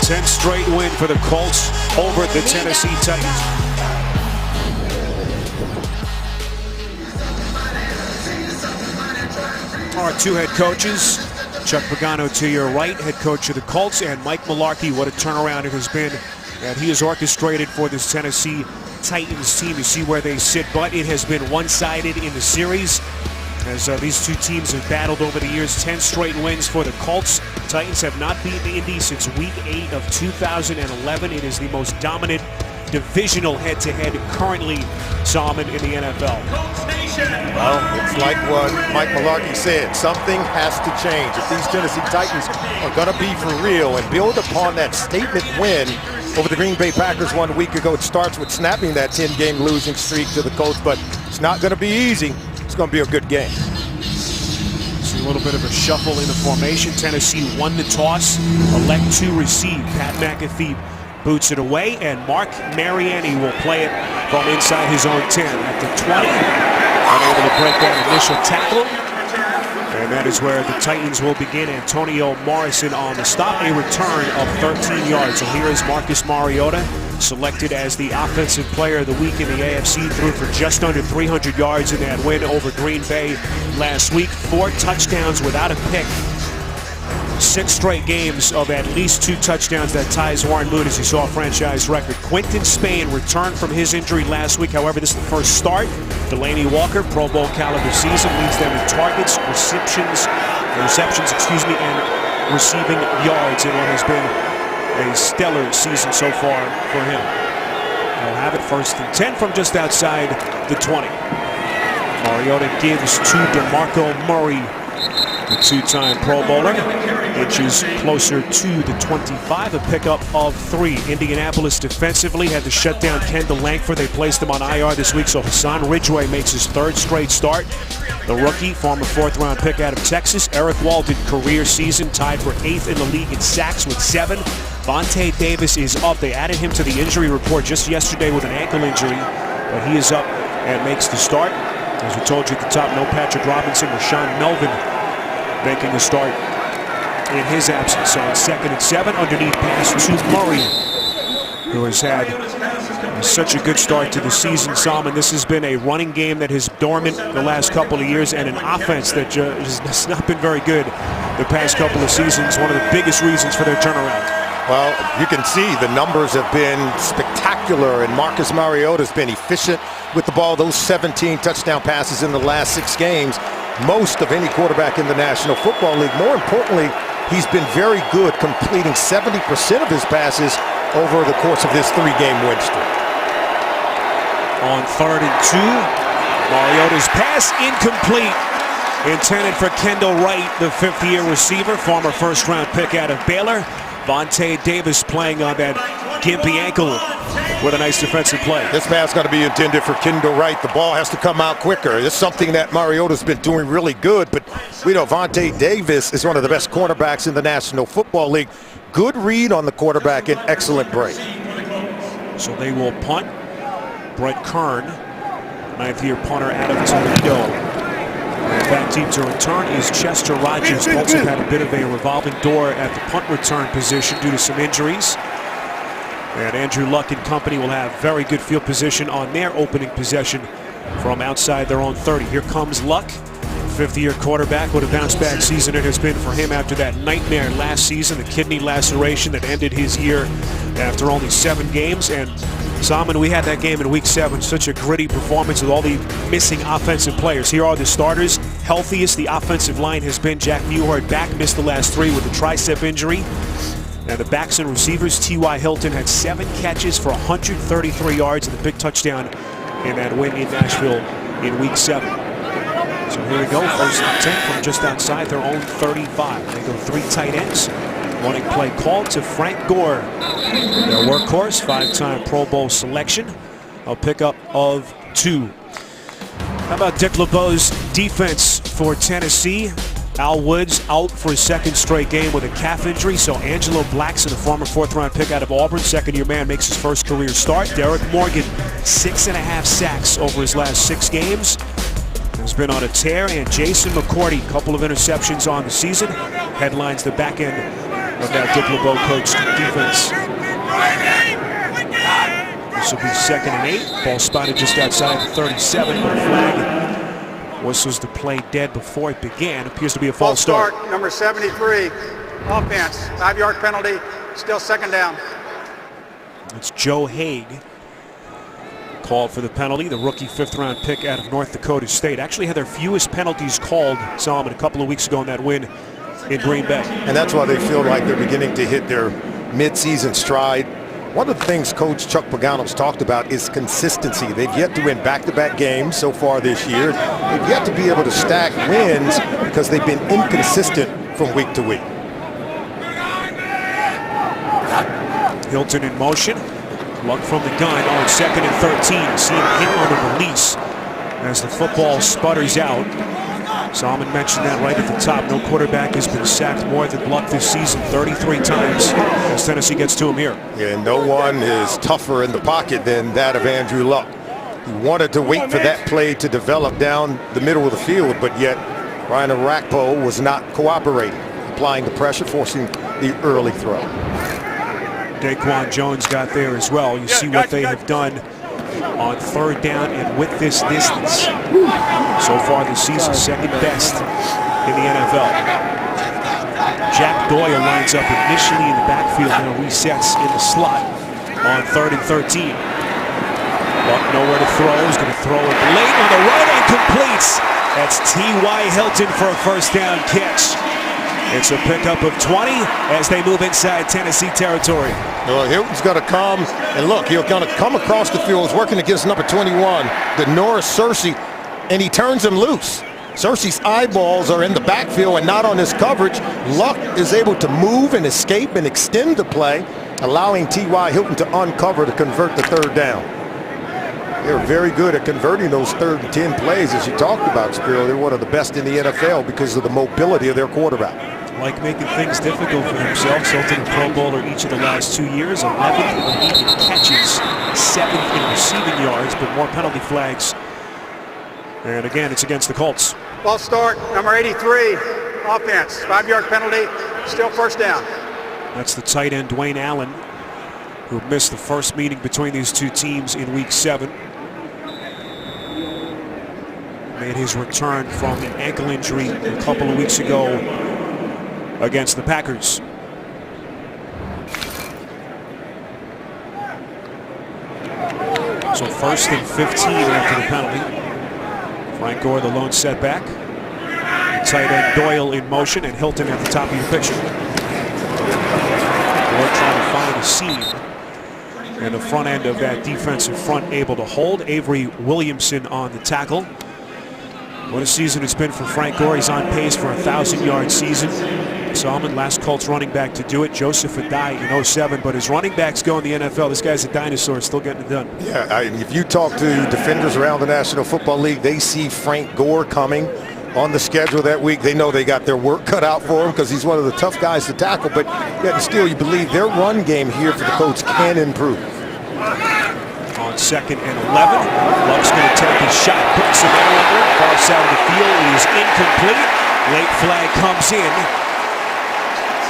10th straight win for the Colts over the Tennessee Titans. Our two head coaches, Chuck Pagano to your right, head coach of the Colts, and Mike Mularkey. What a turnaround it has been that he has orchestrated for this Tennessee Titans team. You see where they sit, but it has been one-sided in the series as these two teams have battled over the years. 10 straight wins for the Colts. Titans have not beaten the Indy since week 8 of 2011. It is the most dominant divisional head-to-head currently, Solomon, in the NFL. Well, it's like what Mike Mularkey said. Something has to change. If these Tennessee Titans are going to be for real and build upon that statement win over the Green Bay Packers 1 week ago, it starts with snapping that 10-game losing streak to the Colts, but it's not going to be easy. It's going to be a good game. See a little bit of a shuffle in the formation. Tennessee won the toss, elect to receive. Pat McAfee boots it away, and Mark Mariani will play it from inside his own 10 at the 20. Unable to break that initial tackle. And that is where the Titans will begin. Antonio Morrison on the stop, a return of 13 yards. So here is Marcus Mariota, selected as the Offensive Player of the Week in the AFC, threw for just under 300 yards in that win over Green Bay last week. 4 touchdowns without a pick. 6 straight games of at least 2 touchdowns. That ties Warren Moon, as you saw, a franchise record. Quinton Spain returned from his injury last week. However, this is the first start. Delaney Walker, Pro Bowl caliber season, leads them in targets, receptions, and receiving yards in what has been a stellar season so far for him. They'll have it 1st and 10 from just outside the 20. Mariota gives to DeMarco Murray, the 2-time Pro Bowler, inches closer to the 25, a pickup of 3. Indianapolis defensively had to shut down Kendall Langford. They placed him on IR this week, so Hassan Ridgeway makes his 3rd straight start. The rookie, former 4th-round pick out of Texas, Eric Walden, career season, tied for 8th in the league in sacks with 7. Vontae Davis is up. They added him to the injury report just yesterday with an ankle injury, but he is up and makes the start. As we told you at the top, no Patrick Robinson, Rashawn Melvin making a start in his absence. So on 2nd and 7, underneath pass to Murray, who has had such a good start to the season. Solomon, this has been a running game that has dormant the last couple of years, and an offense that has not been very good the past couple of seasons. One of the biggest reasons for their turnaround. Well, you can see the numbers have been spectacular, and Marcus Mariota has been efficient with the ball. Those 17 touchdown passes in the last 6 games, most of any quarterback in the National Football League. More importantly, he's been very good, completing 70% of his passes over the course of this 3-game win streak. On 3rd and 2, Mariota's pass incomplete. Intended for Kendall Wright, the 5th-year receiver, former 1st-round pick out of Baylor. Vontae Davis playing on that gimpy ankle with a nice defensive play. This pass got to be intended for Kendall Wright. The ball has to come out quicker. It's something that Mariota's been doing really good, but we know Vontae Davis is one of the best cornerbacks in the National Football League. Good read on the quarterback and excellent break. So they will punt. Brett Kern, 9th-year punter out of Toledo. Back team to return is Chester Rogers. Colts have had a bit of a revolving door at the punt return position due to some injuries. And Andrew Luck and company will have very good field position on their opening possession from outside their own 30. Here comes Luck, 5th-year quarterback. What a bounce-back season it has been for him after that nightmare last season, the kidney laceration that ended his year after only 7 games. And Solomon, we had that game in Week 7, such a gritty performance with all the missing offensive players. Here are the starters. Healthiest the offensive line has been. Jack Newhart back, missed the last 3 with a tricep injury. Now the backs and receivers, T.Y. Hilton had 7 catches for 133 yards and the big touchdown in that win in Nashville in Week 7. So here we go, 1st and 10 from just outside their own 35. They go 3 tight ends. Running play called to Frank Gore, their workhorse, 5-time Pro Bowl selection. A pickup of 2. How about Dick LeBeau's defense for Tennessee? Al Woods out for his 2nd straight game with a calf injury. So Angelo Blackson, a former 4th-round pick out of Auburn, 2nd-year man, makes his 1st career start. Derek Morgan, 6.5 sacks over his last 6 games. Has been on a tear. And Jason McCourty, a couple of interceptions on the season, headlines the back end of that Dick LeBeau coached defense. This will be 2nd and 8. Ball spotted just outside the 37, but a flag whistles the play dead before it began. Appears to be a false start. Number 73, offense, 5-yard penalty, still 2nd down. It's Joe Haig called for the penalty. The rookie 5th-round pick out of North Dakota State. Actually had their fewest penalties called, Solomon, a couple of weeks ago in that win in Green Bay. And that's why they feel like they're beginning to hit their midseason stride. One of the things Coach Chuck Pagano's talked about is consistency. They've yet to win back-to-back games so far this year. They've yet to be able to stack wins because they've been inconsistent from week to week. Hilton in motion. Luck from the gun on 2nd and 13. See him hit on the release as the football sputters out. Solomon mentioned that right at the top. No quarterback has been sacked more than Luck this season, 33 times, as Tennessee gets to him here. Yeah, and no one is tougher in the pocket than that of Andrew Luck. He wanted to wait for that play to develop down the middle of the field, but yet Ryan Arakpo was not cooperating, applying the pressure, forcing the early throw. Daquan Jones got there as well. You see what they have done on 3rd down and with this distance. So far this season, 2nd best in the NFL. Jack Doyle lines up initially in the backfield and resets in the slot on 3rd and 13. Luck nowhere to throw. He's going to throw it late on the right and completes. That's T.Y. Hilton for a 1st down catch. It's a pickup of 20 as they move inside Tennessee territory. Well, Hilton's going to come, and look, he'll kind of come across the field. He's working against number 21, the Norris Searcy, and he turns him loose. Searcy's eyeballs are in the backfield and not on his coverage. Luck is able to move and escape and extend the play, allowing T.Y. Hilton to uncover to convert the 3rd down. They're very good at converting those 3rd and 10 plays, as you talked about, Spiro. They're one of the best in the NFL because of the mobility of their quarterback. Like making things difficult for themselves. Hilton, a Pro Bowler each of the last 2 years, 11th in league in catches, 7th in receiving yards, but more penalty flags. And again, it's against the Colts. False start, number 83, offense, 5-yard penalty, still 1st down. That's the tight end Dwayne Allen, who missed the first meeting between these two teams in Week 7. Made his return from an ankle injury a couple of weeks ago against the Packers. So 1st and 15 after the penalty. Frank Gore, the lone setback. Tight end Doyle in motion, and Hilton at the top of your picture. Gore trying to find a seam. And the front end of that defensive front able to hold. Avery Williamson on the tackle. What a season it's been for Frank Gore. He's on pace for a 1,000-yard season. Solomon, last Colts running back to do it. Joseph Adai in 07, but his running backs go in the NFL. This guy's a dinosaur, still getting it done. Yeah, if you talk to defenders around the National Football League, they see Frank Gore coming on the schedule that week. They know they got their work cut out for him because he's one of the tough guys to tackle, but yet still you believe their run game here for the Colts can improve. On 2nd and 11, Luck's going to take his shot, put some air under it. Far side of the field is incomplete. Late flag comes in.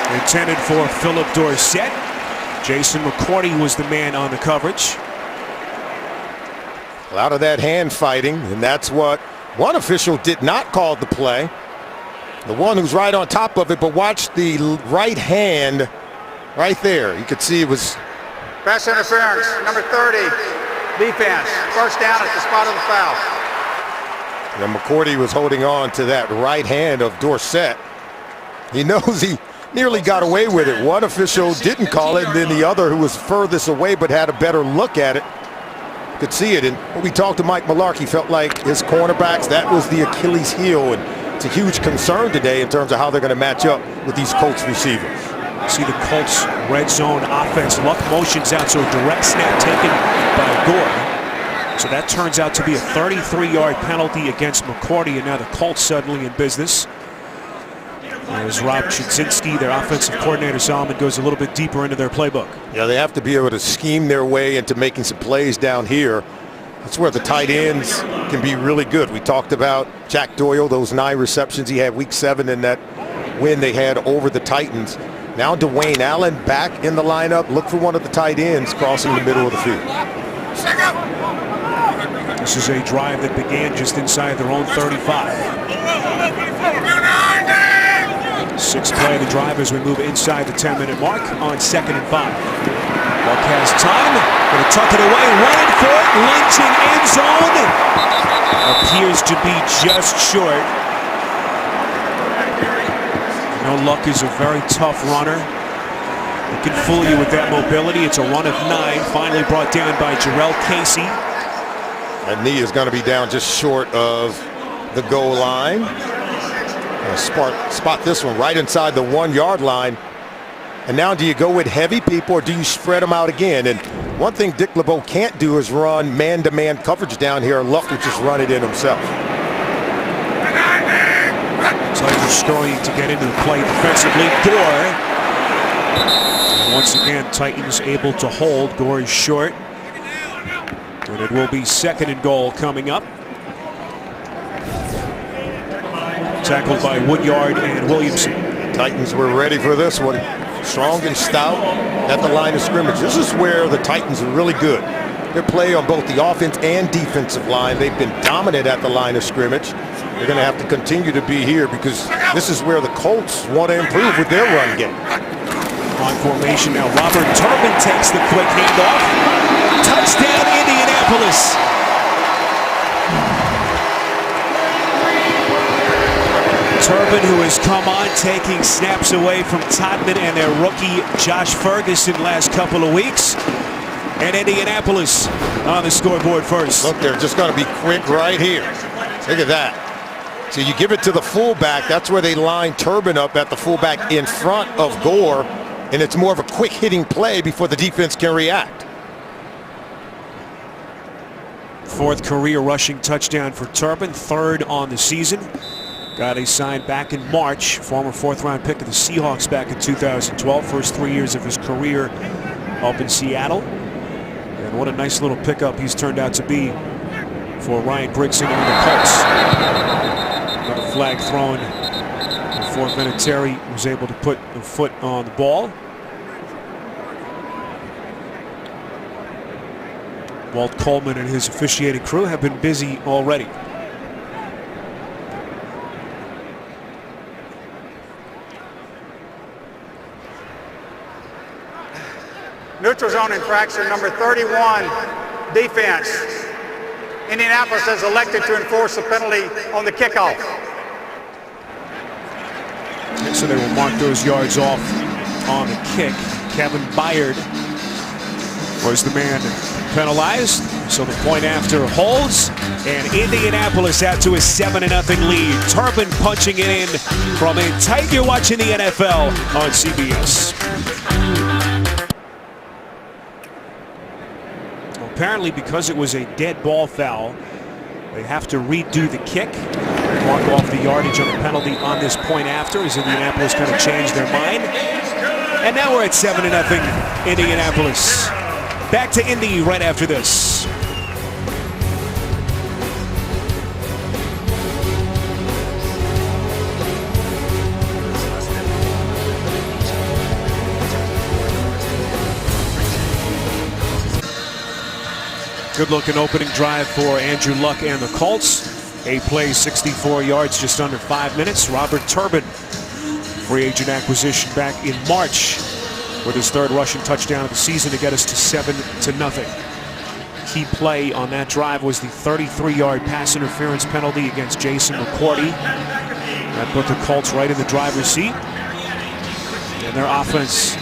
Intended for Philip Dorsett. Jason McCourty was the man on the coverage. A lot of that hand fighting, and that's what one official did not call the play. The one who's right on top of it, but watch the right hand right there. You could see it was Pass interference, number 30, defense, 1st down at the spot of the foul. And McCourty was holding on to that right hand of Dorsett. He knows he nearly got away with it. One official didn't call it, and then the other, who was furthest away but had a better look at it, could see it. And when we talked to Mike Mularkey, felt like his cornerbacks, that was the Achilles heel, and it's a huge concern today in terms of how they're going to match up with these Colts receivers. See the Colts red zone offense. Luck motions out, so a direct snap taken by Gore. So that turns out to be a 33-yard penalty against McCourty, and now the Colts suddenly in business. As Rob Chudzinski, their offensive coordinator, Solomon, goes a little bit deeper into their playbook. Yeah, they have to be able to scheme their way into making some plays down here. That's where the tight ends can be really good. We talked about Jack Doyle, those 9 receptions he had Week 7 in that win they had over the Titans. Now Dwayne Allen back in the lineup. Look for one of the tight ends crossing the middle of the field. This is a drive that began just inside their own 35. Sixth play of the drive as we move inside the 10-minute mark on 2nd and 5. Luck has time. Going to tuck it away, running for it, lunging end zone. Appears to be just short. Luck is a very tough runner. He can fool you with that mobility. It's a run of 9, finally brought down by Jarrell Casey. That knee is going to be down just short of the goal line. Spot this one right inside the 1-yard line. And now do you go with heavy people or do you spread them out again? And one thing Dick LeBeau can't do is run man-to-man coverage down here. Luck will just run it in himself. Tigers scurrying to get into the play defensively. Gore. Once again, Titans able to hold. Gore is short. And it will be 2nd and goal coming up. Tackled by Woodyard and Williamson. Titans were ready for this one. Strong and stout at the line of scrimmage. This is where the Titans are really good. Their play on both the offense and defensive line. They've been dominant at the line of scrimmage. They're going to have to continue to be here because this is where the Colts want to improve with their run game. On formation now, Robert Turbin takes the quick handoff. Touchdown, Indianapolis. Turbin, who has come on taking snaps away from Todman and their rookie Josh Ferguson last couple of weeks. And Indianapolis on the scoreboard first. Look, they're just going to be quick right here. Look at that. So you give it to the fullback. That's where they line Turbin up at the fullback in front of Gore. And it's more of a quick hitting play before the defense can react. 4th career rushing touchdown for Turbin, 3rd on the season. Got a sign back in March. Former 4th-round pick of the Seahawks back in 2012. First 3 years of his career up in Seattle. And what a nice little pickup he's turned out to be for Ryan Grigson and the Colts. Got a flag thrown before Vinatieri was able to put a foot on the ball. Walt Coleman and his officiating crew have been busy already. Neutral zone infraction number 31, defense. Indianapolis has elected to enforce the penalty on the kickoff. So they will mark those yards off on the kick. Kevin Byard was the man penalized. So the point after holds, and Indianapolis out to a 7-0 lead. Turbin punching it in from in tight. You're watching the NFL on CBS. Apparently, because it was a dead ball foul, they have to redo the kick, mark off the yardage on the penalty on this point after, as Indianapolis kind of changed their mind. And now we're at 7-0 Indianapolis. Back to Indy right after this. Good looking opening drive for Andrew Luck and the Colts. 8 plays, 64 yards, just under 5 minutes. Robert Turbin, free agent acquisition back in March with his 3rd rushing touchdown of the season to get us to 7-0. Key play on that drive was the 33-yard pass interference penalty against Jason McCourty. That put the Colts right in the driver's seat. And their offense,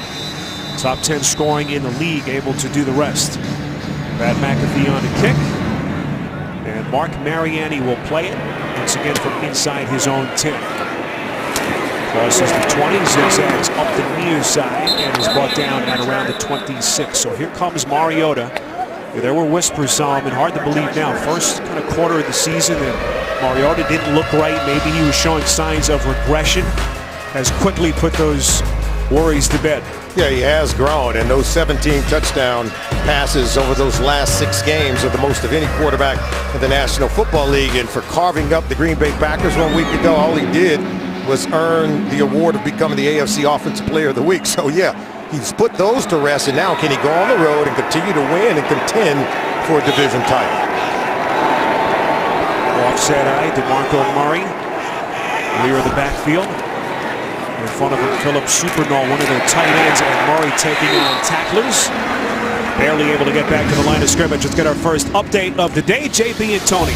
top 10 scoring in the league, able to do the rest. Brad McAfee on the kick, and Mark Mariani will play it once again from inside his own 10. Crosses the 20, zigzags up the near side, and is brought down at around the 26. So here comes Mariota. There were whispers, Solomon, hard to believe now. First kind of quarter of the season, and Mariota didn't look right. Maybe he was showing signs of regression. Has quickly put those worries to bed. Yeah, he has grown, and those 17 touchdown passes over those last 6 games are the most of any quarterback in the National Football League. And for carving up the Green Bay Packers 1 week ago, all he did was earn the award of becoming the AFC Offensive Player of the Week. So yeah, he's put those to rest, and now can he go on the road and continue to win and contend for a division title? Offset eye, DeMarco Murray, rear of the backfield. In front of him, Philip Supernall, one of their tight ends, and Murray taking on tacklers. Barely able to get back to the line of scrimmage. Let's get our first update of the day. JB and Tony.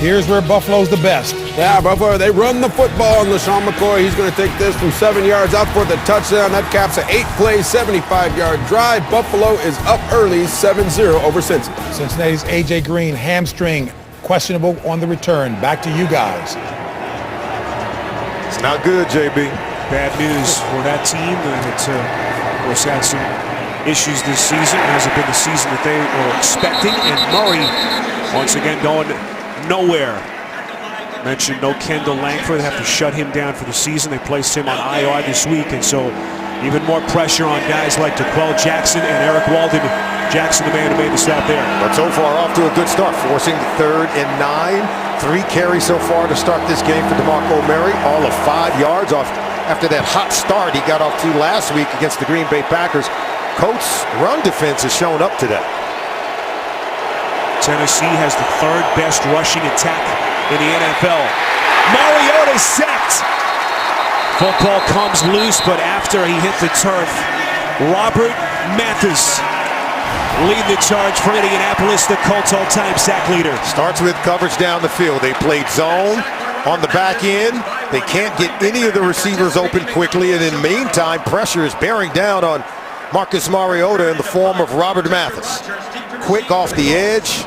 Here's where Buffalo's the best. Yeah, Buffalo, they run the football, and LaShawn McCoy, he's going to take this from 7 yards out for the touchdown. That caps an 8-play, 75-yard drive. Buffalo is up early, 7-0 over Cincinnati. Cincinnati's A.J. Green, hamstring, questionable on the return. Back to you guys. It's not good, JB. Bad news for that team. It's, of course, had some issues this season. It hasn't been the season that they were expecting. And Murray, once again, going nowhere. Mentioned no Kendall Langford. They have to shut him down for the season. They placed him on IR this week. And so even more pressure on guys like DeQuell Jackson and Eric Walden. Jackson, the man who made the stop there. But so far, off to a good start, forcing 3rd and 9. 3 carries so far to start this game for DeMarco Murray. All of 5 yards off after that hot start he got off to last week against the Green Bay Packers. Colts' run defense has shown up today. Tennessee has the 3rd best rushing attack in the NFL. Mariota sacked. Football comes loose, but after he hit the turf, Robert Mathis lead the charge for Indianapolis, the Colts all-time sack leader. Starts with coverage down the field. They played zone on the back end. They can't get any of the receivers open quickly, and in the meantime, pressure is bearing down on Marcus Mariota in the form of Robert Mathis. Quick off the edge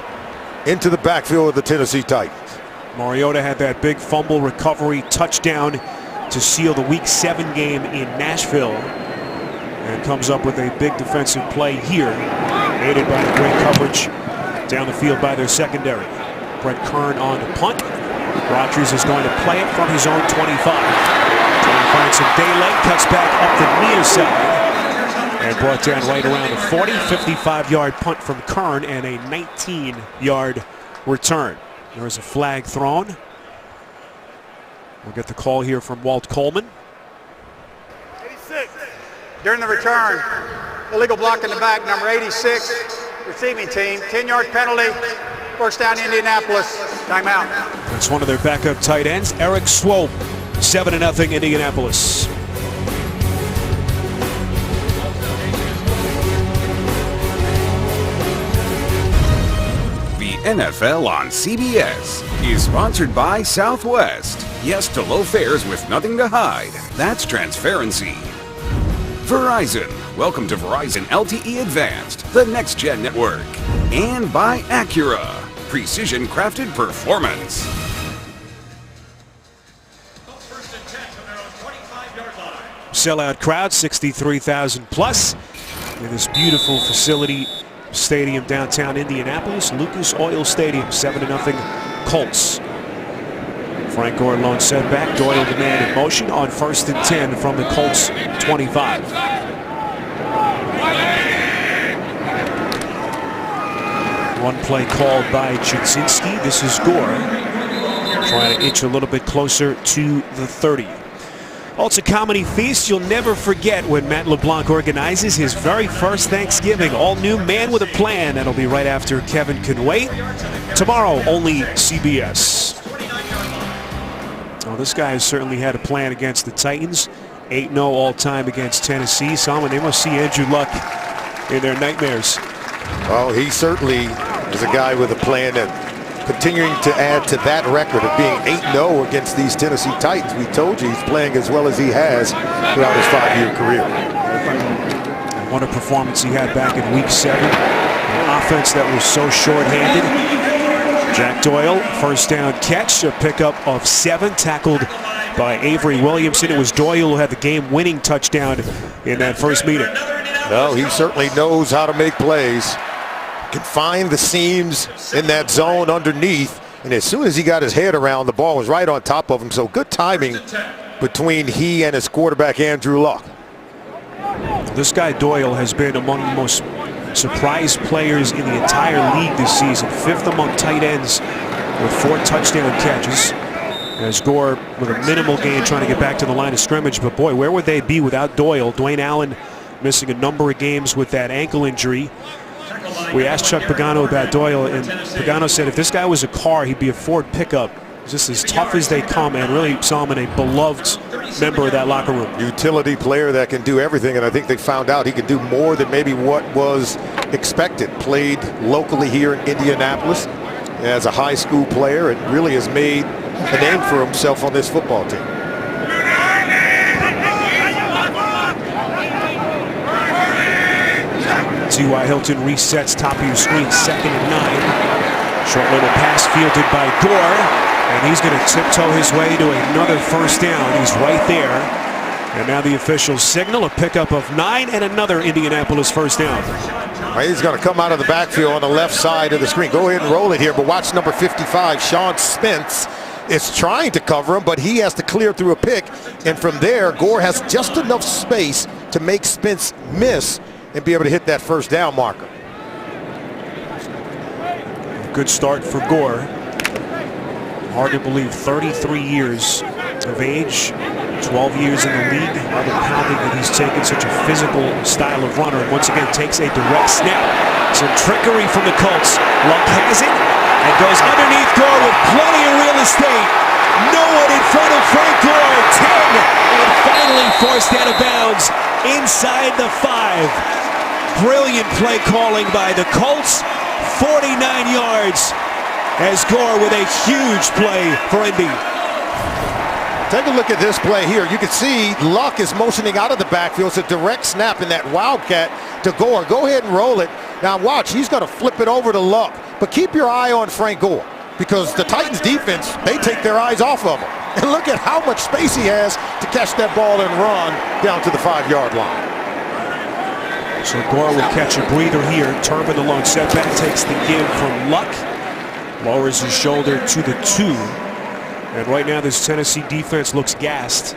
into the backfield of the Tennessee Titans. Mariota had that big fumble recovery touchdown to seal the Week 7 game in Nashville. And comes up with a big defensive play here, aided by the great coverage down the field by their secondary. Brett Kern on the punt. Rodgers is going to play it from his own 25. Trying to find some daylight, cuts back up the near side. And brought down right around the 40, 55-yard punt from Kern and a 19-yard return. There is a flag thrown. We'll get the call here from Walt Coleman. 86. During the return, illegal block in the back, number 86, receiving team, 10-yard penalty, first down Indianapolis, timeout. That's one of their backup tight ends, Eric Swope, 7-0 Indianapolis. The NFL on CBS is sponsored by Southwest. Yes to low fares with nothing to hide. That's transparency. Verizon. Welcome to Verizon LTE Advanced, the next-gen network. And by Acura. Precision crafted performance. Sellout crowd, 63,000 plus in this beautiful facility stadium downtown Indianapolis, Lucas Oil Stadium, 7-0 Colts. Frank Gore lone setback, Doyle the man in motion on 1st and 10 from the Colts 25. One play called by Chudzinski. This is Gore trying to inch a little bit closer to the 30. Well, it's a comedy feast you'll never forget when Matt LeBlanc organizes his very first Thanksgiving. All new Man with a Plan. That'll be right after Kevin Can Wait. Tomorrow, only CBS. Well, this guy has certainly had a plan against the Titans. 8-0 all-time against Tennessee. Someone, they must see Andrew Luck in their nightmares. Well, he certainly is a guy with a plan, and continuing to add to that record of being 8-0 against these Tennessee Titans. We told you he's playing as well as he has throughout his 5-year career. What a performance he had back in Week 7. An offense that was so short-handed. Jack Doyle, first down catch, a pickup of 7, tackled by Avery Williamson. It was Doyle who had the game-winning touchdown in that first meeting. No, he certainly knows how to make plays. Can find the seams in that zone underneath, and as soon as he got his head around, the ball was right on top of him. So good timing between he and his quarterback Andrew Luck. This guy Doyle has been among the most surprise players in the entire league this season. 5th among tight ends with 4 touchdown catches. As Gore with a minimal gain trying to get back to the line of scrimmage. But boy, where would they be without Doyle? Dwayne Allen missing a number of games with that ankle injury. We asked Chuck Pagano about Doyle, and Pagano said if this guy was a car, he'd be a Ford pickup. Just as tough as they come, and really saw him in a beloved member of that locker room. Utility player that can do everything, and I think they found out he could do more than maybe what was expected. Played locally here in Indianapolis as a high school player, and really has made a name for himself on this football team. T.Y. Hilton resets top of your screen, 2nd and 9. Short little pass fielded by Gore. And he's going to tiptoe his way to another first down. He's right there. And now the officials signal a pickup of 9 and another Indianapolis first down. He's going to come out of the backfield on the left side of the screen. Go ahead and roll it here, but watch number 55, Sean Spence, is trying to cover him, but he has to clear through a pick. And from there, Gore has just enough space to make Spence miss and be able to hit that first down marker. Good start for Gore. Hard to believe, 33 years of age, 12 years in the league. All the pounding that he's taken, such a physical style of runner. And once again, takes a direct snap. Some trickery from the Colts. Luck has it and goes underneath Gore with plenty of real estate. No one in front of Frank Gore. 10, and finally forced out of bounds inside the 5. Brilliant play calling by the Colts. 49 yards. As Gore with a huge play for Indy. Take a look at this play here. You can see Luck is motioning out of the backfield. It's a direct snap in that Wildcat to Gore. Go ahead and roll it. Now watch, he's going to flip it over to Luck. But keep your eye on Frank Gore, because the Titans defense, they take their eyes off of him. And look at how much space he has to catch that ball and run down to the 5-yard line. So Gore will catch a breather here. Turbin, the lone setback, takes the give from Luck. Lowers his shoulder to the 2. And right now this Tennessee defense looks gassed.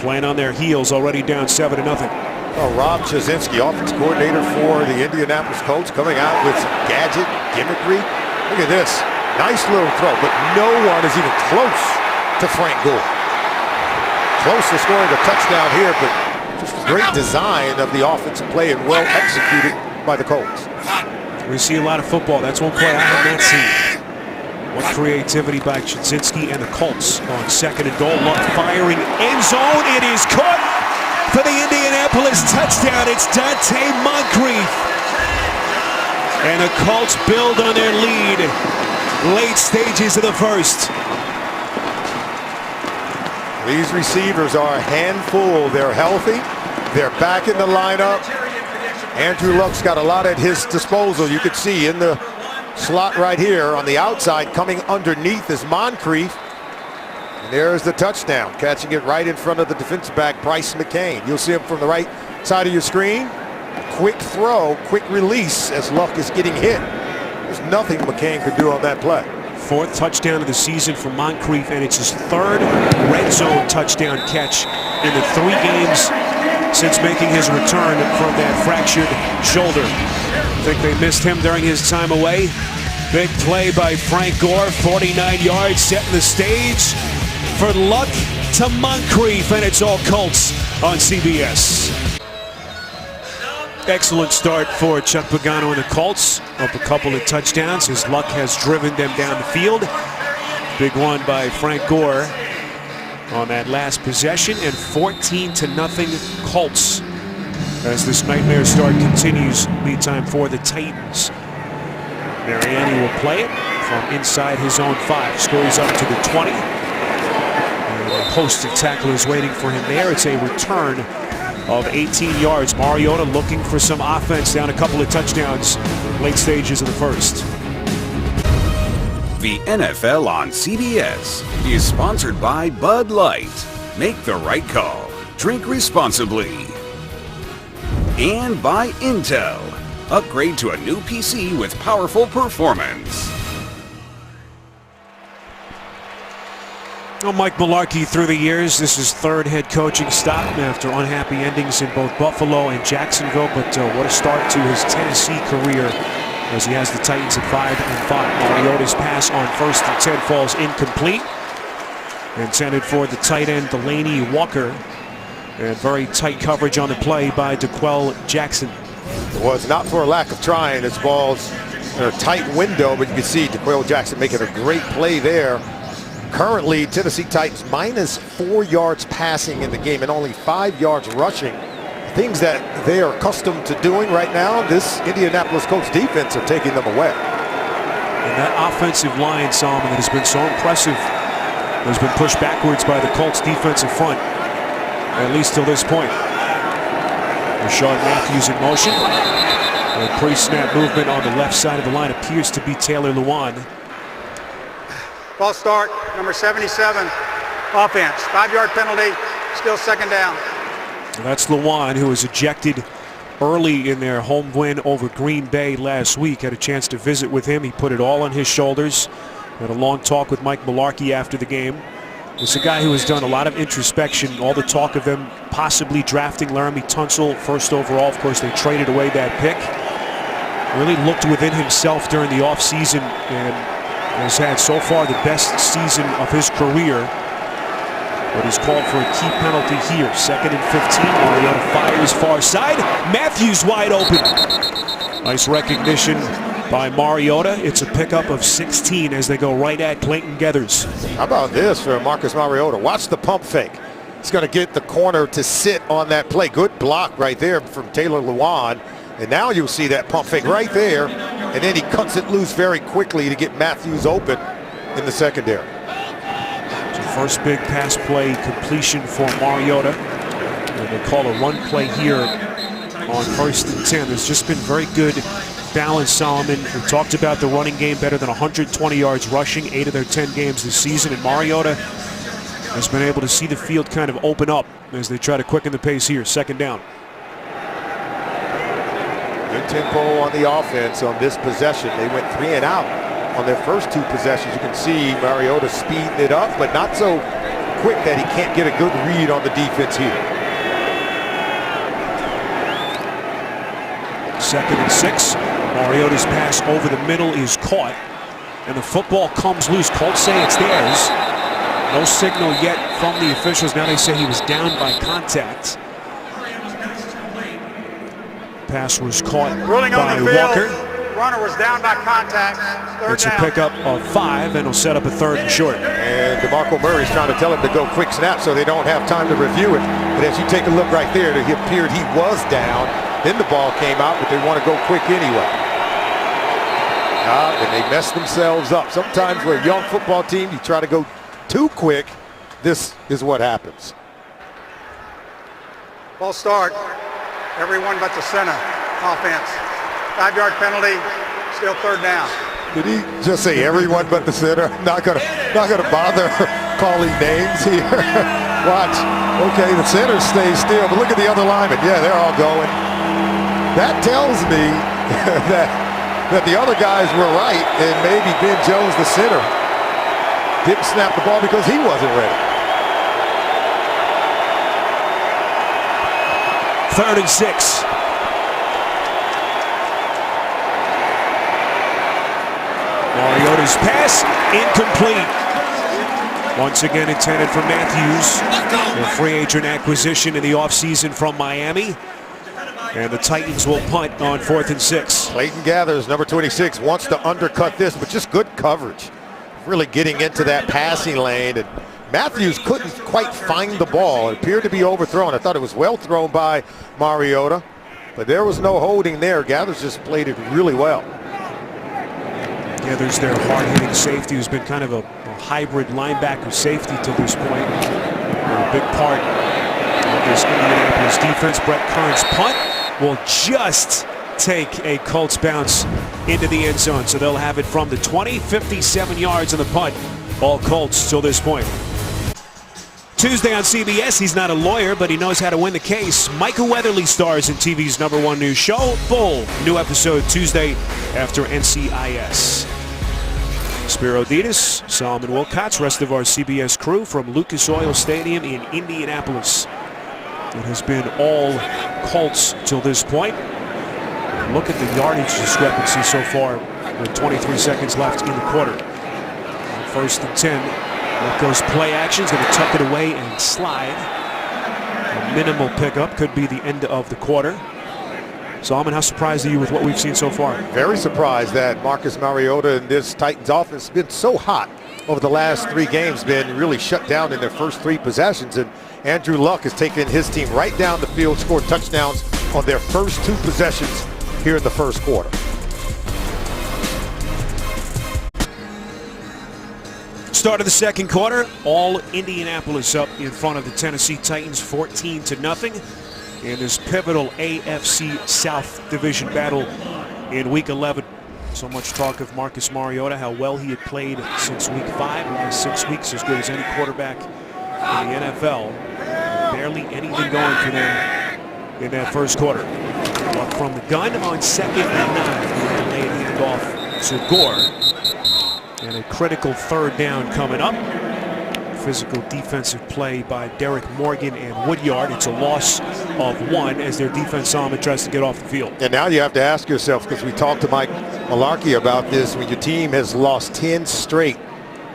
Playing on their heels, already down 7-0. Well, Rob Chazinski, offense coordinator for the Indianapolis Colts, coming out with some gadget gimmickry. Look at this. Nice little throw, but no one is even close to Frank Gore. Close to scoring a touchdown here, but just great design of the offensive play and well executed by the Colts. We see a lot of football. That's one play I have not seen. What creativity by Chazinski and the Colts on 2nd and goal. Luck firing end zone. It is caught for the Indianapolis touchdown. It's Dante Moncrief. And the Colts build on their lead. Late stages of the first. These receivers are a handful. They're healthy. They're back in the lineup. Andrew Luck's got a lot at his disposal. You can see in the slot right here on the outside, coming underneath is Moncrief. And there's the touchdown, catching it right in front of the defensive back, Bryce McCain. You'll see him from the right side of your screen. Quick throw, quick release as Luck is getting hit. There's nothing McCain could do on that play. 4th touchdown of the season for Moncrief, and it's his 3rd red zone touchdown catch in the 3 games since making his return from that fractured shoulder. I think they missed him during his time away. Big play by Frank Gore, 49 yards, setting the stage for Luck to Moncrief, and it's all Colts on CBS. Excellent start for Chuck Pagano and the Colts. Up a couple of touchdowns. His Luck has driven them down the field. Big one by Frank Gore on that last possession, and 14-0 Colts as this nightmare start continues. Lead time for the Titans. Mariani will play it from inside his own 5. Scurries up to the 20. And a host of tacklers waiting for him there. It's a return of 18 yards. Mariota looking for some offense, down a couple of touchdowns late stages of the first. The NFL on CBS is sponsored by Bud Light. Make the right call. Drink responsibly. And by Intel. Upgrade to a new PC with powerful performance. Well, Mike Mularkey through the years, this is 3rd head coaching stop after unhappy endings in both Buffalo and Jacksonville. But what a start to his Tennessee career as he has the Titans at 5-5. Mariota's pass on 1st and 10 falls incomplete. Intended for the tight end, Delaney Walker. And very tight coverage on the play by DeQuell Jackson. It was not for a lack of trying. This ball's in a tight window, but you can see DeQuell Jackson making a great play there. Currently, Tennessee Titans -4 yards passing in the game and only 5 yards rushing. Things that they are accustomed to doing right now, this Indianapolis Colts defense are taking them away. And that offensive line, Solomon, that has been so impressive, has been pushed backwards by the Colts defensive front, at least till this point. Rashard Matthews in motion. A pre-snap movement on the left side of the line appears to be Taylor Lewan. False start, number 77, offense. 5-yard penalty, still second down. That's Lewan, who was ejected early in their home win over Green Bay last week. Had a chance to visit with him. He put it all on his shoulders. Had a long talk with Mike Mularkey after the game. It's a guy who has done a lot of introspection. All the talk of them possibly drafting Laramie Tunsil first overall. Of course, they traded away that pick. Really looked within himself during the offseason and has had so far the best season of his career. But he's called for a key penalty here. 2nd and 15. Mariota fires far side. Matthews wide open. Nice recognition by Mariota. It's a pickup of 16 as they go right at Clayton Geathers. How about this for Marcus Mariota? Watch the pump fake. He's going to get the corner to sit on that play. Good block right there from Taylor Lewan. And now you'll see that pump fake right there. And then he cuts it loose very quickly to get Matthews open in the secondary. So first big pass play completion for Mariota. And they call a run play here on 1st and 10. There's just been very good balance, Solomon. We talked about the running game, better than 120 yards rushing, 8 of their 10 games this season. And Mariota has been able to see the field kind of open up as they try to quicken the pace here. 2nd down. Good tempo on the offense on this possession. They went 3 and out on their first 2 possessions. You can see Mariota speeding it up, but not so quick that he can't get a good read on the defense here. 2nd and 6. Mariota's pass over the middle is caught, and the football comes loose. Colts say it's theirs. No signal yet from the officials. Now they say he was down by contact. Pass was caught Ruling by on the field. Walker. Runner was down by contact. Third It's a down. pickup of 5, and will set up a 3rd and short. And DeMarco Murray's trying to tell him to go quick snap so they don't have time to review it. But as you take a look right there, it appeared he was down. Then the ball came out, but they want to go quick anyway. And they messed themselves up. Sometimes with a young football team, you try to go too quick. This is what happens. False start. Everyone but the center. Offense. 5-yard penalty. Still 3rd down. Did he just say everyone but the center? Not gonna bother calling names here. Watch. Okay, the center stays still, but look at the other linemen. Yeah, they're all going. That tells me that the other guys were right, and maybe Ben Jones, the center, didn't snap the ball because he wasn't ready. 3rd and 6. Mariota's pass incomplete. Once again intended for Matthews, a free agent acquisition in the offseason from Miami. And the Titans will punt on 4th and 6. Clayton Geathers, number 26, wants to undercut this, but just good coverage. Really getting into that passing lane. And Matthews couldn't quite find the ball. It appeared to be overthrown. I thought it was well thrown by Mariota, but there was no holding there. Geathers just played it really well. Geathers, their hard-hitting safety, who's been kind of a hybrid linebacker safety to this point. A big part of this Indianapolis defense. Brett Kern's punt will just take a Colts bounce into the end zone. So they'll have it from the 20, 57 yards on the punt. All Colts till this point. Tuesday on CBS, he's not a lawyer, but he knows how to win the case. Micah Weatherly stars in TV's #1 news show, Bull. New episode Tuesday after NCIS. Spiro Ditas, Solomon Wilcots, rest of our CBS crew from Lucas Oil Stadium in Indianapolis. It has been all Colts till this point. Look at the yardage discrepancy so far with 23 seconds left in the quarter. 1st and 10 Luck goes play action. He's going to tuck it away and slide. A minimal pickup could be the end of the quarter. Solomon, how surprised are you with what we've seen so far? Very surprised that Marcus Mariota and this Titans offense has been so hot over the last 3 games, been really shut down in their first 3 possessions. And Andrew Luck has taken his team right down the field, scored touchdowns on their first 2 possessions here in the first quarter. Start of the second quarter, all Indianapolis up in front of the Tennessee Titans 14-0 in this pivotal AFC South Division battle in Week 11. So much talk of Marcus Mariota, how well he had played since Week 5, the last 6 weeks, as good as any quarterback in the NFL. Barely anything going for them in that first quarter. Luck from the gun on 2nd and 9. Lay a handoff to Gore. And a critical 3rd down coming up. Physical defensive play by Derek Morgan and Woodyard. It's a loss of 1 as their defense Solomon tries to get off the field. And now you have to ask yourself, because we talked to Mike Malarkey about this, when your team has lost 10 straight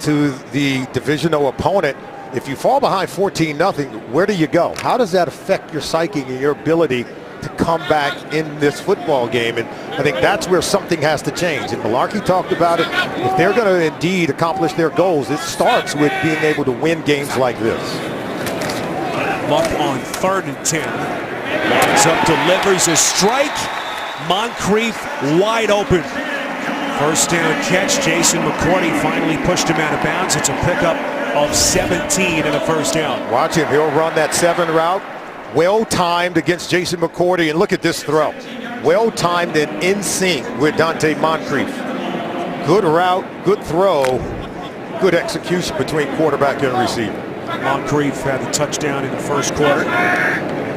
to the divisional opponent, if you fall behind 14-0, where do you go? How does that affect your psyche and your ability to come back in this football game? And I think that's where something has to change. And Malarkey talked about it. If they're going to indeed accomplish their goals, it starts with being able to win games like this. Luck on 3rd and 10. Lines up, delivers a strike. Moncrief wide open. First down catch. Jason McCourty finally pushed him out of bounds. It's a pickup of 17 and a first down. Watch him. He'll run that 7 route. Well-timed against Jason McCourty. And look at this throw. Well-timed and in sync with Dante Moncrief. Good route, good throw, good execution between quarterback and receiver. Moncrief had the touchdown in the first quarter.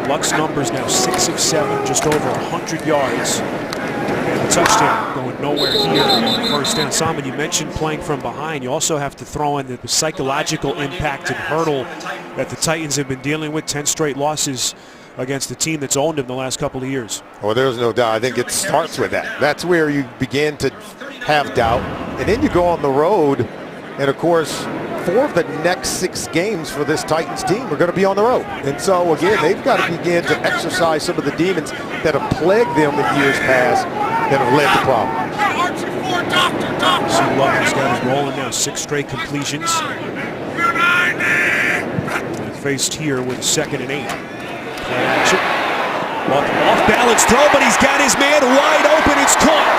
Luck's numbers now 6 of 7, just over 100 yards. And the touchdown going nowhere here on first down. Simon, you mentioned playing from behind. You also have to throw in the psychological impact and hurdle that the Titans have been dealing with. 10 straight losses against the team that's owned them the last couple of years. Well, there's no doubt. I think it starts with that. That's where you begin to have doubt. And then you go on the road. And, of course, 4 of the next 6 games for this Titans team are going to be on the road. And so, again, they've got to begin to exercise some of the demons that have plagued them in years past that have led to problems. See, Luck has got him rolling now. 6 straight completions. Faced here with 2nd and 8. Play action. Luck off balance throw, but he's got his man wide open. It's caught.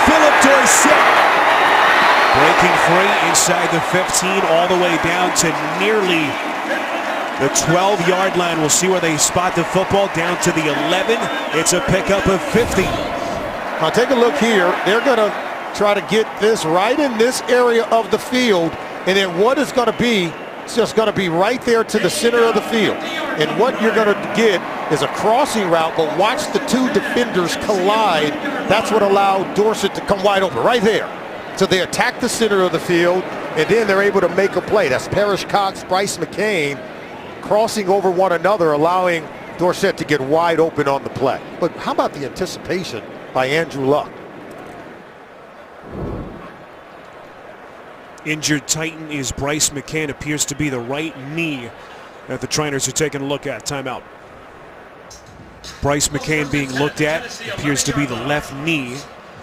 Philip Dorsett breaking free inside the 15, all the way down to nearly the 12-yard line. We'll see where they spot the football, down to the 11. It's a pickup of 50. Now take a look here. They're going to try to get this right in this area of the field. And then what is going to be, it's just going to be right there to the center of the field. And what you're going to get is a crossing route, but watch the 2 defenders collide. That's what allowed Dorsett to come wide open, right there. So they attack the center of the field, and then they're able to make a play. That's Parrish Cox, Bryce McCain crossing over one another, allowing Dorsett to get wide open on the play. But how about the anticipation by Andrew Luck? Injured Titan is Bryce McCain. Appears to be the right knee that the trainers are taking a look at. Timeout. Bryce McCain being looked at. Appears to be the left knee.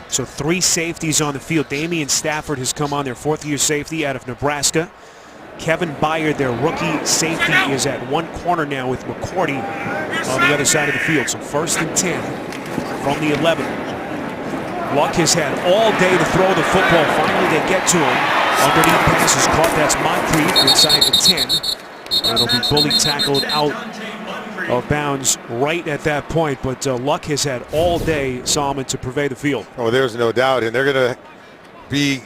So 3 safeties on the field. Damian Stafford has come on, their 4th-year safety out of Nebraska. Kevin Byard, their rookie safety, is at one corner now with McCourty on the other side of the field. So 1st and 10 from the 11. Luck has had all day to throw the football. Finally, they get to him. Underneath pass is caught. That's Moncrief inside the 10. And it'll be bully tackled out of bounds right at that point. But Luck has had all day, Solomon, to pervade the field. Oh, there's no doubt. And they're going to be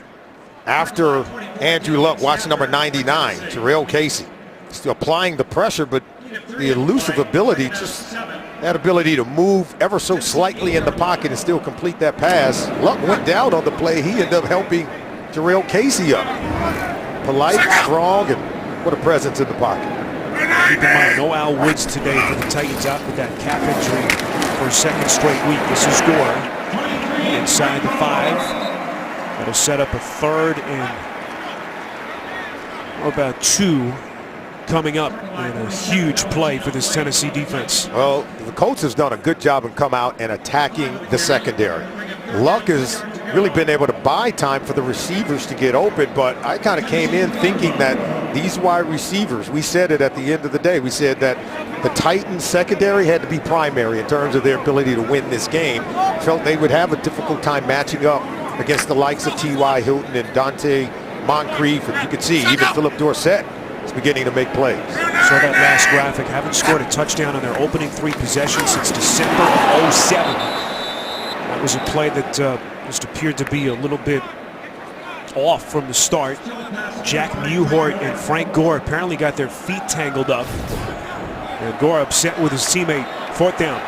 after Andrew Luck. Watch number 99, Jarrell Casey. Still applying the pressure, but the elusive ability, just that ability to move ever so slightly in the pocket and still complete that pass. Luck went down on the play. He ended up helping Jarrell Casey up. Polite, strong, and what a presence in the pocket. Keep in mind, no Al Woods today for the Titans out with that calf injury for a 2nd straight week. This is Gore inside the 5. That'll set up a 3rd and How about 2 coming up in a huge play for this Tennessee defense? Well, the Colts has done a good job and come out and attacking the secondary. Luck has really been able to buy time for the receivers to get open, but I kind of came in thinking that these wide receivers, we said it at the end of the day, we said that the Titans secondary had to be primary in terms of their ability to win this game. Felt they would have a difficult time matching up against the likes of T.Y. Hilton and Dante Moncrief, and you can see even Philip Dorsett is beginning to make plays. Saw that last graphic. Haven't scored a touchdown on their opening 3 possessions since December of '07. That was a play that just appeared to be a little bit off from the start. Jack Mewhort and Frank Gore apparently got their feet tangled up. And Gore upset with his teammate. 4th down.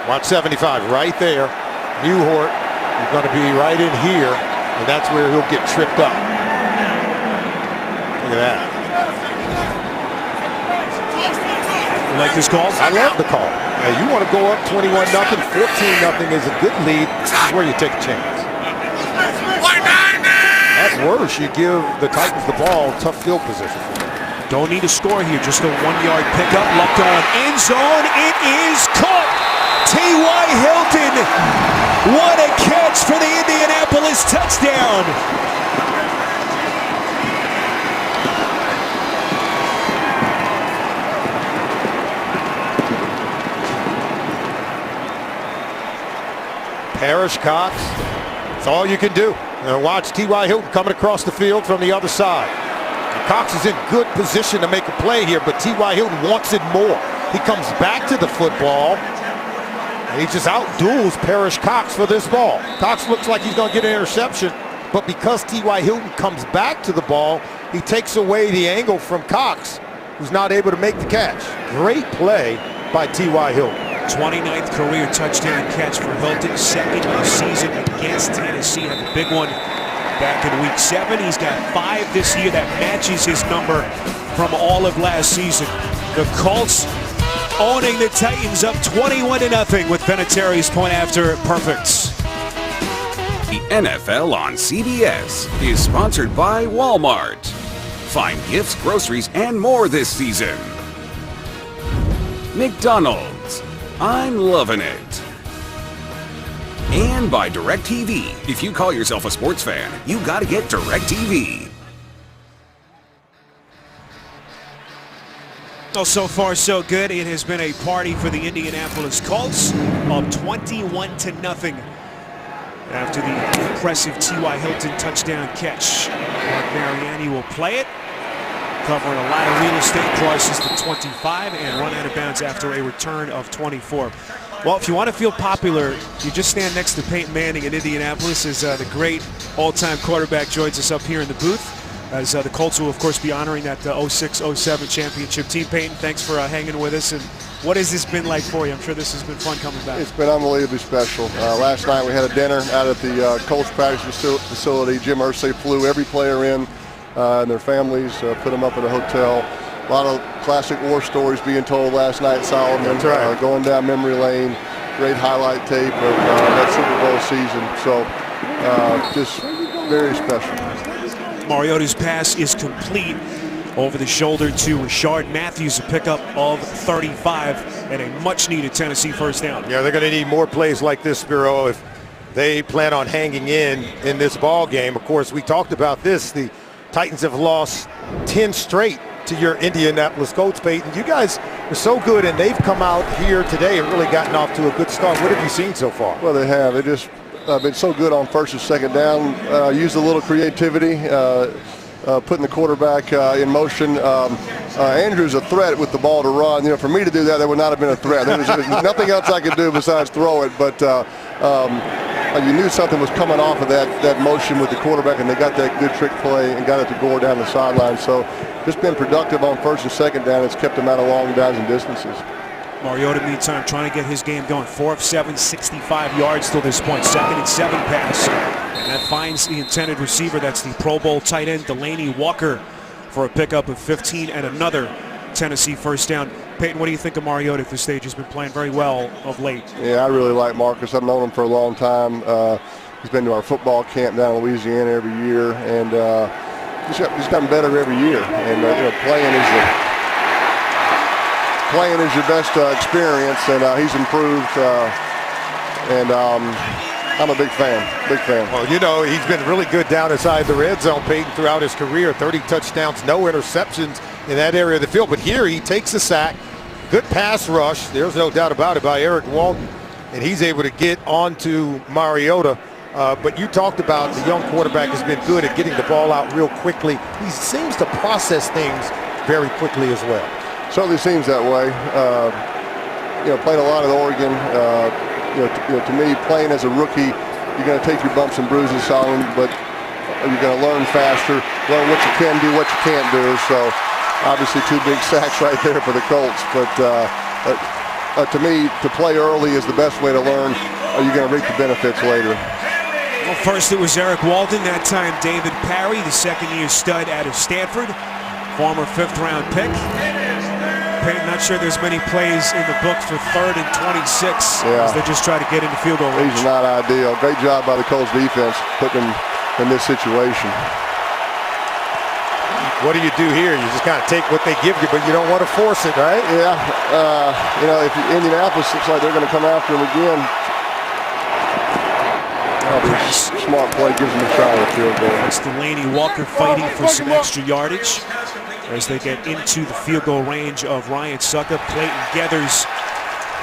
Watch 75 right there. Mewhort is going to be right in here, and that's where he'll get tripped up. Look at that. You like this call? I love the call. Now, you want to go up 21-0, 14-0 is a good lead. This is where you take a chance. At worst, you give the Titans the ball, tough field position. Don't need a score here, just a 1-yard pickup. Left on end zone. It is caught. T.Y. Hilton. What a catch for the Indianapolis touchdown. Parrish Cox, that's all you can do. And watch T.Y. Hilton coming across the field from the other side. And Cox is in good position to make a play here, but T.Y. Hilton wants it more. He comes back to the football, and he just outduels Parrish Cox for this ball. Cox looks like he's going to get an interception, but because T.Y. Hilton comes back to the ball, he takes away the angle from Cox, who's not able to make the catch. Great play by T.Y. Hilton. 29th career touchdown catch for Hilton, 2nd of the season against Tennessee. Had a big one back in week 7. He's got 5 this year. That matches his number from all of last season. The Colts owning the Titans up 21-0 with Vinatieri's point after perfects. The NFL on CBS is sponsored by Walmart. Find gifts, groceries, and more this season. McDonald's. I'm loving it. And by DirecTV. If you call yourself a sports fan, you gotta get DirecTV. Well, so far so good. It has been a party for the Indianapolis Colts, up 21-0 after the impressive T.Y. Hilton touchdown catch. Mark Mariani will play it, covering a lot of real estate, crosses the 25 and run out of bounds after a return of 24. Well, if you want to feel popular, you just stand next to Peyton Manning in Indianapolis as the great all-time quarterback joins us up here in the booth. As the Colts will, of course, be honoring that 06-07 championship team. Peyton, thanks for hanging with us. And what has this been like for you? I'm sure this has been fun coming back. It's been unbelievably special. Last night we had a dinner out at the Colts practice facility. Jim Irsay flew every player in and their families, put them up at a hotel. A lot of classic war stories being told last night, Solomon. That's right. Going down memory lane. Great highlight tape of that Super Bowl season. So just very special. Mariota's pass is complete over the shoulder to Rashard Matthews, a pickup of 35 and a much-needed Tennessee first down. Yeah, they're going to need more plays like this, Spiro, if they plan on hanging in this ball game. Of course, we talked about this. The Titans have lost 10 straight to your Indianapolis Colts, Peyton. You guys are so good, and they've come out here today and really gotten off to a good start. What have you seen so far? Well, they have. They just been so good on first and second down. Used a little creativity, putting the quarterback in motion. Andrew's a threat with the ball to run. You know, for me to do that, would not have been a threat. There was nothing else I could do besides throw it. But you knew something was coming off of that motion with the quarterback, and they got that good trick play and got it to Gore down the sideline. So just been productive on first and second down. It's kept them out of long downs and distances. Mariota, meantime, trying to get his game going. 4 of 7, 65 yards till this point. 2nd and 7 pass. And that finds the intended receiver. That's the Pro Bowl tight end, Delaney Walker, for a pickup of 15 and another Tennessee first down. Peyton, what do you think of Mariota at this stage? He's been playing very well of late. Yeah, I really like Marcus. I've known him for a long time. He's been to our football camp down in Louisiana every year. And he's gotten better every year, and playing is your best experience, and he's improved. I'm a big fan. Well, he's been really good down inside the red zone, Peyton, throughout his career. 30 touchdowns, no interceptions in that area of the field. But here he takes a sack, good pass rush. There's no doubt about it by Eric Walton, and he's able to get onto Mariota. But you talked about the young quarterback has been good at getting the ball out real quickly. He seems to process things very quickly as well. Certainly seems that way. Playing a lot at Oregon. To me, playing as a rookie, you're going to take your bumps and bruises on, but you're going to learn faster, learn what you can do, what you can't do. So, obviously, 2 big sacks right there for the Colts. But to me, to play early is the best way to learn. You're going to reap the benefits later. Well, first it was Eric Walton, that time David Parry, the second-year stud out of Stanford, former 5th-round pick. Peyton, not sure there's many plays in the book for 3rd and 26 as they just try to get into field goal range. These are not ideal. Great job by the Colts defense putting them in this situation. What do you do here? You just kind of take what they give you, but you don't want to force it, right? Yeah. If Indianapolis looks like they're going to come after him again, smart play gives them a shot at the field goal. That's Delaney Walker fighting for some extra yardage as they get into the field goal range of Ryan Suckup. Clayton Geathers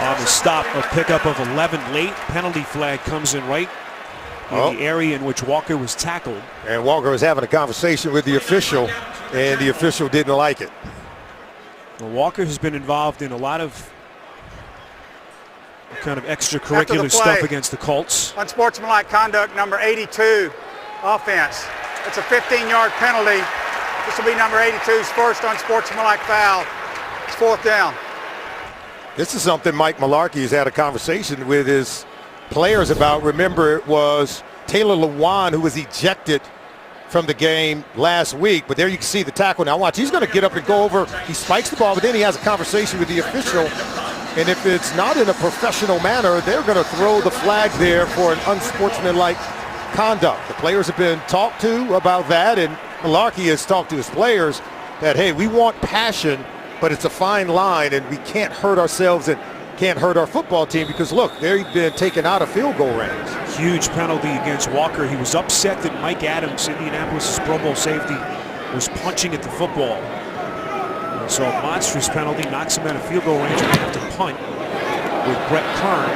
on the stop, a pickup of 11 late. Penalty flag comes in right in the area in which Walker was tackled. And Walker was having a conversation with the official, and the official didn't like it. Well, Walker has been involved in a lot of kind of extracurricular stuff against the Colts. Unsportsmanlike conduct, number 82, offense. It's a 15-yard penalty. This will be number 82's first unsportsmanlike foul. It's 4th down. This is something Mike Mularkey has had a conversation with his players about. Remember, it was Taylor Lewan who was ejected from the game last week, but there you can see the tackle. Now watch, he's going to get up and go over. He spikes the ball, but then he has a conversation with the official, and if it's not in a professional manner, they're going to throw the flag there for an unsportsmanlike conduct. The players have been talked to about that, and Mularkey has talked to his players that, hey, we want passion, but it's a fine line, and we can't hurt ourselves and can't hurt our football team because, look, they've been taken out of field goal range. Huge penalty against Walker. He was upset that Mike Adams, Indianapolis' Pro Bowl safety, was punching at the football. So a monstrous penalty knocks him out of field goal range and have to punt with Brett Kern.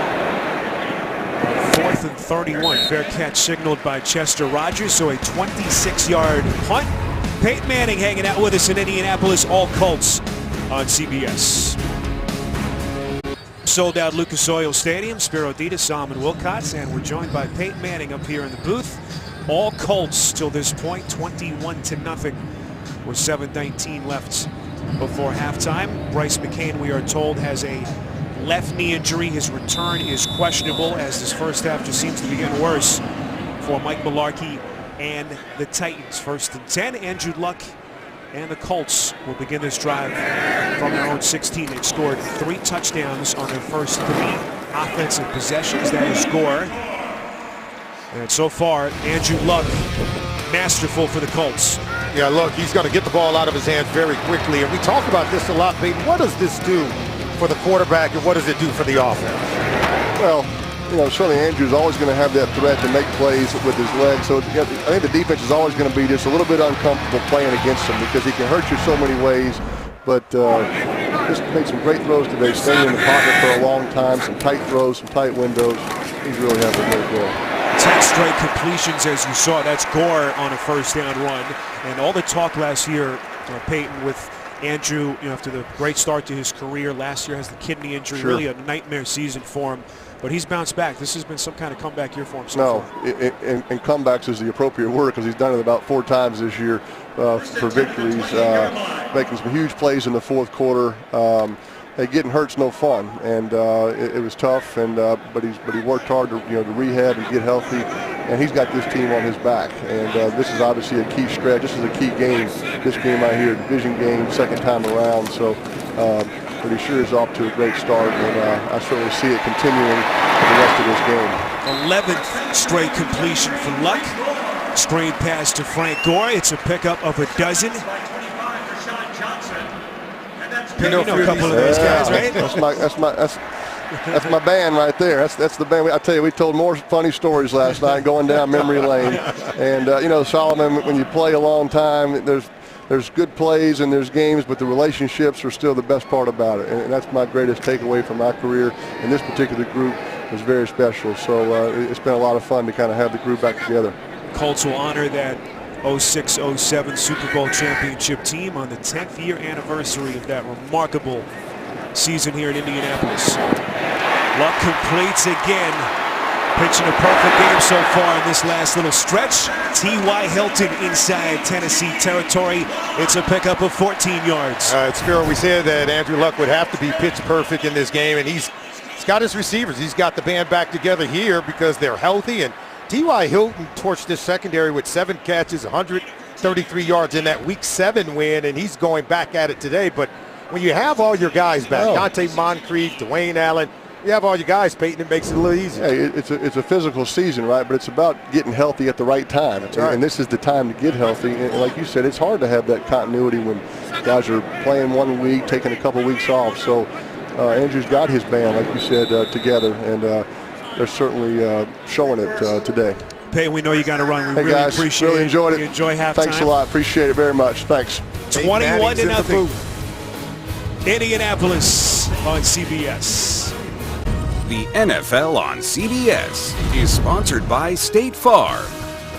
4th and 31. Fair catch signaled by Chester Rogers. So a 26-yard punt. Peyton Manning hanging out with us in Indianapolis. All Colts on CBS. Sold out Lucas Oil Stadium. Spiro Dita, Salman Wilcots, and we're joined by Peyton Manning up here in the booth. All Colts till this point, 21-0 with 7:19 left before halftime. Bryce McCain, we are told, has a left knee injury. His return is questionable as this first half just seems to begin worse for Mike Mularkey and the Titans. 1st and 10. Andrew Luck and the Colts will begin this drive from their own 16. They've scored 3 touchdowns on their first 3 offensive possessions. That is Gore. And so far, Andrew Luck, masterful for the Colts. Yeah, look, he's going to get the ball out of his hands very quickly. And we talk about this a lot, Peyton. What does this do for the quarterback, and what does it do for the offense? Well, certainly Andrew's always going to have that threat to make plays with his legs. So I think the defense is always going to be just a little bit uncomfortable playing against him because he can hurt you so many ways. But just made some great throws today, staying in the pocket for a long time, some tight throws, some tight windows. He's really having a great day. 10 straight completions, as you saw. That's Gore on a first down run. And all the talk last year, Peyton, with Andrew, after the great start to his career, last year has the kidney injury, really a nightmare season for him. But he's bounced back. This has been some kind of comeback year for him so far. And comebacks is the appropriate word because he's done it about 4 times this year for victories, making some huge plays in the 4th quarter. Getting hurt's no fun, and it was tough. But he worked hard to rehab and get healthy, and he's got this team on his back. And this is obviously a key stretch. This is a key game. This game right here, division game, 2nd time around. So. But he sure is off to a great start, and I certainly see it continuing for the rest of this game. 11th straight completion for Luck. Screen pass to Frank Gore. It's a pickup of a dozen. You know a couple of those guys, right? That's my band right there. That's the band. I tell you, we told more funny stories last night going down memory lane. And Solomon, when you play a long time, there's good plays and there's games, but the relationships are still the best part about it. And that's my greatest takeaway from my career. And this particular group was very special. So it's been a lot of fun to kind of have the group back together. Colts will honor that 06-07 Super Bowl championship team on the 10th year anniversary of that remarkable season here in Indianapolis. Luck completes again, pitching a perfect game so far in this last little stretch. T.Y. Hilton inside Tennessee territory. It's a pickup of 14 yards. It's fair we said that Andrew Luck would have to be pitch perfect in this game, and he's got his receivers. He's got the band back together here because they're healthy, and T.Y. Hilton torched this secondary with 7 catches, 133 yards in that Week 7 win, and he's going back at it today. But when you have all your guys back, Dante Moncrief, Dwayne Allen, you have all your guys, Peyton, it makes it a little easier. Hey, it's a physical season, right? But it's about getting healthy at the right time. And this is the time to get healthy. And like you said, it's hard to have that continuity when guys are playing 1 week, taking a couple weeks off. So Andrew's got his band, like you said, together. And they're certainly showing it today. Peyton, we know you got to run. We hey really guys, appreciate really it. enjoyed it. Enjoy halftime. Thanks a lot. Appreciate it very much. Thanks. 21-0. Indianapolis on CBS. The NFL on CBS is sponsored by State Farm.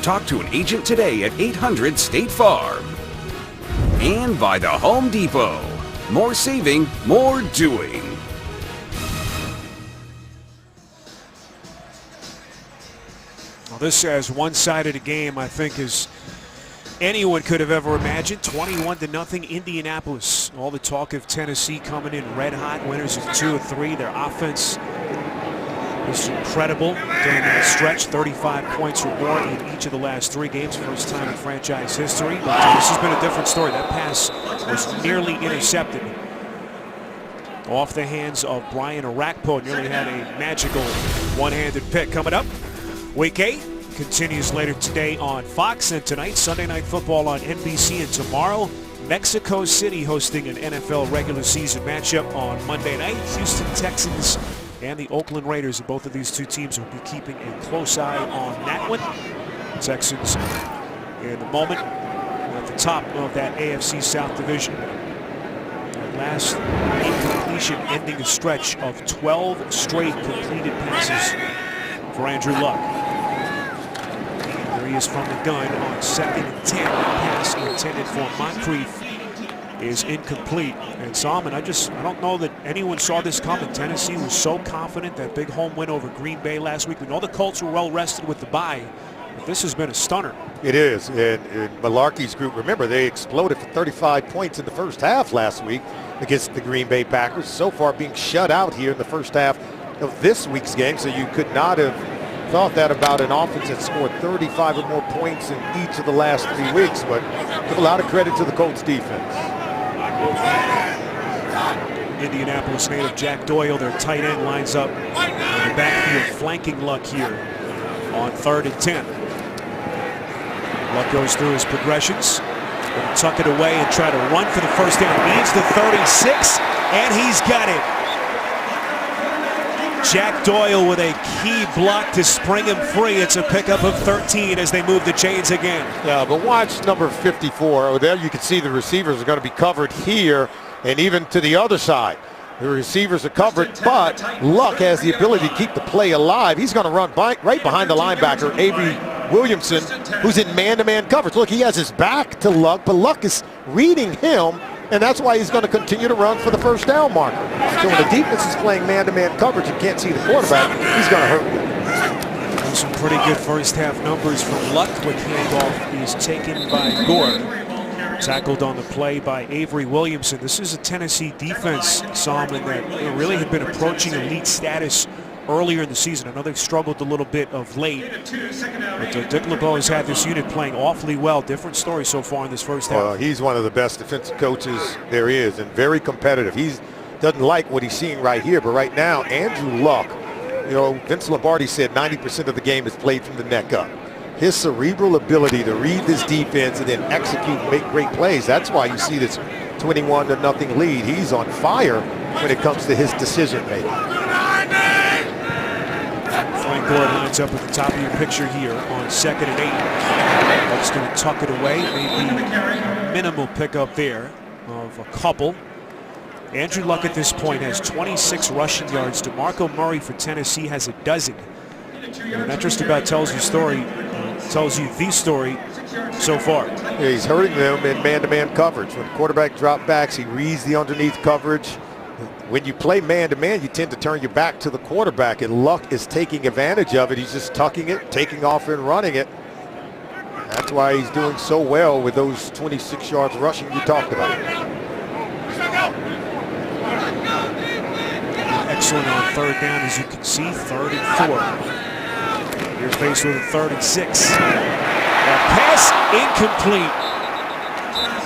Talk to an agent today at 800-STATE-FARM. And by the Home Depot. More saving, more doing. Well, this as one-sided a game, I think, as anyone could have ever imagined. 21-0 Indianapolis. All the talk of Tennessee coming in red hot, winners of 2 of 3. Their offense is incredible during that stretch. 35 points or more in each of the last 3 games. First time in franchise history. But this has been a different story. That pass was nearly intercepted off the hands of Brian Arakpo. Nearly had a magical one-handed pick. Coming up, Week 8 continues later today on Fox, and tonight Sunday Night Football on NBC, and tomorrow Mexico City hosting an NFL regular season matchup on Monday night. Houston Texans and the Oakland Raiders, and both of these 2 teams will be keeping a close eye on that one. Texans in the moment at the top of that AFC South division. Last incompletion ending a stretch of 12 straight completed passes for Andrew Luck. There he is from the gun on 2nd and 10. The pass intended for Moncrief is incomplete. And Solomon, I don't know that anyone saw this coming. Tennessee was so confident. That big home win over Green Bay last week. We know the Colts were well rested with the bye, but this has been a stunner. It is. And Malarkey's group, remember, they exploded for 35 points in the first half last week against the Green Bay Packers. So far being shut out here in the first half of this week's game. So you could not have thought that about an offense that scored 35 or more points in each of the last 3 weeks. But give a lot of credit to the Colts defense. Indianapolis native Jack Doyle, their tight end, lines up in the backfield flanking Luck here on 3rd and 10. Luck goes through his progressions. Going to tuck it away and try to run for the first down. Needs the 36, and he's got it. Jack Doyle with a key block to spring him free. It's a pickup of 13 as they move the chains again. Yeah, but watch number 54. Oh, there you can see the receivers are going to be covered here and even to the other side. The receivers are covered, but Luck has the ability to keep the play alive. He's going to run right behind the linebacker, Avery Williamson, who's in man-to-man coverage. Look, he has his back to Luck, but Luck is reading him, and that's why he's going to continue to run for the first down marker. So when the defense is playing man-to-man coverage and can't see the quarterback, he's going to hurt you. Some pretty good first half numbers from Luck. Quick handoff is taken by Gore. Tackled on the play by Avery Williamson. This is a Tennessee defense, Solomon, that really had been approaching elite status earlier in the season. I know they've struggled a little bit of late, but Dick LeBeau has had this unit playing awfully well. Different story so far in this first half. Well, he's one of the best defensive coaches there is, and very competitive. He doesn't like what he's seeing right here, but right now, Andrew Luck, Vince Lombardi said 90% of the game is played from the neck up. His cerebral ability to read this defense and then execute and make great plays. That's why you see this 21-0 lead. He's on fire when it comes to his decision making. Frank Gore lines up at the top of your picture here on 2nd and 8. Bucks going to tuck it away. Maybe a minimal pickup there of a couple. Andrew Luck at this point has 26 rushing yards. DeMarco Murray for Tennessee has a dozen. And that just about tells you the story so far. Yeah, he's hurting them in man-to-man coverage. When quarterback drop backs, he reads the underneath coverage. When you play man-to-man, you tend to turn your back to the quarterback, and Luck is taking advantage of it. He's just tucking it, taking off and running it. That's why he's doing so well with those 26 yards rushing you talked about. Excellent on 3rd down, as you can see, 3rd and 4. You're faced with a 3rd and 6. That pass incomplete.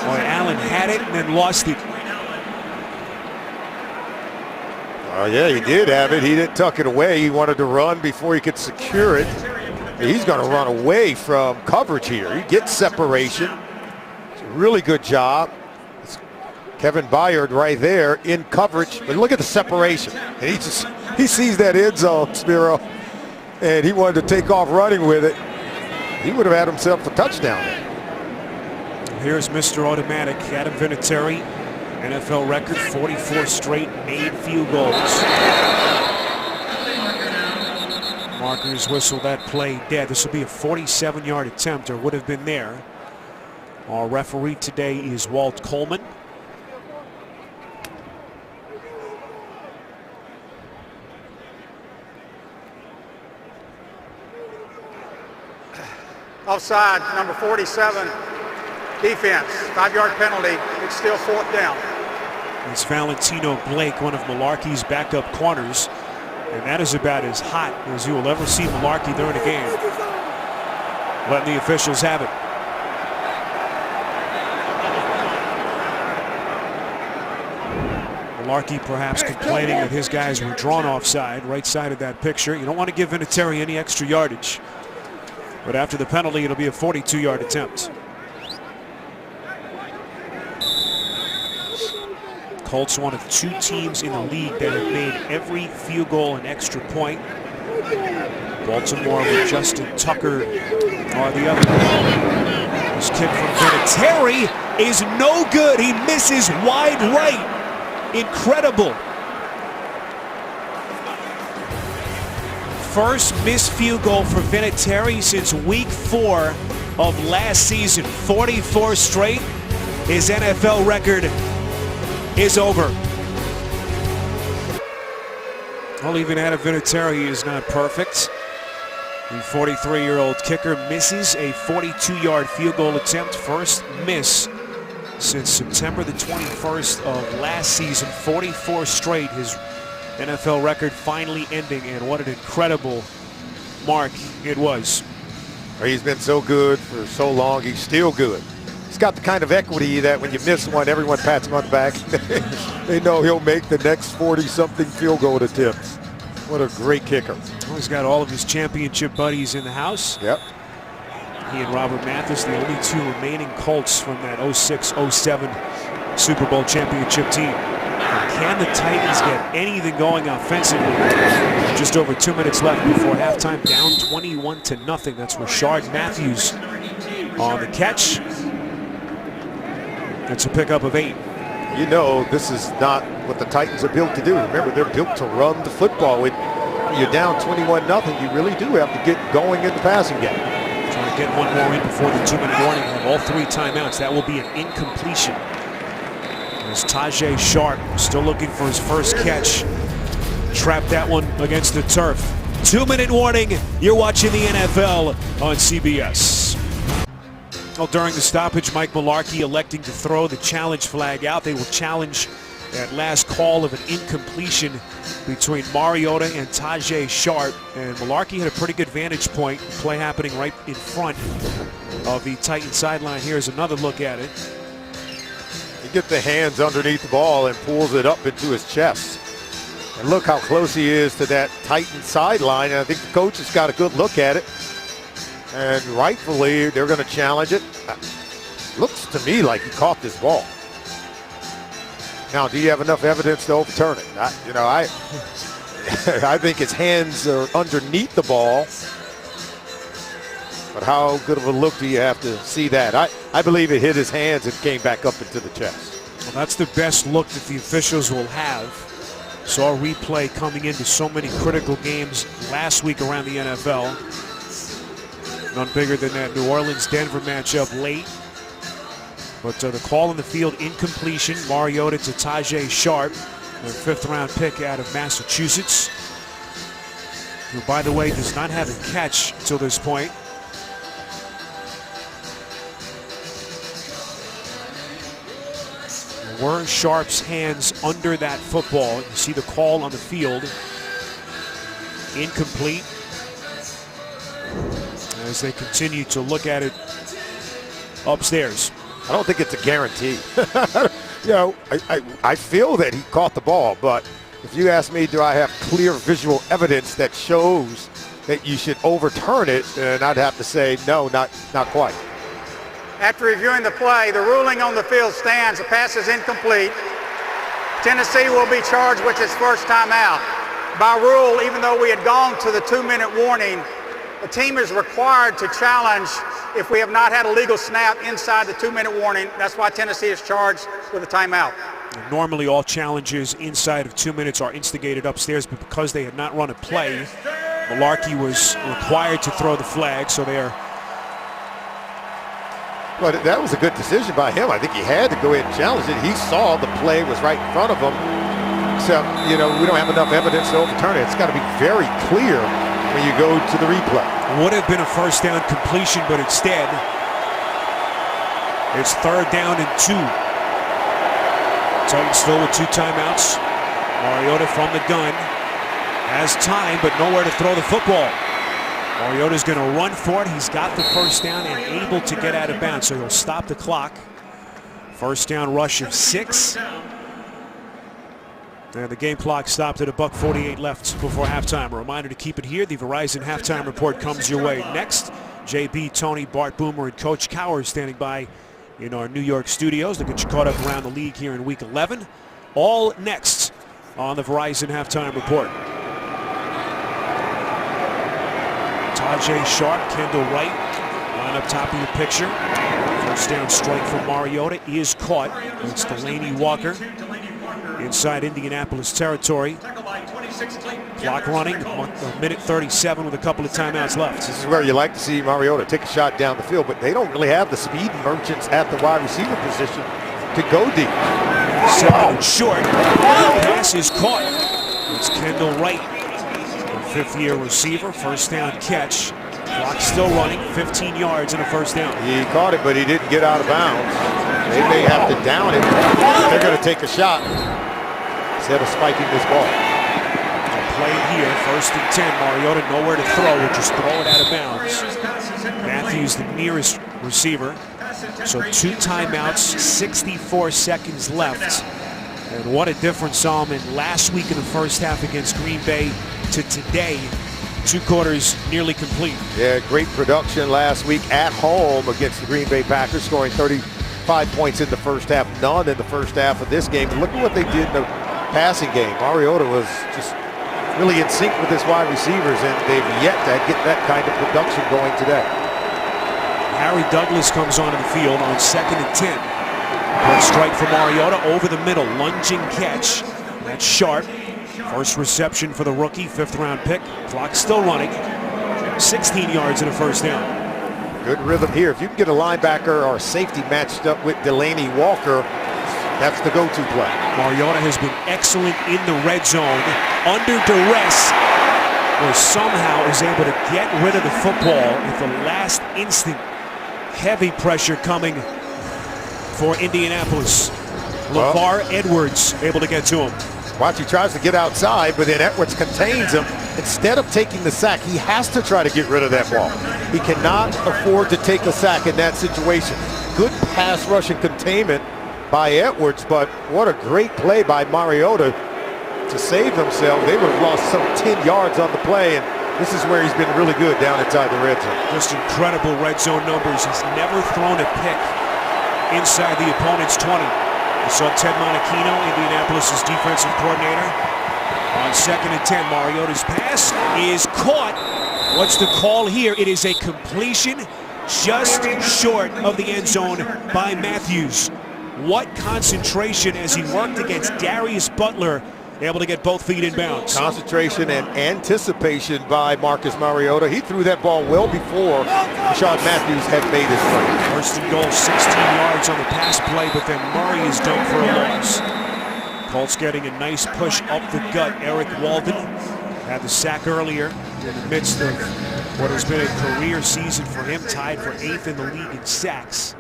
Boy, Allen had it and then lost it. Oh, yeah, he did have it. He didn't tuck it away. He wanted to run before he could secure it. He's going to run away from coverage here. He gets separation. It's a really good job. It's Kevin Byard right there in coverage. But look at the separation. And he sees that end zone, Spiro, and he wanted to take off running with it. He would have had himself a touchdown. Here's Mr. Automatic, Adam Vinatieri, NFL record, 44 straight made field goals. Markers whistle that play dead. This will be a 47-yard attempt, or would have been there. Our referee today is Walt Coleman. Offside, number 47, defense, 5-yard penalty. It's still 4th down. It's Valentino Blake, one of Malarkey's backup corners. And that is about as hot as you will ever see Malarkey during a game. Letting the officials have it. Malarkey perhaps complaining that his guys were drawn offside, right side of that picture. You don't want to give Vinatieri any extra yardage. But after the penalty, it'll be a 42-yard attempt. Colts one of 2 teams in the league that have made every field goal an extra point. Baltimore with Justin Tucker are the other. This kick from Vinatieri is no good. He misses wide right. Incredible. First missed field goal for Vinatieri since week 4 of last season. 44 straight. His NFL record is over. Well, even Adam Vinatieri is not perfect. The 43-year-old kicker misses a 42-yard field goal attempt. First miss since September the 21st of last season. 44 straight. His NFL record finally ending, and what an incredible mark it was. He's been so good for so long. He's still good. He's got the kind of equity that when you miss one, everyone pats him on the back. They know he'll make the next 40-something field goal attempts. What a great kicker. Well, he's got all of his championship buddies in the house. Yep. He and Robert Mathis, the only 2 remaining Colts from that 06-07 Super Bowl championship team. Can the Titans get anything going offensively? Just over 2 minutes left before halftime, down 21-0. That's Rashard Matthews on the catch. That's a pickup of 8. You know, this is not what the Titans are built to do. Remember, they're built to run the football. When you're down 21-0, you really do have to get going in the passing game. Trying to get one more in before the 2-minute warning. Have all 3 timeouts. That will be an incompletion. As Tajay Sharp still looking for his first catch. Trapped that one against the turf. 2-minute warning. You're watching the NFL on CBS. Well, during the stoppage, Mike Malarkey electing to throw the challenge flag out. They will challenge that last call of an incompletion between Mariota and Tajay Sharp. And Malarkey had a pretty good vantage point. Play happening right in front of the Titan sideline. Here's another look at it. He gets the hands underneath the ball and pulls it up into his chest. And look how close he is to that Titan sideline. And I think the coach has got a good look at it. And rightfully, they're going to challenge it. Looks to me like he caught this ball. Now, do you have enough evidence to overturn it? I think his hands are underneath the ball. But how good of a look do you have to see that? I believe it hit his hands and came back up into the chest. Well, that's the best look that the officials will have. Saw a replay coming into so many critical games last week around the NFL. None bigger than that New Orleans-Denver matchup late. But the call on the field, incompletion. Mariota to Tajay Sharp, their 5th-round pick out of Massachusetts, who, by the way, does not have a catch until this point. Were Sharp's hands under that football? You see the call on the field. Incomplete. As they continue to look at it upstairs. I don't think it's a guarantee. I feel that he caught the ball, but if you ask me, do I have clear visual evidence that shows that you should overturn it, then I'd have to say no, not quite. After reviewing the play, the ruling on the field stands. The pass is incomplete. Tennessee will be charged with its first timeout. By rule, even though we had gone to the 2-minute warning, the team is required to challenge if we have not had a legal snap inside the 2-minute warning. That's why Tennessee is charged with a timeout. Normally, all challenges inside of 2 minutes are instigated upstairs, but because they had not run a play, Malarkey was required to throw the flag, so they are. But that was a good decision by him. I think he had to go ahead and challenge it. He saw the play was right in front of him. Except, we don't have enough evidence to overturn it. It's got to be very clear when you go to the replay. Would have been a first down completion, but instead, it's 3rd down and 2. Titans still with 2 timeouts. Mariota from the gun has time, but nowhere to throw the football. Mariota's going to run for it. He's got the first down and able to get out of bounds, so he'll stop the clock. First down rush of 6. And the game clock stopped at $1:48 left before halftime. A reminder to keep it here. The Verizon Halftime Report comes your way next. JB, Tony, Bart Boomer, and Coach Cowher standing by in our New York studios to get you caught up around the league here in Week 11. All next on the Verizon Halftime Report. Tajay Sharp, Kendall Wright, line up top of your picture. First down strike from Mariota is caught. It's Delaney Walker inside Indianapolis territory. Clock running, a minute 37 with a couple of timeouts left. This is where you like to see Mariota take a shot down the field, but they don't really have the speed merchants at the wide receiver position to go deep. 7 short. Pass is caught. It's Kendall Wright, fifth-year receiver, first down catch. Clock still running, 15 yards and a first down. He caught it, but he didn't get out of bounds. They may have to down it. They're going to take a shot instead of spiking this ball. Play here, 1st and 10. Mariota nowhere to throw, will just throw it out of bounds. Matthews the nearest receiver. So 2 timeouts, 64 seconds left. And what a difference, Solomon, last week in the first half against Green Bay to today. 2 quarters nearly complete. Yeah, great production last week at home against the Green Bay Packers, scoring 35 points in the first half, none in the first half of this game. Look at what they did in the passing game. Mariota was just really in sync with his wide receivers, and they've yet to get that kind of production going today. Harry Douglas comes onto the field on 2nd and 10. Quick strike for Mariota over the middle, lunging catch. That's Sharp. First reception for the rookie, 5th-round pick. Clock still running. 16 yards and a first down. Good rhythm here. If you can get a linebacker or a safety matched up with Delaney Walker, that's the go-to play. Mariota has been excellent in the red zone. Under duress, or somehow is able to get rid of the football at the last instant. Heavy pressure coming for Indianapolis. LeVar Edwards able to get to him. Watch, he tries to get outside, but then Edwards contains him. Instead of taking the sack, he has to try to get rid of that ball. He cannot afford to take a sack in that situation. Good pass rush and containment by Edwards, but what a great play by Mariota to save himself. They would have lost some 10 yards on the play, and This is where he's been really good down inside the red zone. Just incredible red zone numbers. He's never thrown a pick inside the opponent's 20. We saw Ted Monachino, Indianapolis' defensive coordinator. On 2nd and 10, Mariota's pass is caught. What's the call here? It is a completion just short of the end zone by Matthews. What concentration as he worked against Darius Butler, able to get both feet in bounds. Concentration and anticipation by Marcus Mariota. He threw that ball well before Rashad Matthews had made his play. First and goal, 16 yards on the pass play, but then Murray is done for a loss. Colts getting a nice push up the gut. Eric Walden had the sack earlier in the midst of what has been a career season for him, tied for 8th in the league in sacks.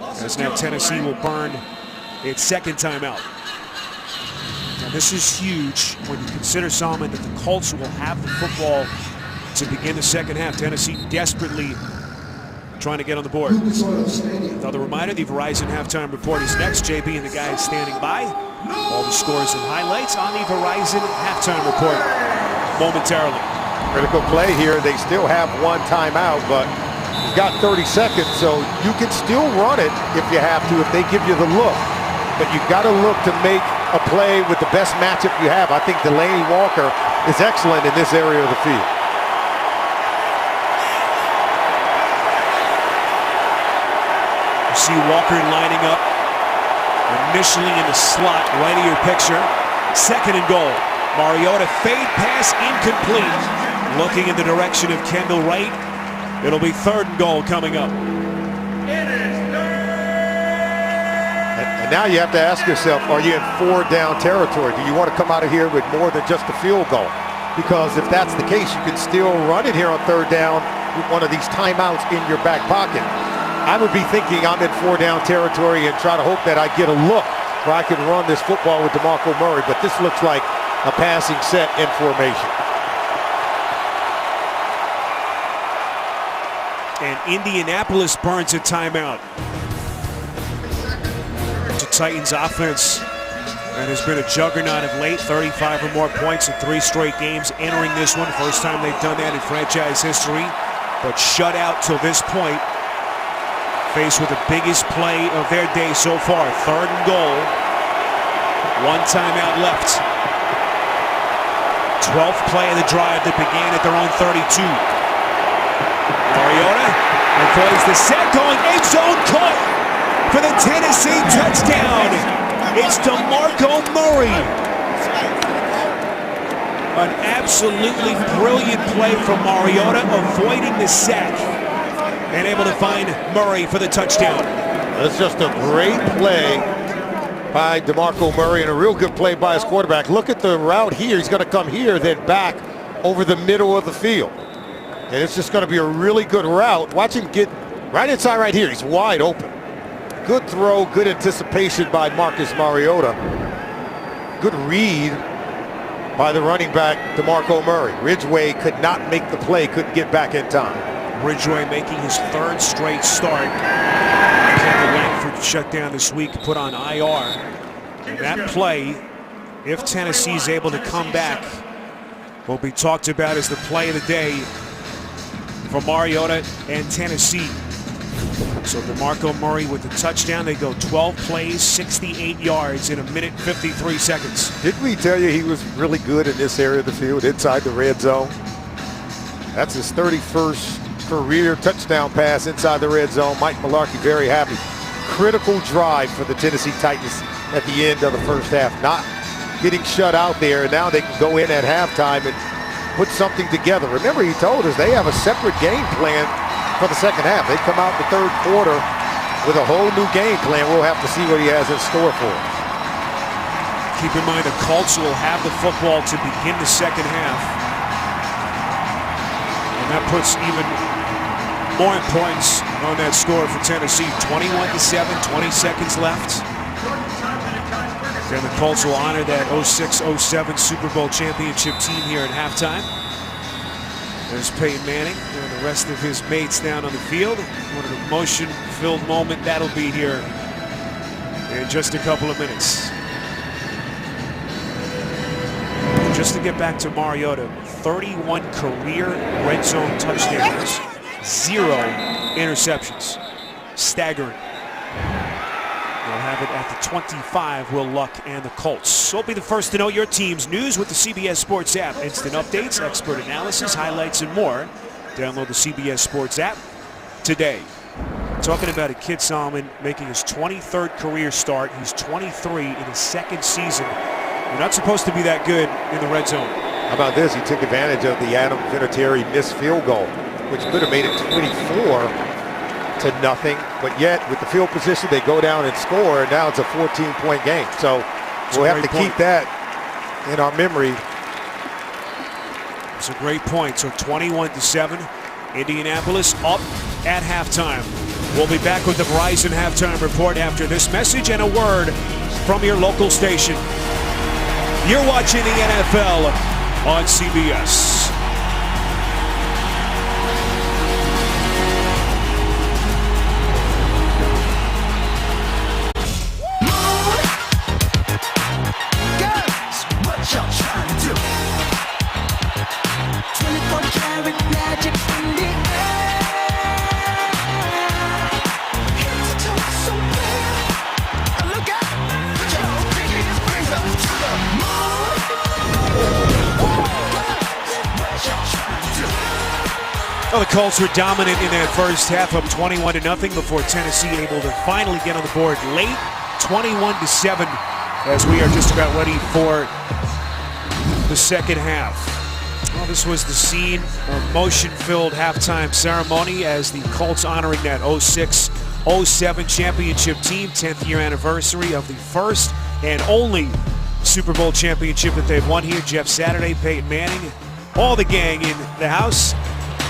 As now Tennessee will burn its second timeout. Now this is huge when you consider, Solomon, that the Colts will have the football to begin the second half. Tennessee desperately trying to get on the board. Another reminder, the Verizon halftime report is next. JB and the guys standing by. All the scores and highlights on the Verizon halftime report momentarily. Critical play here. They still have one timeout, but you've got 30 seconds, so you can still run it if you have to, if they give you the look. But you've got to look to make a play with the best matchup you have. I think Delaney Walker is excellent in this area of the field. You see Walker lining up initially in the slot, right of your picture. 2nd and goal. Mariota fade pass incomplete. Looking in the direction of Kendall Wright. It'll be 3rd and goal coming up. And now you have to ask yourself, are you in 4-down territory? Do you want to come out of here with more than just a field goal? Because if that's the case, you can still run it here on 3rd down with one of these timeouts in your back pocket. I would be thinking I'm in 4-down territory and try to hope that I get a look where I can run this football with DeMarco Murray, but this looks like a passing set in formation. And Indianapolis burns a timeout. The Titans offense that has been a juggernaut of late, 35 or more points in 3 straight games entering this one. First time they've done that in franchise history, but shut out till this point. Faced with the biggest play of their day so far. 3rd and goal. 1 timeout left. 12th play of the drive that began at their own 32. Mariota avoids the set, going end zone, caught for the Tennessee touchdown. It's DeMarco Murray. An absolutely brilliant play from Mariota, avoiding the sack and able to find Murray for the touchdown. That's just a great play by DeMarco Murray and a real good play by his quarterback. Look at the route here. He's going to come here, then back over the middle of the field. And it's just going to be a really good route. Watch him get right inside right here. He's wide open. Good throw, good anticipation by Marcus Mariota. Good read by the running back, DeMarco Murray. Ridgeway could not make the play, couldn't get back in time. Ridgeway making his 3rd straight start. Kendall Langford shut down this week, put on IR. And that play, if Tennessee is able to come back, will be talked about as the play of the day for Mariota and Tennessee. So DeMarco Murray with the touchdown. They go 12 plays, 68 yards in 1:53 seconds. Didn't we tell you he was really good in this area of the field, inside the red zone? That's his 31st career touchdown pass inside the red zone. Mike Mularkey very happy. Critical drive for the Tennessee Titans at the end of the first half. Not getting shut out there, and now they can go in at halftime and put something together. Remember, he told us they have a separate game plan for the second half. They come out in the 3rd quarter with a whole new game plan. We'll have to see what he has in store for us. Keep in mind the Colts will have the football to begin the second half. And that puts even more importance on that score for Tennessee. 21-7, 20 seconds left. Then the Colts will honor that 06-07 Super Bowl championship team here at halftime. There's Peyton Manning and the rest of his mates down on the field. What an emotion-filled moment that'll be here in just a couple of minutes. Just Just to get back to Mariota, 31 career red zone touchdowns, 0 interceptions. Staggering. They'll have it at the 25, Will Luck and the Colts. So we'll be the first to know your team's news with the CBS Sports app. Instant updates, expert analysis, highlights, and more. Download the CBS Sports app today. Talking about a kid, Solomon, making his 23rd career start. He's 23 in his second season. You're not supposed to be that good in the red zone. How about this? He took advantage of the Adam Vinatieri missed field goal, which could have made it 24-0, but yet with the field position they go down and score, and now it's a 14-point game. So we'll have to keep that in our memory. It's a great point. So 21-7, Indianapolis up at halftime. We'll be back with the Verizon halftime report after this message and a word from your local station. You're watching the NFL on CBS. Well, the Colts were dominant in that first half, up 21-0 before Tennessee able to finally get on the board late, 21-7, as we are just about ready for the second half. Well, this was the scene, a motion-filled halftime ceremony as the Colts honoring that 06-07 championship team, 10th year anniversary of the first and only Super Bowl championship that they've won here. Jeff Saturday, Peyton Manning, all the gang in the house.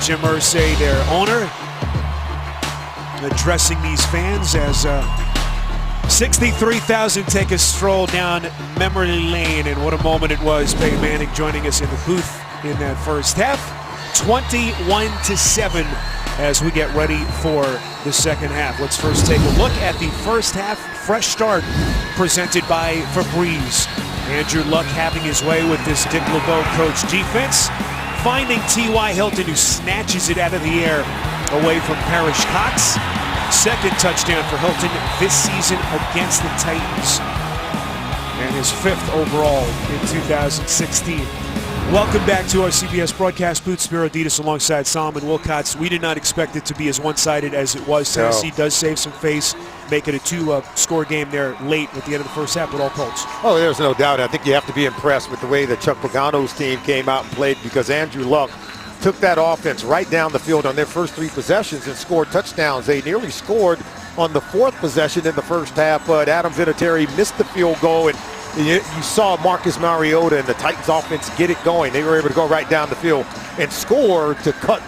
Jim Irsay, their owner, addressing these fans as 63,000 take a stroll down memory lane, and what a moment it was. Peyton Manning joining us in the booth in that first half. 21-7 as we get ready for the second half. Let's first take a look at the first half fresh start presented by Febreze. Andrew Luck having his way with this Dick LeBeau coach defense, finding T.Y. Hilton, who snatches it out of the air away from Parrish Cox. Second touchdown for Hilton this season against the Titans, and his 5th overall in 2016. Welcome back to our CBS broadcast booth. Spiro Dedes alongside Solomon Wilcots. We did not expect it to be as one-sided as it was. Tennessee does save some face, make it a 2-score game there late at the end of the first half with all Colts. Oh, there's no doubt. I think you have to be impressed with the way that Chuck Pagano's team came out and played, because Andrew Luck took that offense right down the field on their first 3 possessions and scored touchdowns. They nearly scored on the 4th possession in the first half, but Adam Vinatieri missed the field goal, and you saw Marcus Mariota and the Titans offense get it going. They were able to go right down the field and score to cut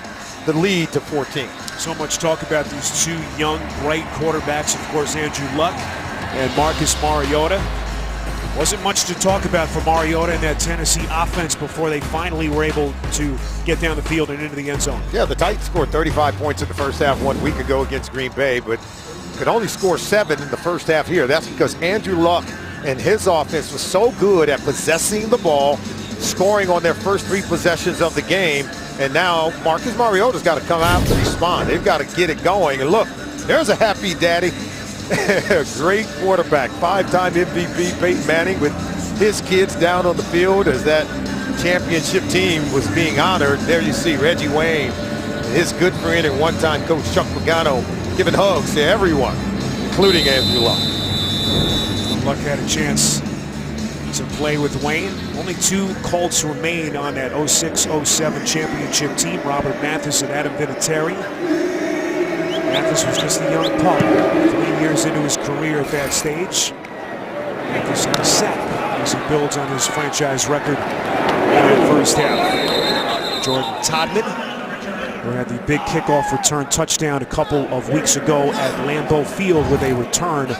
the lead to 14. So much talk about these 2 young, bright quarterbacks. Of course, Andrew Luck and Marcus Mariota. Wasn't much to talk about for Mariota and that Tennessee offense before they finally were able to get down the field and into the end zone. Yeah, the Titans scored 35 points in the first half 1 week ago against Green Bay, but could only score 7 in the first half here. That's because Andrew Luck and his offense was so good at possessing the ball, scoring on their first 3 possessions of the game, and now Marcus Mariota's got to come out to respond. They've got to get it going, and look, there's a happy daddy. Great quarterback, 5-time MVP Peyton Manning with his kids down on the field as that championship team was being honored. There you see Reggie Wayne, his good friend and one-time coach Chuck Pagano, giving hugs to everyone, including Andrew Luck. Luck had a chance to play with Wayne. Only 2 Colts remain on that 06-07 championship team, Robert Mathis and Adam Vinatieri. Mathis was just a young pup, 3 years into his career at that stage. Mathis had a sack as he builds on his franchise record in that first half. Jordan Todman, who had the big kickoff return touchdown a couple of weeks ago at Lambeau Field with a return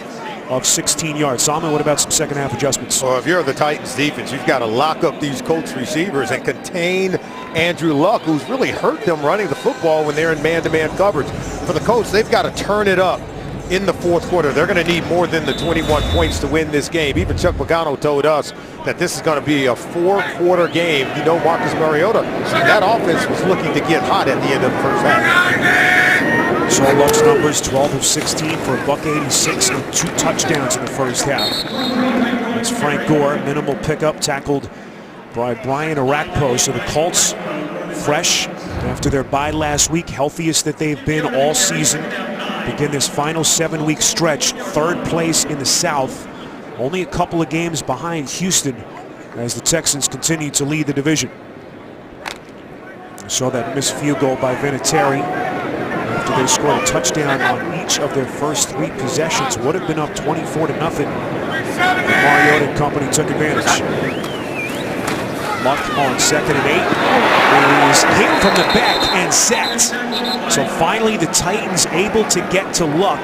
of 16 yards. Solomon, what about some second half adjustments? Well, if you're the Titans defense, you've got to lock up these Colts receivers and contain Andrew Luck, who's really hurt them running the football when they're in man-to-man coverage. For the Colts, they've got to turn it up in the fourth quarter. They're going to need more than the 21 points to win this game. Even Chuck Pagano told us that this is going to be a 4-quarter game. You know, Marcus Mariota, that offense was looking to get hot at the end of the first half. Saw Luck's numbers, 12 of 16 for $186 and 2 touchdowns in the first half. That's Frank Gore, minimal pickup, tackled by Brian Arakpo. So the Colts, fresh after their bye last week, healthiest that they've been all season, begin this final 7-week stretch, 3rd place in the South, only a couple of games behind Houston as the Texans continue to lead the division. Saw that missed field goal by Vinatieri after they scored a touchdown on each of their first 3 possessions. Would have been up 24-0. Mariota and company took advantage. Luck on 2nd and 8 is hit from the back and sacked. So finally the Titans able to get to Luck.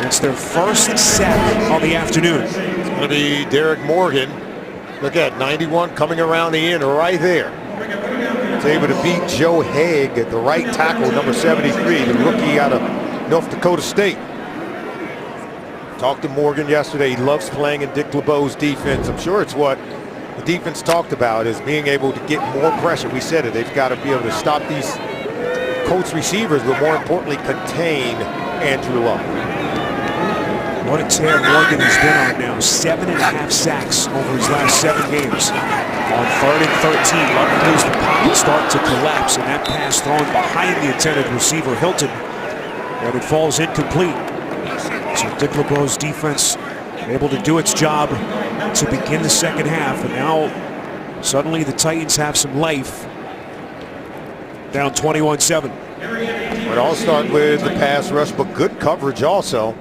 It's their first sack of the afternoon. It's going to be Derek Morgan. Look at 91 coming around the end right there. He's able to beat Joe Haig at the right tackle, number 73, the rookie out of North Dakota State. Talked to Morgan yesterday. He loves playing in Dick LeBeau's defense. I'm sure it's what the defense talked about, is being able to get more pressure. We said it. They've got to be able to stop these Colts receivers, but more importantly, contain Andrew Luck. What a tear Morgan has been on now. 7.5 sacks over his last 7 games. On 3rd and 13, Luck moves the pocket start to collapse, and that pass thrown behind the intended receiver, Hilton, and it falls incomplete. So Dick LeBeau's defense able to do its job to begin the second half, and now suddenly the Titans have some life. Down 21-7. It all start with the pass rush, but good coverage also.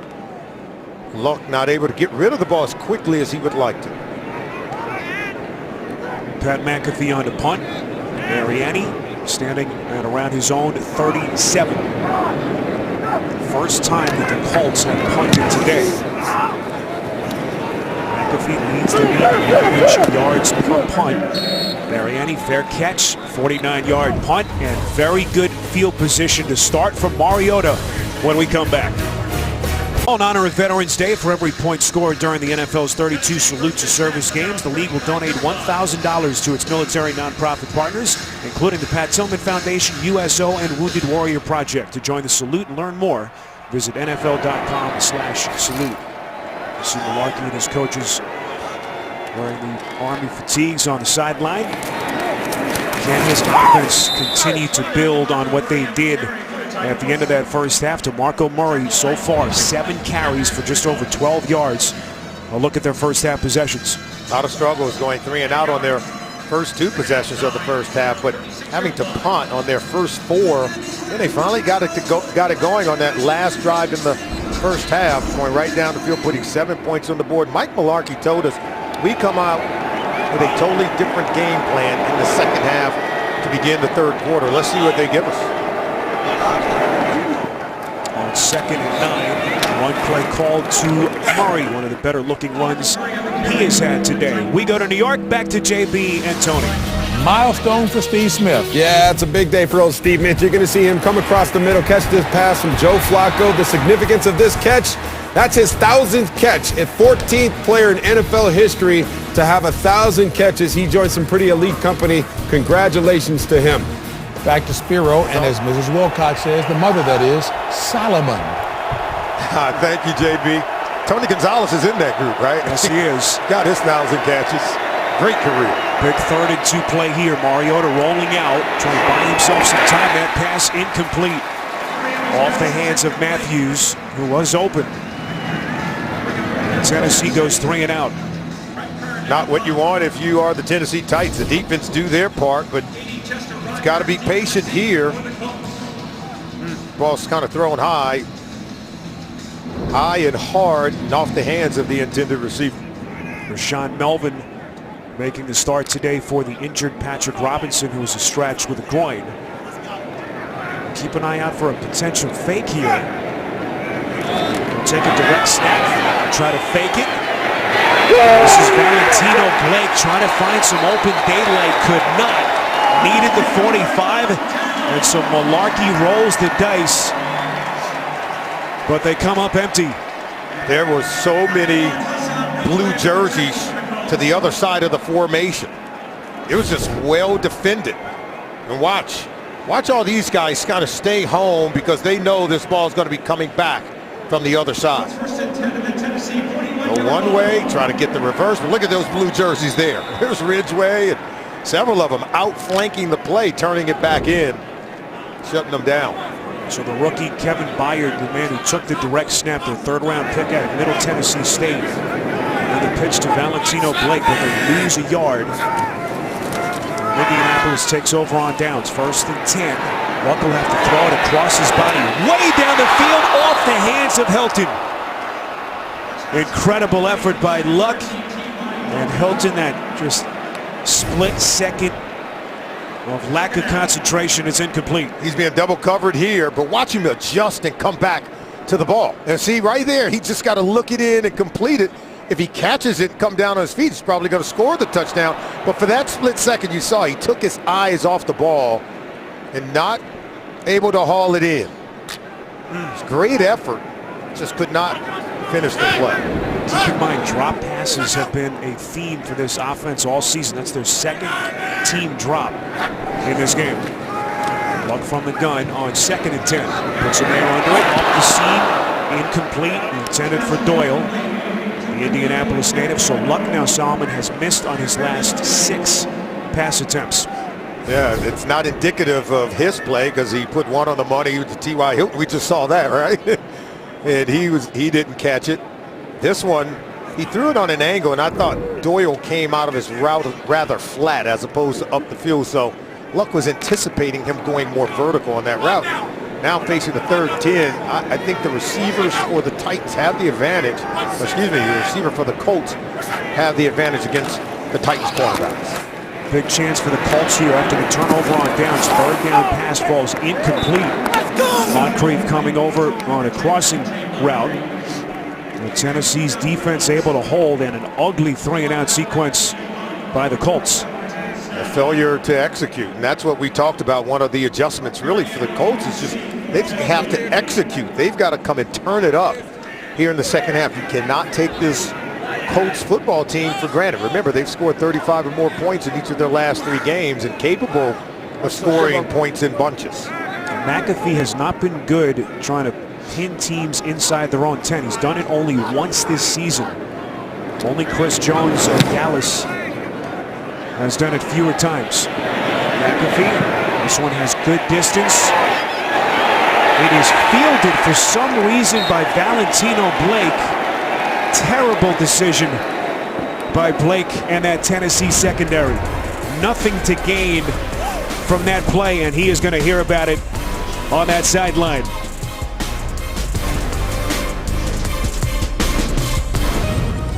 Luck not able to get rid of the ball as quickly as he would like to. Pat McAfee on the punt. Mariani standing at around his own 37. First time that the Colts have punted today. McAfee leads the league in average yards per punt. Mariani, fair catch, 49-yard punt, and very good field position to start from Mariota when we come back. In honor of Veterans Day, for every point scored during the NFL's 32 Salute to Service games, the league will donate $1,000 to its military nonprofit partners, including the Pat Tillman Foundation, USO, and Wounded Warrior Project. To join the salute and learn more, visit NFL.com/salute. You see Malarkey and his coaches wearing the Army fatigues on the sideline. Can his offense continue to build on what they did at the end of that first half? To Marco Murray, so far 7 carries for just over 12 yards. A look at their first half possessions. A lot of struggles going 3 and out on their first 2 possessions of the first half, but having to punt on their first 4, then they finally got it going on that last drive in the first half, going right down the field, putting 7 points on the board. Mike Malarkey told us we come out with a totally different game plan in the second half to begin the third quarter. Let's see what they give us. On 2nd and 9, one play called to Murray, one of the better looking runs he has had today. We go to New York, back to JB and Tony. Milestone for Steve Smith. Yeah, it's a big day for old Steve Mitch. You're going to see him come across the middle, catch this pass from Joe Flacco. The significance of this catch, that's his 1,000th catch, a 14th player in NFL history to have 1,000 catches. He joined some pretty elite company. Congratulations to him. Back to Spiro, and as Mrs. Wilcox says, the mother, that is, Solomon. Thank you, JB. Tony Gonzalez is in that group, right? Yes, he is. Got his 1,000 catches. Great career. Big 3rd and 2 play here. Mariota rolling out, trying to buy himself some time. That pass incomplete. Off the hands of Matthews, who was open. Tennessee goes 3 and out. Not what you want if you are the Tennessee Titans. The defense do their part, but it's got to be patient here. Ball's kind of thrown high and hard, and off the hands of the intended receiver. Rashawn Melvin making the start today for the injured Patrick Robinson, who was a stretch with a groin. Keep an eye out for a potential fake here. Take a direct snap, try to fake it. This is Valentino Blake trying to find some open daylight, could not. Needed the 45, and so Malarkey rolls the dice but they come up empty. There were so many blue jerseys to the other side of the formation. It was just well defended. And watch all these guys kind of stay home because they know this ball is going to be coming back from the other side. Go one way, try to get the reverse, but look at those blue jerseys there. There's Ridgeway and several of them outflanking the play, turning it back in, shutting them down. So the rookie Kevin Byard, the man who took the direct snap, their third-round pick out of Middle Tennessee State. And the pitch to Valentino Blake, but they lose a yard. Indianapolis takes over on downs. 1st and 10. Luck will have to throw it across his body, way down the field, off the hands of Hilton. Incredible effort by Luck. And Hilton, that just split second of lack of concentration, is incomplete. He's being double covered here, but watch him adjust and come back to the ball. And see right there, he just got to look it in and complete it. If he catches it and come down on his feet, he's probably going to score the touchdown. But for that split second you saw, he took his eyes off the ball and not able to haul it in. It's great effort, just could not finish the play. Keep in mind, drop passes have been a theme for this offense all season. That's their second team drop in this game. Luck from the gun on 2nd and 10. Puts a man under it, off the seam, incomplete, intended for Doyle, the Indianapolis native. So Luck now, Solomon, has missed on his last 6 pass attempts. Yeah, it's not indicative of his play because he put one on the money with the T.Y. Hilton. We just saw that, right? And he didn't catch it. This one, he threw it on an angle, and I thought Doyle came out of his route rather flat as opposed to up the field. So Luck was anticipating him going more vertical on that route. Now facing the 3rd and 10, I think the receivers for the Titans have the advantage. Excuse me, the receiver for the Colts have the advantage against the Titans cornerbacks. Big chance for the Colts here after the turnover on downs. 3rd down pass falls incomplete. Moncrief coming over on a crossing route. And Tennessee's defense able to hold, and an ugly 3-and-out sequence by the Colts. A failure to execute, and that's what we talked about. One of the adjustments really for the Colts is just they have to execute. They've got to come and turn it up here in the second half. You cannot take this Colts football team for granted. Remember, they've scored 35 or more points in each of their last 3 games and capable of scoring points in bunches. McAfee has not been good trying to pin teams inside their own 10. He's done it only once this season. Only Chris Jones of Dallas has done it fewer times. McAfee, this one has good distance. It is fielded for some reason by Valentino Blake. Terrible decision by Blake and that Tennessee secondary. Nothing to gain from that play, and he is going to hear about it on that sideline.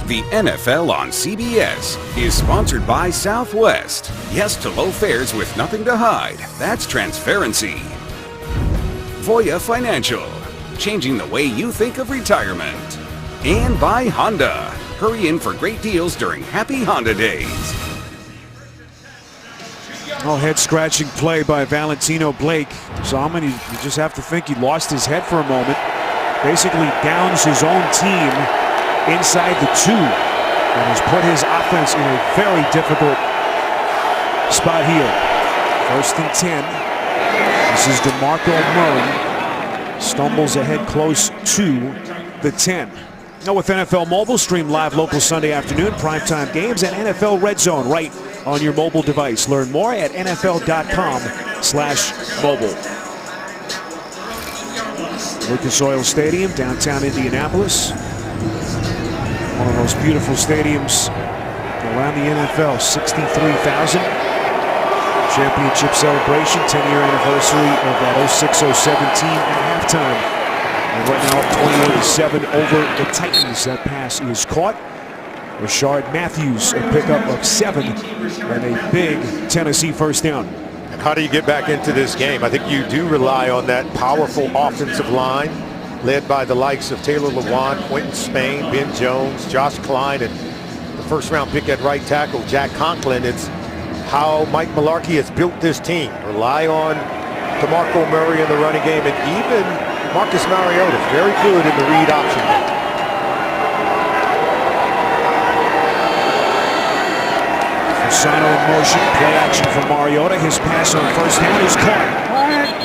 The NFL on CBS is sponsored by Southwest. Yes to low fares with nothing to hide. That's transparency. Voya Financial, changing the way you think of retirement. And by Honda. Hurry in for great deals during Happy Honda Days. Oh, head-scratching play by Valentino Blake. Solomon, you just have to think he lost his head for a moment. Basically downs his own team inside the 2 and has put his offense in a very difficult spot here. 1st and 10. This is DeMarco Murray. Stumbles ahead close to the 10. Now with NFL Mobile, stream live local Sunday afternoon primetime games and NFL Red Zone right on your mobile device. Learn more at NFL.com/mobile. Lucas Oil Stadium, downtown Indianapolis. One of those beautiful stadiums around the NFL. 63,000. Championship celebration, 10-year anniversary of that 06-07 team at halftime. And right now, 28-7 over the Titans. That pass is caught. Rashard Matthews, a pickup of 7 and a big Tennessee 1st down. And how do you get back into this game? I think you do rely on that powerful offensive line led by the likes of Taylor Lewan, Quentin Spain, Ben Jones, Josh Klein, and the 1st-round pick at right tackle, Jack Conklin. It's how Mike Mularkey has built this team. Rely on DeMarco Murray in the running game, and even Marcus Mariota, very good in the read option. Fasano in motion, play action for Mariota. His pass on first down is caught.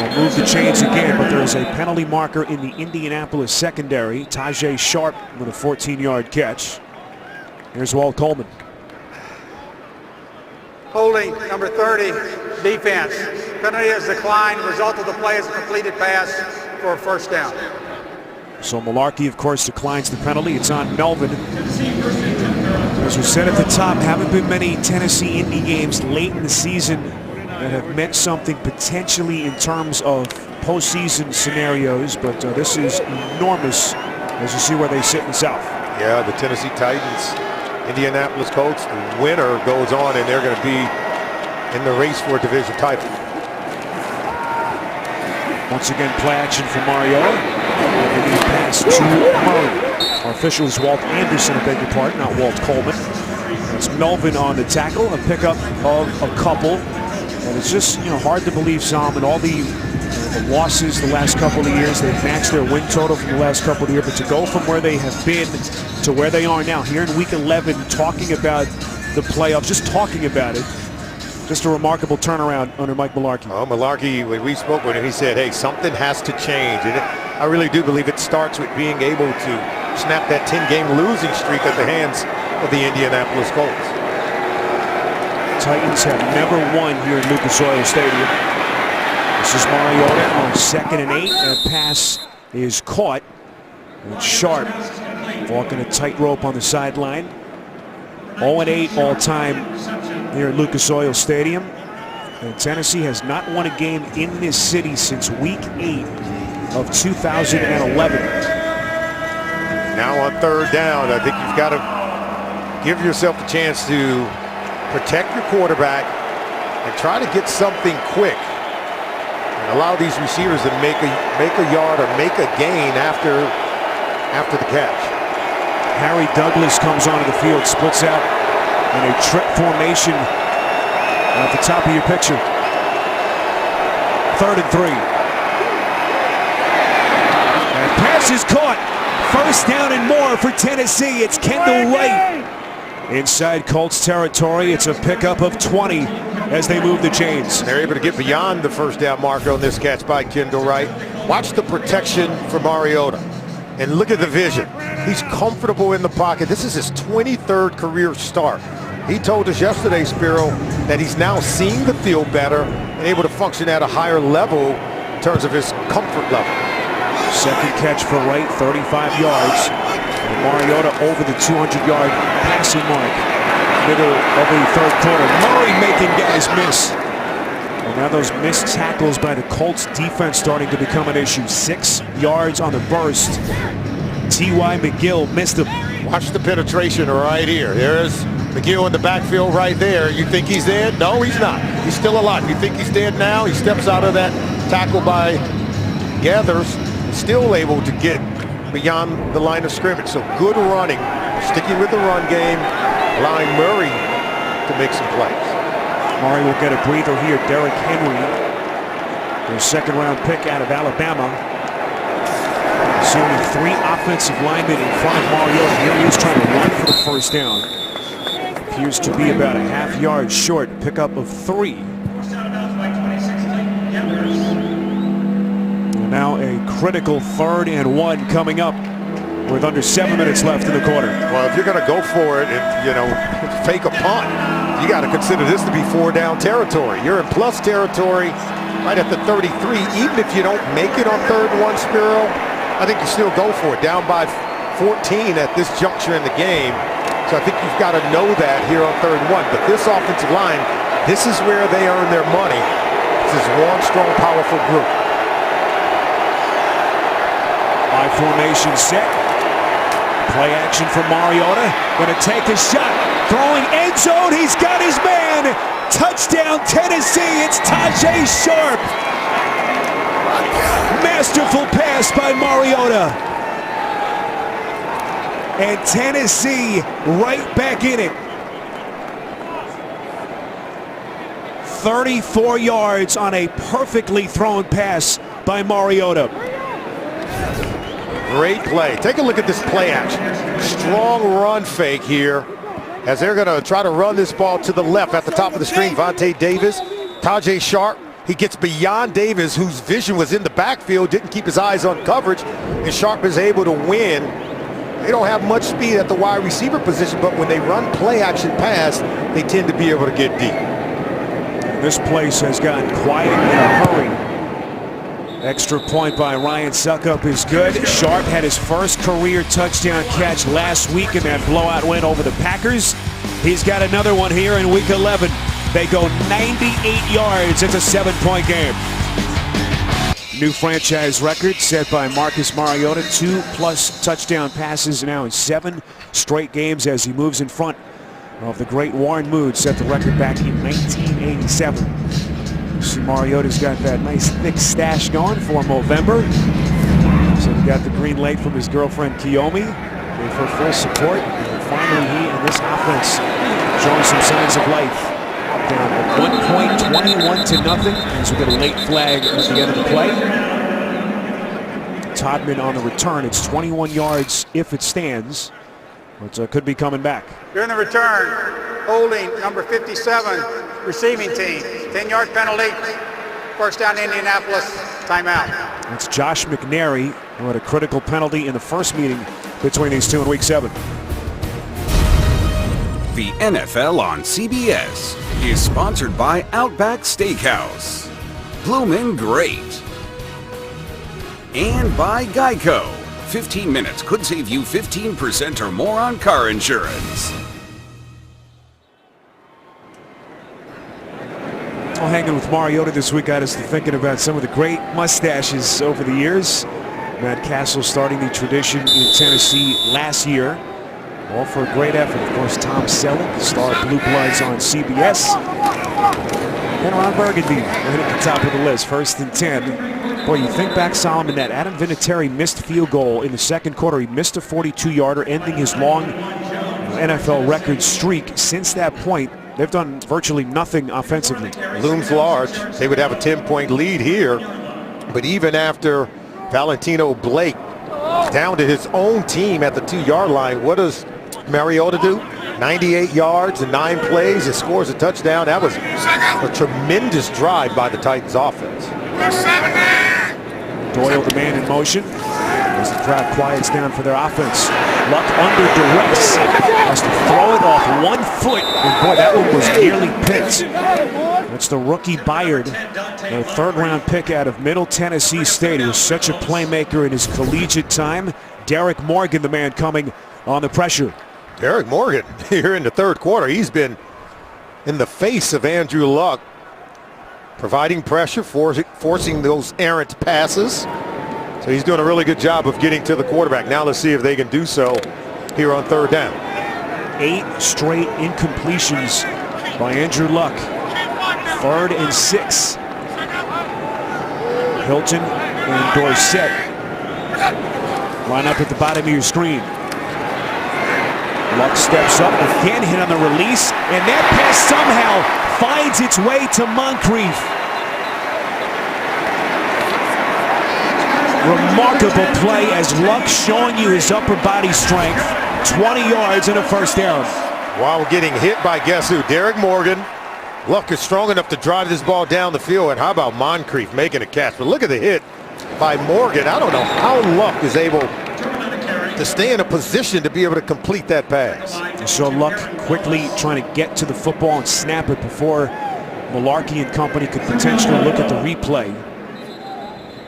Will move the chains again, but there is a penalty marker in the Indianapolis secondary. Tajay Sharp with a 14-yard catch. Here's Walt Coleman. Holding number 30, defense. Penalty is declined. Result of the play is a completed pass for a first down. So Malarkey, of course, declines the penalty. It's on Melvin. As we said at the top, haven't been many Tennessee Indy games late in the season that have meant something potentially in terms of postseason scenarios, but this is enormous as you see where they sit in the South. Yeah, the Tennessee Titans, Indianapolis Colts, the winner goes on and they're going to be in the race for a division title. Once again, play action for Mariota. And he pass to Murray. Our official is Walt Anderson, I beg your pardon, not Walt Coleman. It's Melvin on the tackle, a pickup of a couple. And it's just, hard to believe, Sam, and all the losses the last couple of years. They've matched their win total from the last couple of years, but to go from where they have been to where they are now, here in Week 11, talking about the playoffs, just talking about it, just a remarkable turnaround under Mike Malarkey. Oh, Malarkey, when we spoke with him, he said, hey, something has to change. And I really do believe it starts with being able to snap that 10-game losing streak at the hands of the Indianapolis Colts. Titans have never won here at Lucas Oil Stadium. This is Mariota on 2nd and 8. That pass is caught. And Sharp walking a tightrope on the sideline. 0-8 all-time here at Lucas Oil Stadium. And Tennessee has not won a game in this city since Week 8 of 2011. Now on 3rd down, I think you've got to give yourself a chance to protect your quarterback and try to get something quick and allow these receivers to make a yard or make a gain after the catch. Harry Douglas comes onto the field, splits out in a trick formation at the top of your picture. 3rd and 3. And pass is caught. First down and more for Tennessee. It's Kendall Wright. Inside Colts territory, it's a pickup of 20 as they move the chains. They're able to get beyond the first down marker on this catch by Kendall Wright. Watch the protection for Mariota. And look at the vision. He's comfortable in the pocket. This is his 23rd career start. He told us yesterday, Spiro, that he's now seeing the field better and able to function at a higher level in terms of his comfort level. Second catch for Wright, 35 yards. And Mariota over the 200-yard passing mark. Middle of the 3rd quarter. Murray making guys miss. And now those missed tackles by the Colts defense starting to become an issue. 6 yards on the burst. T.Y. McGill missed him. Watch the penetration right here. There's McGill in the backfield right there. You think he's dead? No, he's not. He's still alive. You think he's dead now? He steps out of that tackle by Gathers, still able to get beyond the line of scrimmage. So good running, sticking with the run game, allowing Murray to make some plays. Murray will get a breather here. Derrick Henry, their 2nd-round pick out of Alabama. See only 3 offensive linemen in front of Mariota. Here he is trying to run for the first down. Appears to be about a half-yard short. Pickup of 3. And now a critical 3rd and 1 coming up with under 7 minutes left in the quarter. Well, if you're going to go for it and, fake a punt, you got to consider this to be 4-down territory. You're in plus territory right at the 33. Even if you don't make it on 3rd and 1, Spiro, I think you still go for it. Down by 14 at this juncture in the game. So I think you've got to know that here on 3rd and 1. But this offensive line, this is where they earn their money. This is one strong, powerful group. I formation set. Play action for Mariota. Going to take a shot. Throwing end zone. He's got his man. Touchdown Tennessee. It's Tajay Sharp. Masterful pass by Mariota. And Tennessee right back in it. 34 yards on a perfectly thrown pass by Mariota. Great play. Take a look at this play action. Strong run fake here as they're going to try to run this ball to the left at the top of the screen. Vontae Davis, Tajay Sharp. He gets beyond Davis, whose vision was in the backfield, didn't keep his eyes on coverage, and Sharp is able to win. They don't have much speed at the wide receiver position, but when they run play action pass, they tend to be able to get deep. This place has gotten quiet in a hurry. Extra point by Ryan Suckup is good. Sharp had his first career touchdown catch last week in that blowout win over the Packers. He's got another one here in week 11. They go 98 yards. It's a 7-point game. New franchise record set by Marcus Mariota. 2+ touchdown passes now in 7 straight games as he moves in front of the great Warren Moon. Set the record back in 1987. See, Mariota's got that nice thick stash going for November. So he got the green light from his girlfriend Kiyomi. Gave her full support. And finally he and this offense showing some signs of life. Down at 1 point, 21-0 as we get a late flag at the end of the play. Todman on the return. It's 21 yards if it stands. But could be coming back. During the return, holding number 57, receiving team. 10-yard penalty. First down, Indianapolis. Timeout. That's Josh McNary, who had a critical penalty in the first meeting between these two in week 7. The NFL on CBS is sponsored by Outback Steakhouse, Bloomin' Great, and by Geico. 15 minutes could save you 15% or more on car insurance. Well, hanging with Mariota this week got us to thinking about some of the great mustaches over the years. Matt Castle starting the tradition in Tennessee last year. All for a great effort. Of course, Tom Selleck, star of Blue Bloods on CBS. And Ron Burgundy right at the top of the list, 1st and 10. Boy, you think back, Solomon, that Adam Vinatieri missed field goal in the second quarter. He missed a 42-yarder, ending his long NFL record streak. Since that point, they've done virtually nothing offensively. Looms large. They would have a 10-point lead here. But even after Valentino Blake down to his own team at the 2-yard line, what does Mariota do? 98 yards and 9 plays. It scores a touchdown. That was a tremendous drive by the Titans offense. Doyle, the man in motion, as the crowd quiets down for their offense. Luck under duress, has to throw it off 1 foot, and boy, that one was nearly picked. That's the rookie Byard, a 3rd-round pick out of Middle Tennessee State. He was such a playmaker in his collegiate time. Derek Morgan, the man coming on the pressure. Derek Morgan here in the 3rd quarter. He's been in the face of Andrew Luck, providing pressure, forcing those errant passes. So he's doing a really good job of getting to the quarterback. Now let's see if they can do so here on 3rd down. 8 straight incompletions by Andrew Luck. 3rd and 6. Hilton and Dorsett line up at the bottom of your screen. Luck steps up, again hit on the release, and that pass somehow finds its way to Moncrief. Remarkable play as Luck showing you his upper body strength. 20 yards and a 1st down. While getting hit by guess who? Derek Morgan. Luck is strong enough to drive this ball down the field, and how about Moncrief making a catch? But look at the hit by Morgan. I don't know how Luck is able to stay in a position to be able to complete that pass. So Luck quickly trying to get to the football and snap it before Malarkey and company could potentially look at the replay.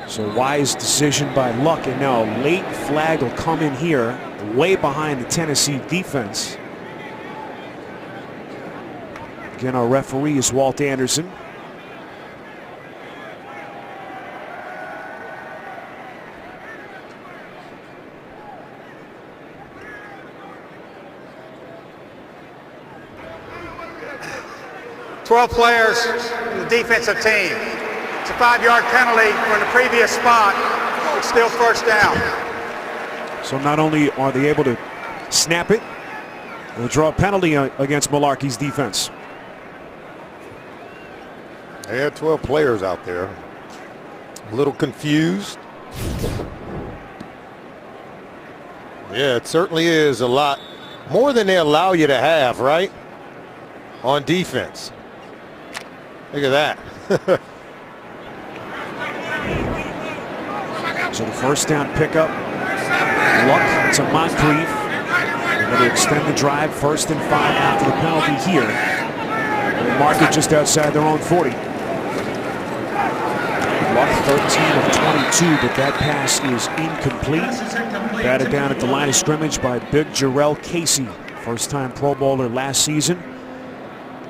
So wise decision by Luck, and now a late flag will come in here, way behind the Tennessee defense. Again, our referee is Walt Anderson. Twelve players in the defensive team. It's a 5-yard penalty from the previous spot. It's still 1st down. So not only are they able to snap it, they'll draw a penalty against Malarkey's defense. They had 12 players out there. A little confused. Yeah, it certainly is a lot more than they allow you to have, right? On defense. Look at that. So the first down pickup. Luck to Moncrief. They're going to extend the drive, 1st and 5 after the penalty here. They mark it just outside their own 40. Luck 13 of 22, but that pass is incomplete. Batted down at the line of scrimmage by Big Jarrell Casey. First-time Pro Bowler last season.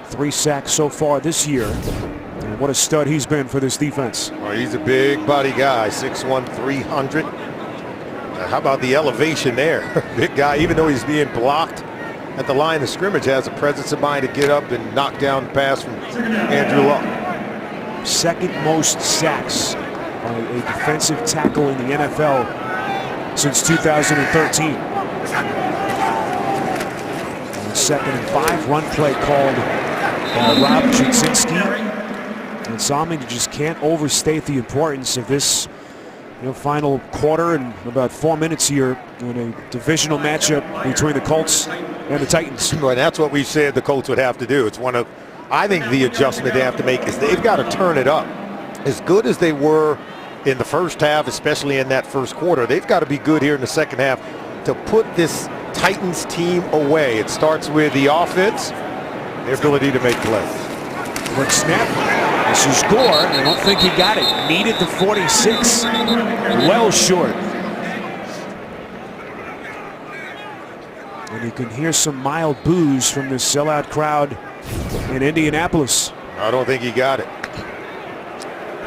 3 sacks so far this year. And what a stud he's been for this defense. Well, he's a big body guy, 6'1", 300. How about the elevation there? Big guy, even though he's being blocked at the line of scrimmage, has a presence of mind to get up and knock down the pass from Andrew Luck. Second most sacks by a defensive tackle in the NFL since 2013. And 2nd and 5, run play called by Rob Chudzinski. And Salmon, you just can't overstate the importance of this final quarter and about 4 minutes here in a divisional matchup between the Colts and the Titans. Well, that's what we said the Colts would have to do. It's one of, I think the adjustment they have to make is they've got to turn it up. As good as they were in the first half, especially in that first quarter, they've got to be good here in the second half to put this Titans team away. It starts with the offense, their ability to make plays. Quick snap. This is Gore. I don't think he got it. Needed the 46. Well short. And you can hear some mild boos from the sellout crowd in Indianapolis. I don't think he got it.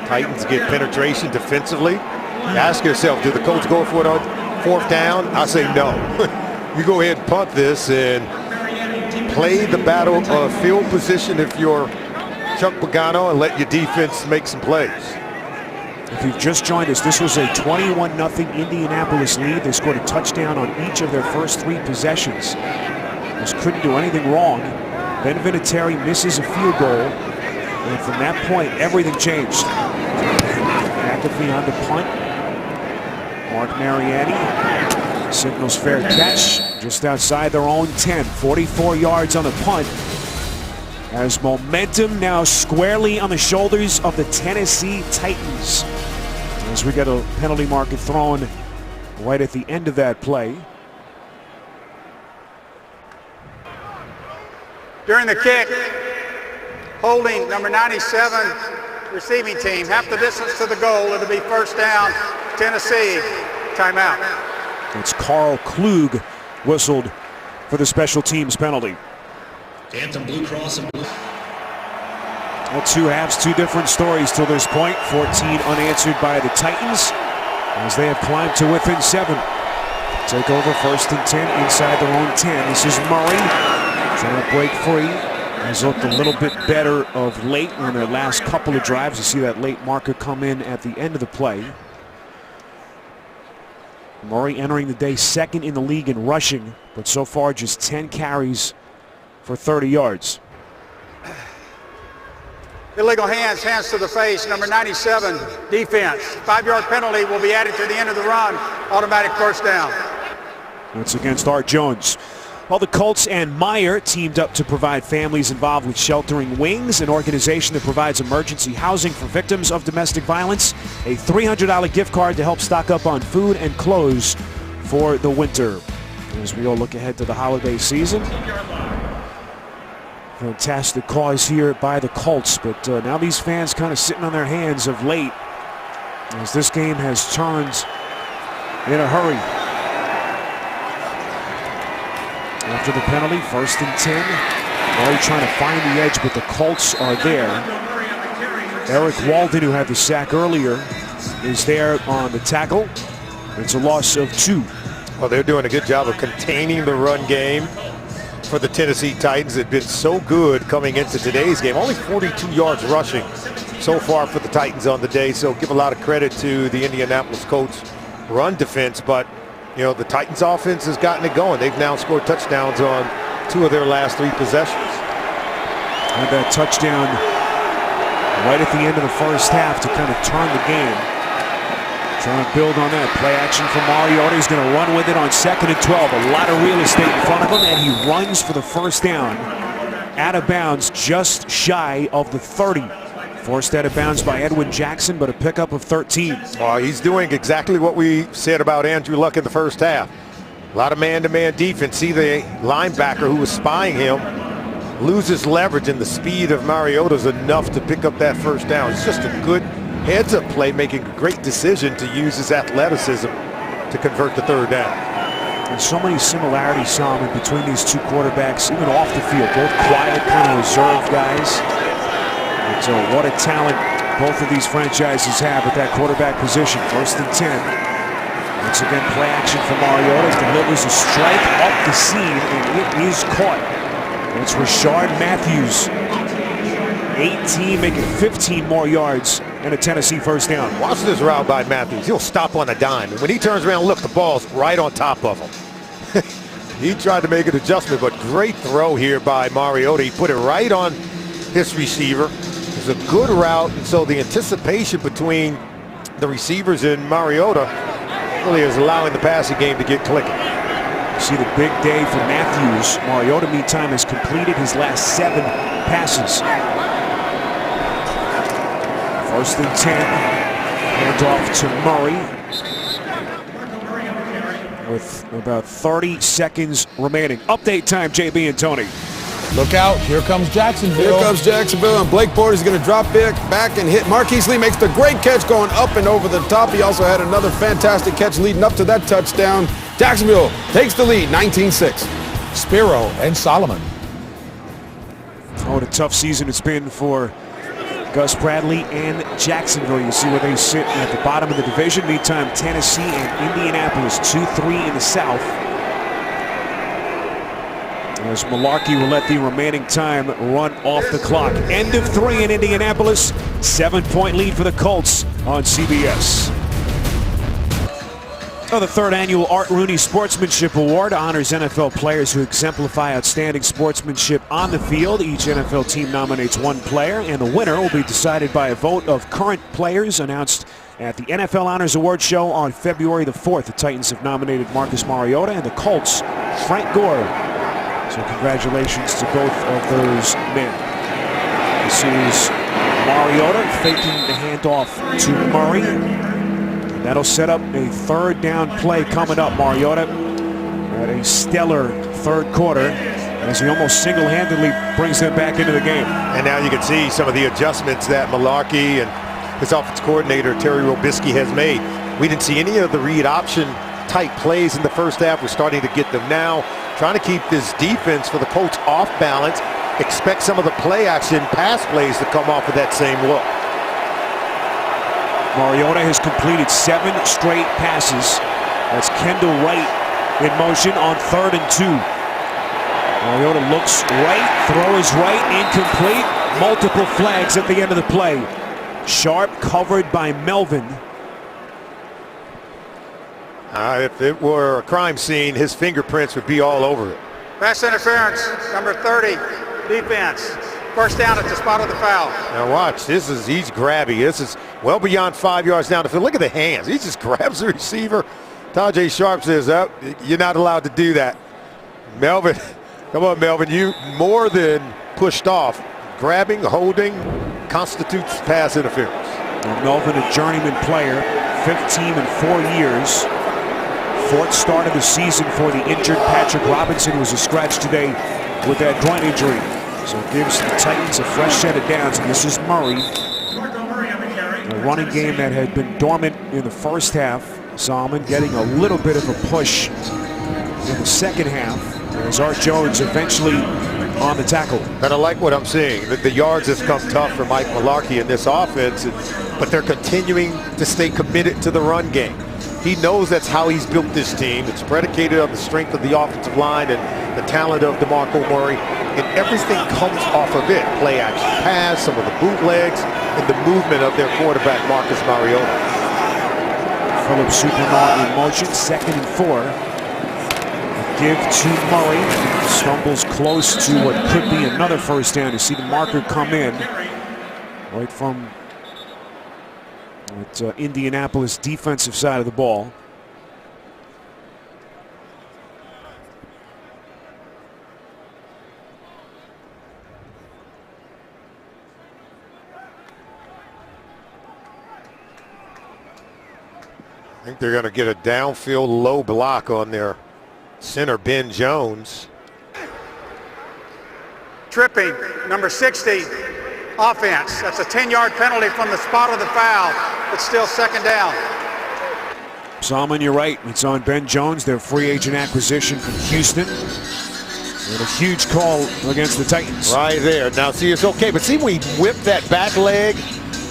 Titans get penetration defensively. Ask yourself, do the Colts go for it on 4th down? I say no. You go ahead and punt this and play the battle of field position if you're Chuck Pagano and let your defense make some plays. If you've just joined us, this was a 21-0 Indianapolis lead. They scored a touchdown on each of their first 3 possessions. Just couldn't do anything wrong. Ben Vinatieri misses a field goal, and from that point, everything changed. McAfee on the punt. Mark Mariani signals fair catch just outside their own 10. 44 yards on the punt. As momentum now squarely on the shoulders of the Tennessee Titans. As we get a penalty marker thrown right at the end of that play. During the kick, holding number 97 receiving team, half the distance to the goal. It'll be 1st down, Tennessee. Timeout. It's Carl Klug whistled for the special teams penalty. Anthem Blue Cross and Blue. Well, 2 halves, 2 different stories till this point. 14 unanswered by the Titans as they have climbed to within 7. Take over 1st and 10 inside their own 10. This is Murray trying to break free. Has looked a little bit better of late on their last couple of drives. You see that late marker come in at the end of the play. Murray entering the day 2nd in the league in rushing, but so far just 10 carries for 30 yards. Illegal hands to the face, number 97, defense. 5-yard penalty will be added to the end of the run. Automatic 1st down. That's against Art Jones. Well, the Colts and Meyer teamed up to provide families involved with Sheltering Wings, an organization that provides emergency housing for victims of domestic violence. A $300 gift card to help stock up on food and clothes for the winter. As we all look ahead to the holiday season. Fantastic cause here by the Colts, but now these fans kind of sitting on their hands of late as this game has turned in a hurry. After the penalty, 1st and 10. Murray trying to find the edge, but the Colts are there. Eric Walden, who had the sack earlier, is there on the tackle. It's a loss of 2. Well, they're doing a good job of containing the run game for the Tennessee Titans. They've been so good coming into today's game. Only 42 yards rushing so far for the Titans on the day, so give a lot of credit to the Indianapolis Colts run defense, but you know, the Titans offense has gotten it going. They've now scored touchdowns on 2 of their last 3 possessions. Had that touchdown right at the end of the first half to kind of turn the game. Trying to build on that. Play action for Mariota. He's going to run with it on 2nd and 12. A lot of real estate in front of him, and he runs for the first down. Out of bounds, just shy of the 30. Forced out of bounds by Edwin Jackson, but a pickup of 13. Well, he's doing exactly what we said about Andrew Luck in the first half. A lot of man-to-man defense. See the linebacker who was spying him loses leverage, and the speed of Mariota is enough to pick up that first down. It's just a good heads-up play, making a great decision to use his athleticism to convert the third down. And so many similarities, Simon, between these two quarterbacks, even off the field. Both quiet, kind of reserved guys. And so what a talent both of these franchises have at that quarterback position. 1st and 10. Once again, play action for Mariota. Delivers a strike up the seam, and it is caught. And it's Rashard Matthews. 18, making 15 more yards and a Tennessee first down. Watch this route by Matthews. He'll stop on a dime. And when he turns around, look, the ball's right on top of him. He tried to make an adjustment, but great throw here by Mariota. He put it right on his receiver. It's a good route, and so the anticipation between the receivers and Mariota really is allowing the passing game to get clicking. You see the big day for Matthews. Mariota, meantime, has completed his last 7 passes. 1st and 10. Handoff to Murray. With about 30 seconds remaining. Update time, JB and Tony. Look out. Here comes Jacksonville. Here comes Jacksonville, and Blake Bortles is going to drop back and hit. Marquise Lee makes the great catch going up and over the top. He also had another fantastic catch leading up to that touchdown. Jacksonville takes the lead, 19-6. Spiro and Solomon. Oh, what a tough season it's been for Gus Bradley and Jacksonville. You see where they sit at the bottom of the division. Meantime, Tennessee and Indianapolis 2-3 in the South. As Malarkey will let the remaining time run off the clock. End of 3 in Indianapolis. 7-point lead for the Colts on CBS. Oh, the 3rd annual Art Rooney Sportsmanship Award honors NFL players who exemplify outstanding sportsmanship on the field. Each NFL team nominates 1 player, and the winner will be decided by a vote of current players announced at the NFL Honors Award Show on February the 4th. The Titans have nominated Marcus Mariota, and the Colts, Frank Gore. So congratulations to both of those men. This is Mariota faking the handoff to Murray. That'll set up a 3rd down play coming up. Mariota had a stellar 3rd quarter as he almost single-handedly brings them back into the game. And now you can see some of the adjustments that Malarkey and his offensive coordinator, Terry Robisky, has made. We didn't see any of the read option type plays in the first half. We're starting to get them now. Trying to keep this defense for the Colts off balance. Expect some of the play action pass plays to come off of that same look. Mariota has completed 7 straight passes. That's Kendall Wright in motion on 3rd and 2. Mariota looks right, throws right, incomplete. Multiple flags at the end of the play. Sharp covered by Melvin. If it were a crime scene, his fingerprints would be all over it. Pass interference, number 30, defense. First down at the spot of the foul. Now watch, he's grabby. This is well beyond 5 yards down the field. Look at the hands. He just grabs the receiver. Tajay Sharp says, oh, you're not allowed to do that. Melvin, come on, Melvin. You more than pushed off. Grabbing, holding, constitutes pass interference. Well, Melvin, a journeyman player, 15 and 4 years. 4th start of the season for the injured Patrick Robinson, who was a scratch today with that groin injury. So it gives the Titans a fresh set of downs, and this is Murray. A running game that had been dormant in the first half. Solomon getting a little bit of a push in the second half as Art Jones eventually on the tackle. And I like what I'm seeing. The yards has come tough for Mike Malarkey in this offense, but they're continuing to stay committed to the run game. He knows that's how he's built this team. It's predicated on the strength of the offensive line and the talent of DeMarco Murray, and everything comes off of it. Play action pass, some of the bootlegs, and the movement of their quarterback, Marcus Mariota. Philip Supernaw in motion, 2nd and 4. Give to Murray. Stumbles close to what could be another first down. You see the marker come in right from with Indianapolis defensive side of the ball. I think they're going to get a downfield low block on their center, Ben Jones. Tripping, number 60, offense. That's a 10-yard penalty from the spot of the foul. It's still second down. Salmon, you're right. It's on Ben Jones, their free agent acquisition from Houston. And a huge call against the Titans. Right there. Now, see, it's okay. But see, when he whipped that back leg,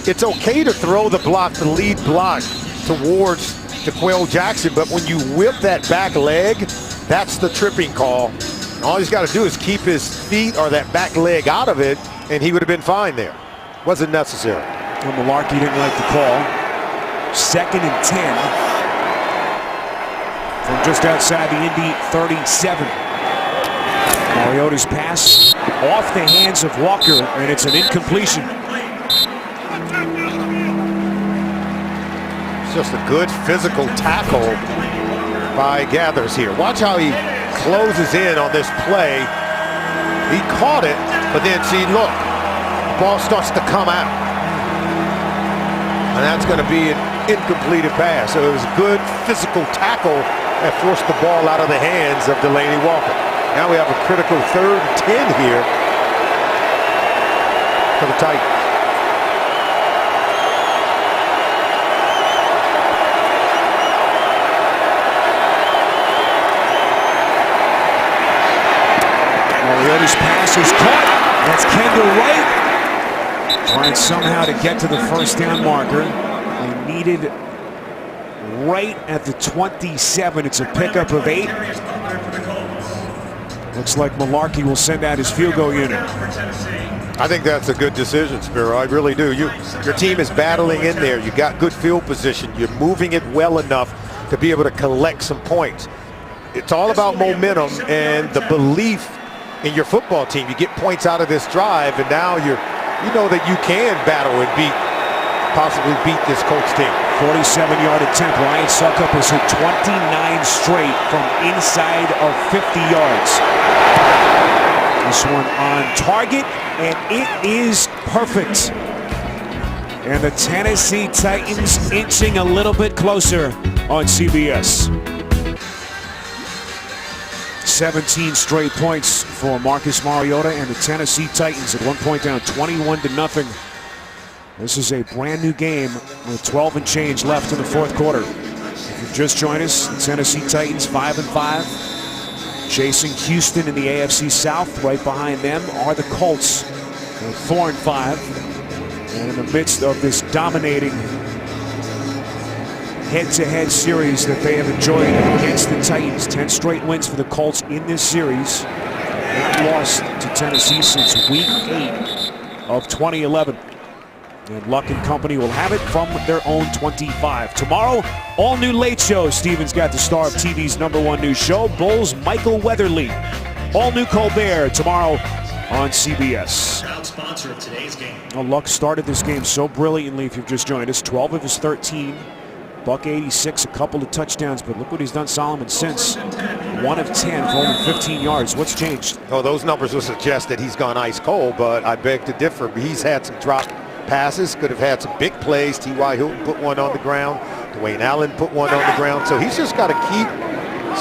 it's okay to throw the block, the lead block, towards DeQuell Jackson. But when you whip that back leg, that's the tripping call. All he's got to do is keep his feet or that back leg out of it, and he would have been fine there. Wasn't necessary. Well, Malarkey didn't like the call. 2nd and 10 from just outside the Indy 37. Mariota's pass off the hands of Walker, and it's an incompletion. It's just a good physical tackle by Gathers here. Watch how he closes in on this play. He caught it, but then see, look, the ball starts to come out. And that's going to be an incompleted pass. So it was a good physical tackle that forced the ball out of the hands of Delaney Walker. Now we have a critical 3rd and 10 here for the Titans. Mariota's pass is caught. That's Kendall Wright. Trying somehow to get to the first down marker. They needed right at the 27. It's a pickup of 8. Looks like Malarkey will send out his field goal unit. I think that's a good decision, Spiro. I really do. Your team is battling in there. You got good field position. You're moving it well enough to be able to collect some points. It's all about momentum and the belief in your football team. You get points out of this drive, and now you know that you can battle and possibly beat this Colts team. 47-yard attempt. Ryan Suckup has hit 29 straight from inside of 50 yards. This one on target, and it is perfect. And the Tennessee Titans inching a little bit closer on CBS. 17 straight points for Marcus Mariota and the Tennessee Titans, at one point down 21-0. This is a brand new game with 12 and change left in the 4th quarter. If you've just joined us, the Tennessee Titans 5-5, chasing Houston in the AFC South. Right behind them are the Colts at 4-5. And in the midst of this dominating head-to-head series that they have enjoyed against the Titans, 10 straight wins for the Colts in this series. Not lost to Tennessee since week 8 of 2011. And Luck and company will have it from their own 25. Tomorrow, all new Late Show. Steven's got the star of TV's #1 news show, Bulls' Michael Weatherly. All new Colbert tomorrow on CBS. Proud sponsor of today's game. Well, Luck started this game so brilliantly, if you've just joined us. 12 of his 13. $186, a couple of touchdowns, but look what he's done, Solomon, since. 1 of 10 for only 15 yards. What's changed? Oh, those numbers will suggest that he's gone ice cold, but I beg to differ. He's had some drop passes, could have had some big plays. T.Y. Hilton put one on the ground. Dwayne Allen put one on the ground. So he's just got to keep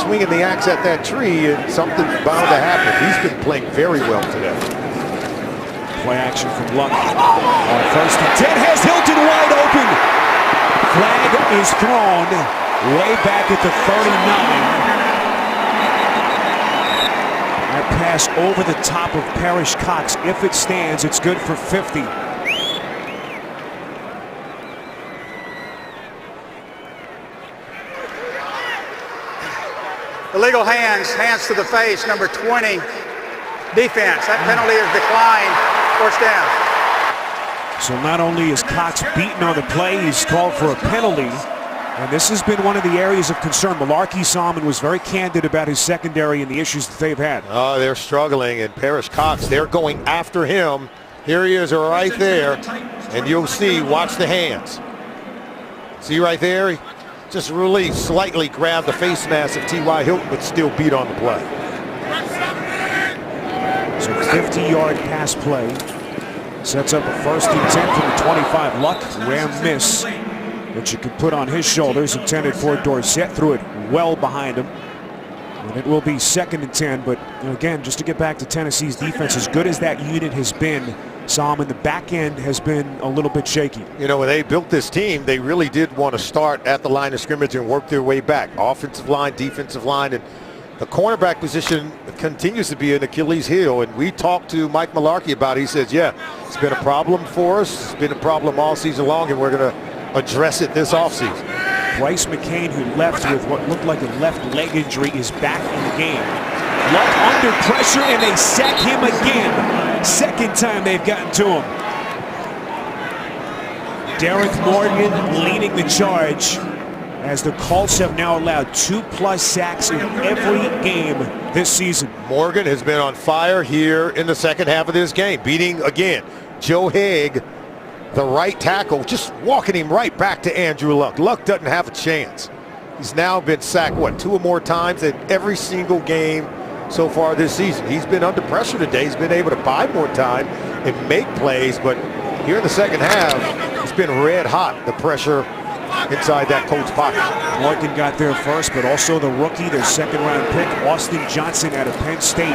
swinging the axe at that tree, and something's bound to happen. He's been playing very well today. Play action from Luck. On 1st and 10 has Hilton wide open. Flag is thrown way back at the 39. That pass over the top of Parrish Cox. If it stands, it's good for 50. Illegal hands to the face, number 20, defense. That penalty is declined, 1st down. So not only is Cox beaten on the play, he's called for a penalty. And this has been one of the areas of concern. Malarkey Salmon was very candid about his secondary and the issues that they've had. Oh, they're struggling, and Parrish Cox, they're going after him. Here he is right there, and you'll see, watch the hands. See right there, he just really slightly grabbed the face mask of T.Y. Hilton, but still beat on the play. So 50-yard pass play. Sets up a 1st and 10 from the 25. Luck, rare miss, which you could put on his shoulders, intended for Dorsett. Threw it well behind him. And it will be 2nd and 10, but again, just to get back to Tennessee's defense, as good as that unit has been, Sam, in the back end has been a little bit shaky. You know, when they built this team, they really did want to start at the line of scrimmage and work their way back. Offensive line, defensive line, and the cornerback position continues to be an Achilles heel. And we talked to Mike Mularkey about it. He says, yeah, it's been a problem for us. It's been a problem all season long, and we're going to address it this offseason. Bryce McCain, who left with what looked like a left leg injury, is back in the game. Luck under pressure, and they sack him again. 2nd time they've gotten to him. Derek Morgan leading the charge, as the Colts have now allowed 2+ sacks in every game this season. Morgan has been on fire here in the 2nd half of this game, beating again Joe Haig, the right tackle, just walking him right back to Andrew Luck. Luck doesn't have a chance. He's now been sacked, what, 2 or more times in every single game so far this season. He's been under pressure today. He's been able to buy more time and make plays, but here in the 2nd half, it's been red hot, the pressure inside that Colts pocket. Morgan got there first, but also the rookie, their 2nd-round pick, Austin Johnson out of Penn State,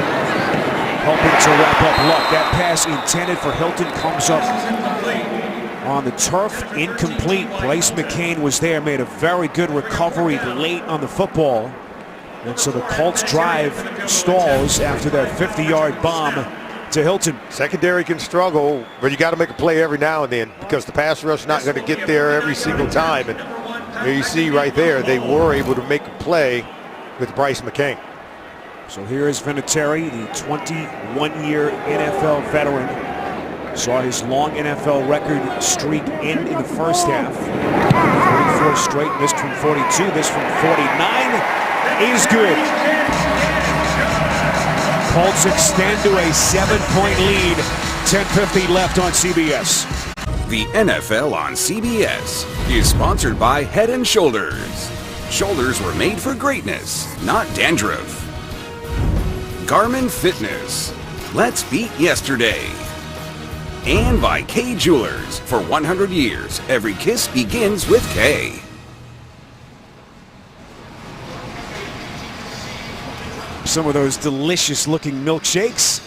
helping to wrap up Luck. That pass intended for Hilton comes up on the turf, incomplete. Bryce McCain was there, made a very good recovery late on the football. And so the Colts drive stalls after that 50-yard bomb to Hilton. Secondary can struggle, but you got to make a play every now and then because the pass rush is not going to get there every single time. And there you see right there, they were able to make a play with Bryce McCain. So here is Vinatieri, the 21-year NFL veteran. Saw his long NFL record streak end in the 1st half. 44 straight, missed from 42, this from 49 is good. Colts extend to a 7-point lead. 10:50 left on CBS. The NFL on CBS is sponsored by Head & Shoulders. Shoulders were made for greatness, not dandruff. Garmin Fitness. Let's beat yesterday. And by K Jewelers. For 100 years, every kiss begins with K. Some of those delicious looking milkshakes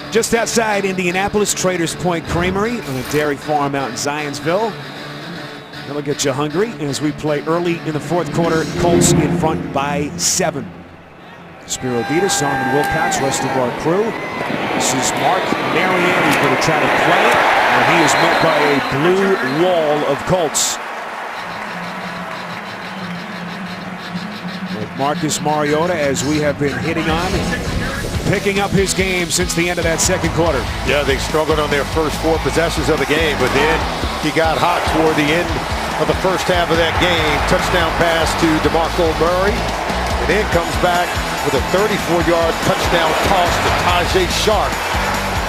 just outside Indianapolis, Traders Point Creamery on a dairy farm out in Zionsville. That'll get you hungry as we play early in the 4th quarter. Colts in front by 7. Spiro Dita, Simon Wilcox, rest of our crew. This is Mark Marion. He's going to try to play it, and he is met by a blue wall of Colts. With Marcus Mariota, as we have been hitting on, picking up his game since the end of that 2nd quarter. Yeah, they struggled on their first 4 possessions of the game, but then he got hot toward the end of the 1st half of that game. Touchdown pass to DeMarco Murray, and then comes back with a 34-yard touchdown toss to Tajay Sharp.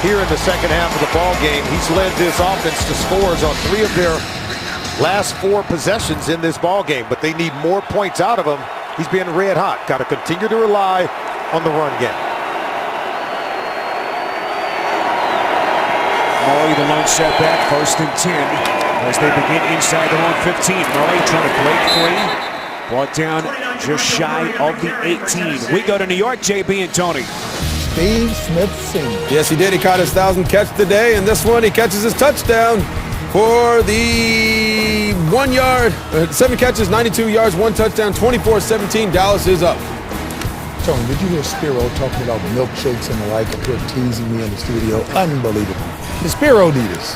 Here in the 2nd half of the ball game, he's led this offense to scores on 3 of their last 4 possessions in this ball game, but they need more points out of him. He's being red hot. Got to continue to rely on the run game. Murray, the lone setback, 1st and 10 as they begin inside their own 15. Murray trying to break free. Brought down just shy of the 18. We go to New York, JB and Tony. Steve Smith Sr. Yes, he did. He caught his 1,000th catch today, and this one he catches his touchdown for the 1 yard. 7 catches, 92 yards, 1 touchdown, 24-17. Dallas is up. Tony, did you hear Spiro talking about milkshakes and the like up here teasing me in the studio? Unbelievable. The Spiro Adidas.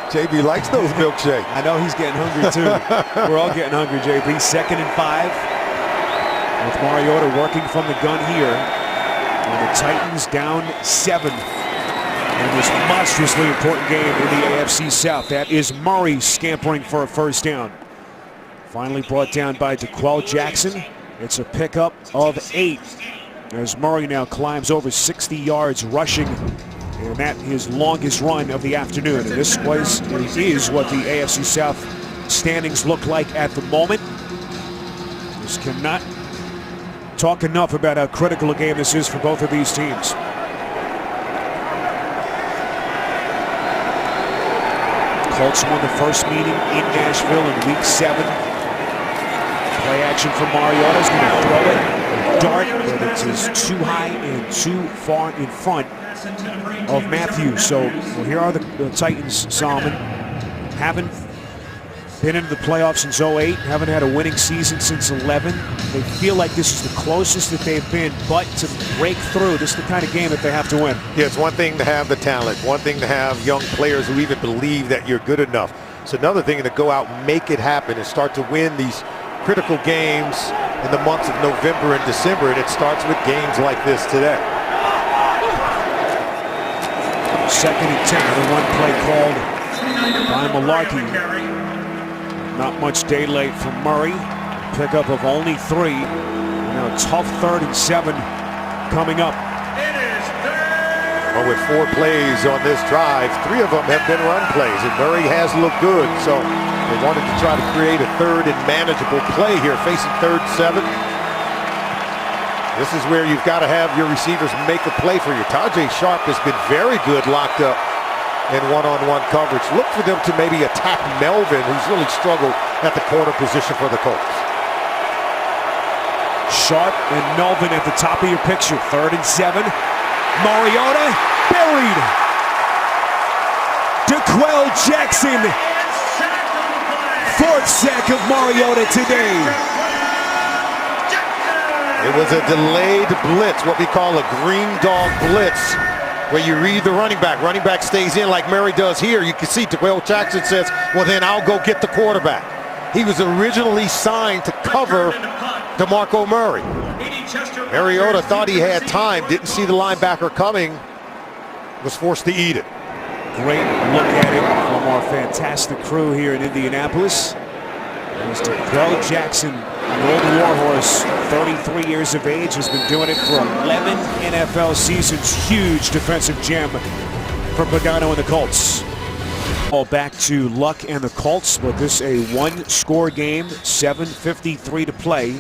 JB likes those milkshakes. I know he's getting hungry too. We're all getting hungry, JB. 2nd and 5. With Mariota working from the gun here. And the Titans down 7. In this monstrously important game in the AFC South. That is Murray scampering for a 1st down. Finally brought down by DeQuell Jackson. It's a pickup of 8. As Murray now climbs over 60 yards rushing And that his longest run of the afternoon. And this is what the AFC South standings look like at the moment. Just cannot talk enough about how critical a game this is for both of these teams. Colts won the first meeting in Nashville in Week 7. Play action from Mariota. Is going to throw it. A dart, but it is too high and too far in front of Matthews. So here are the Titans, Solomon. Haven't been into the playoffs since 08. Haven't had a winning season since 11. They feel like this is the closest that they've been, but to break through, this is the kind of game that they have to win. Yeah, it's one thing to have the talent, one thing to have young players who even believe that you're good enough. It's another thing to go out and make it happen and start to win these critical games in the months of November and December, and it starts with games like this today. 2nd and 10, another one play called by Malarkey. Not much daylight from Murray. Pickup of only 3. Now a tough 3rd and 7 coming up. Well, with 4 plays on this drive, 3 of them have been run plays, and Murray has looked good. So they wanted to try to create a 3rd and manageable play here, facing 3rd and 7. This is where you've got to have your receivers make a play for you. Tajay Sharp has been very good locked up in one-on-one coverage. Look for them to maybe attack Melvin, who's really struggled at the corner position for the Colts. Sharp and Melvin at the top of your picture. 3rd and 7. Mariota buried. DeQuell Jackson. 4th sack of Mariota today. It was a delayed blitz, what we call a green dog blitz, where you read the running back stays in like Murray does here. You can see DeQuell Jackson says, well, then I'll go get the quarterback. He was originally signed to cover DeMarco Murray. Mariota thought he had time, didn't see the linebacker coming, was forced to eat it. Great look at it from our fantastic crew here in Indianapolis. Mr. DeQuell Jackson, an old warhorse, 33 years of age, has been doing it for 11 NFL seasons. Huge defensive gem for Pagano and the Colts. All back to Luck and the Colts, but this a 1-score game, 7:53 to play.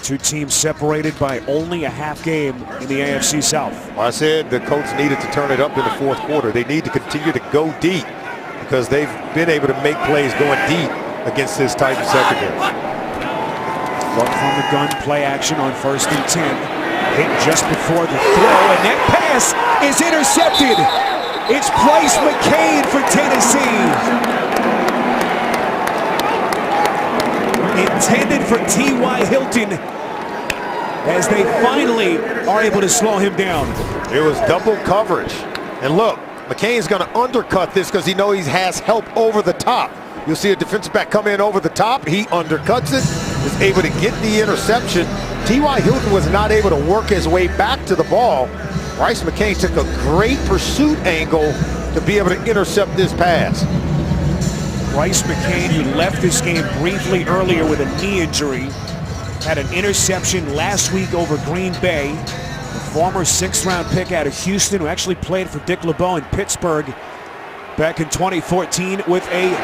2 teams separated by only a half game in the AFC South. Well, I said the Colts needed to turn it up in the 4th quarter. They need to continue to go deep because they've been able to make plays going deep against this Titan secondary. Luck from the gun, play action on 1st and 10. Hit just before the throw, and that pass is intercepted. It's Bryce McCain for Tennessee. Intended for T.Y. Hilton, as they finally are able to slow him down. It was double coverage. And look, McCain's going to undercut this because he knows he has help over the top. You'll see a defensive back come in over the top. He undercuts it, is able to get the interception. T.Y. Hilton was not able to work his way back to the ball. Bryce McCain took a great pursuit angle to be able to intercept this pass. Bryce McCain, who left this game briefly earlier with a knee injury, had an interception last week over Green Bay. The former 6th-round pick out of Houston, who actually played for Dick LeBeau in Pittsburgh back in 2014 with a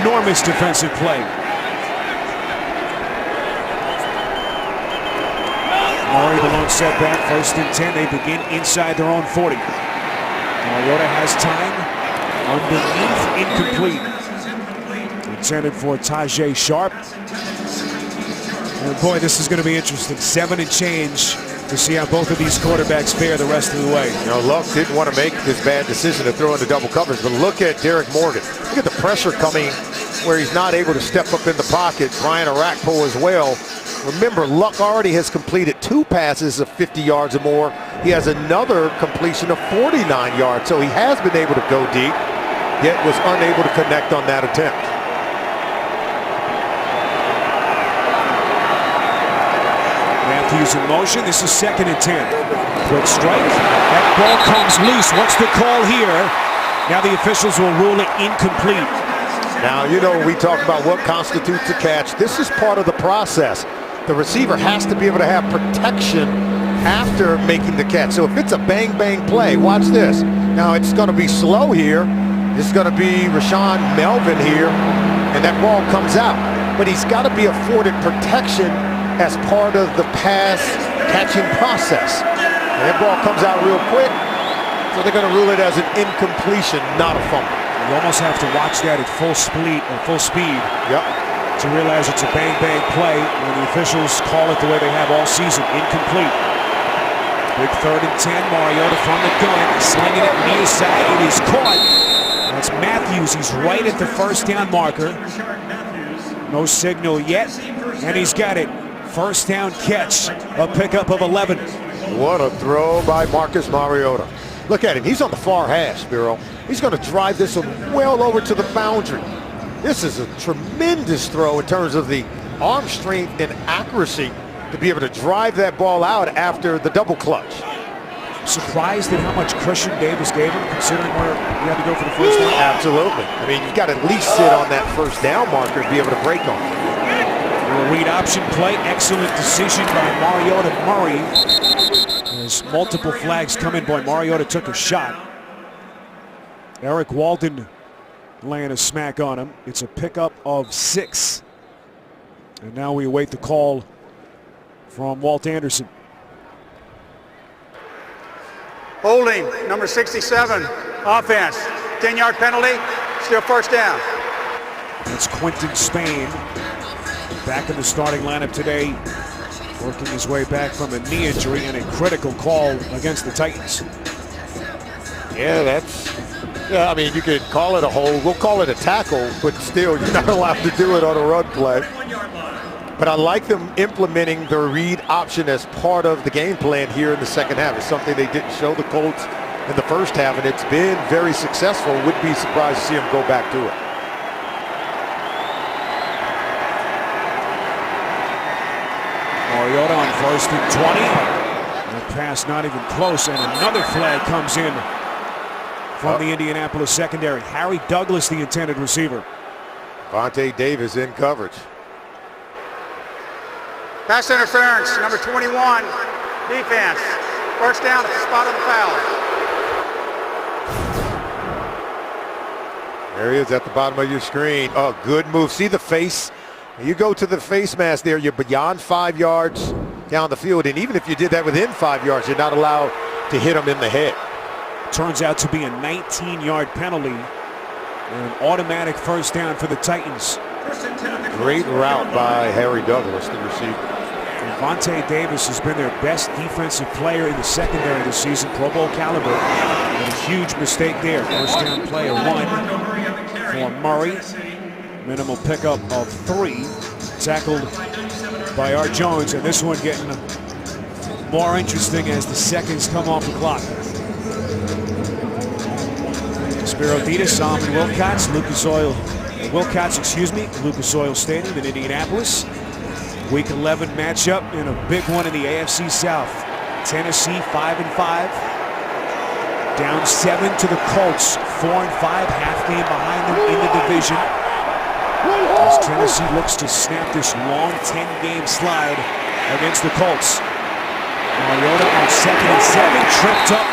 enormous defensive play. Murray, the lone setback, 1st and 10. They begin inside their own 40. Mariota has time. Underneath, incomplete. Intended for Tajay Sharp. And boy, this is going to be interesting. 7 and change to see how both of these quarterbacks fare the rest of the way. You know, Luck didn't want to make this bad decision to throw into double coverage, but look at Derek Morgan. Look at the pressure coming where he's not able to step up in the pocket. Brian Arakpo as well. Remember, Luck already has completed 2 passes of 50 yards or more. He has another completion of 49 yards, so he has been able to go deep, yet was unable to connect on that attempt. Matthews in motion. This is 2nd and 10. Quick strike. That ball comes loose. What's the call here? Now the officials will rule it incomplete. Now, you know, we talk about what constitutes a catch. This is part of the process. The receiver has to be able to have protection after making the catch. So if it's a bang-bang play, watch this. Now it's going to be slow here. It's going to be Rashawn Melvin here, and that ball comes out. But he's got to be afforded protection as part of the pass catching process. And that ball comes out real quick, so they're going to rule it as an incompletion, not a fumble. You almost have to watch that at full speed. Yep. To realize it's a bang-bang play when the officials call it the way they have all season, incomplete. Big 3rd and 10, Mariota from the gun, slinging it near side. It is caught. That's Matthews. He's right at the first down marker. No signal yet, and he's got it. First down catch, a pickup of 11. What a throw by Marcus Mariota. Look at him. He's on the far hash, Spiro. He's going to drive this one well over to the boundary. This is a tremendous throw in terms of the arm strength and accuracy to be able to drive that ball out after the double clutch. Surprised at how much cushion Davis gave him, considering where you had to go for the first down? Absolutely. I mean, you've got to at least sit on that first down marker and be able to break on it. A read option play, excellent decision by Mariota Murray. As multiple flags come in, boy, Mariota took a shot. Eric Walden laying a smack on him. It's a pickup of 6. And now we await the call from Walt Anderson. Holding, number 67, offense. 10-yard penalty, still first down. That's Quentin Spain, back in the starting lineup today, working his way back from a knee injury and a critical call against the Titans. Yeah, I mean, you could call it a hold. We'll call it a tackle, but still, you're not allowed to do it on a run play. But I like them implementing the read option as part of the game plan here in the second half. It's something they didn't show the Colts in the first half, and it's been very successful. Wouldn't be surprised to see them go back to it. Mariota on 1st and 20. That pass not even close, and another flag comes in from the Indianapolis secondary. Harry Douglas, the intended receiver. Vontae Davis in coverage. Pass interference, number 21, defense. First down at the spot of the foul. There he is at the bottom of your screen. Oh, good move. See the face? You go to the face mask there, you're beyond 5 yards down the field. And even if you did that within 5 yards, you're not allowed to hit him in the head. Turns out to be a 19-yard penalty and an automatic first down for the Titans. Great route by Harry Douglas, the receiver. Vontae Davis has been their best defensive player in the secondary this season, Pro Bowl caliber. And a huge mistake there. First down play of 1 for Murray. Minimal pickup of 3. Tackled by Art Jones, and this one getting more interesting as the seconds come off the clock. Spiro Ditas, Solomon Wilcots, Lucas Oil Stadium in Indianapolis. Week 11 matchup and a big one in the AFC South. Tennessee 5-5. Down 7 to the Colts, 4-5, half game behind them in the division. As Tennessee looks to snap this long 10-game slide against the Colts. Mariota on 2nd and 7, tripped up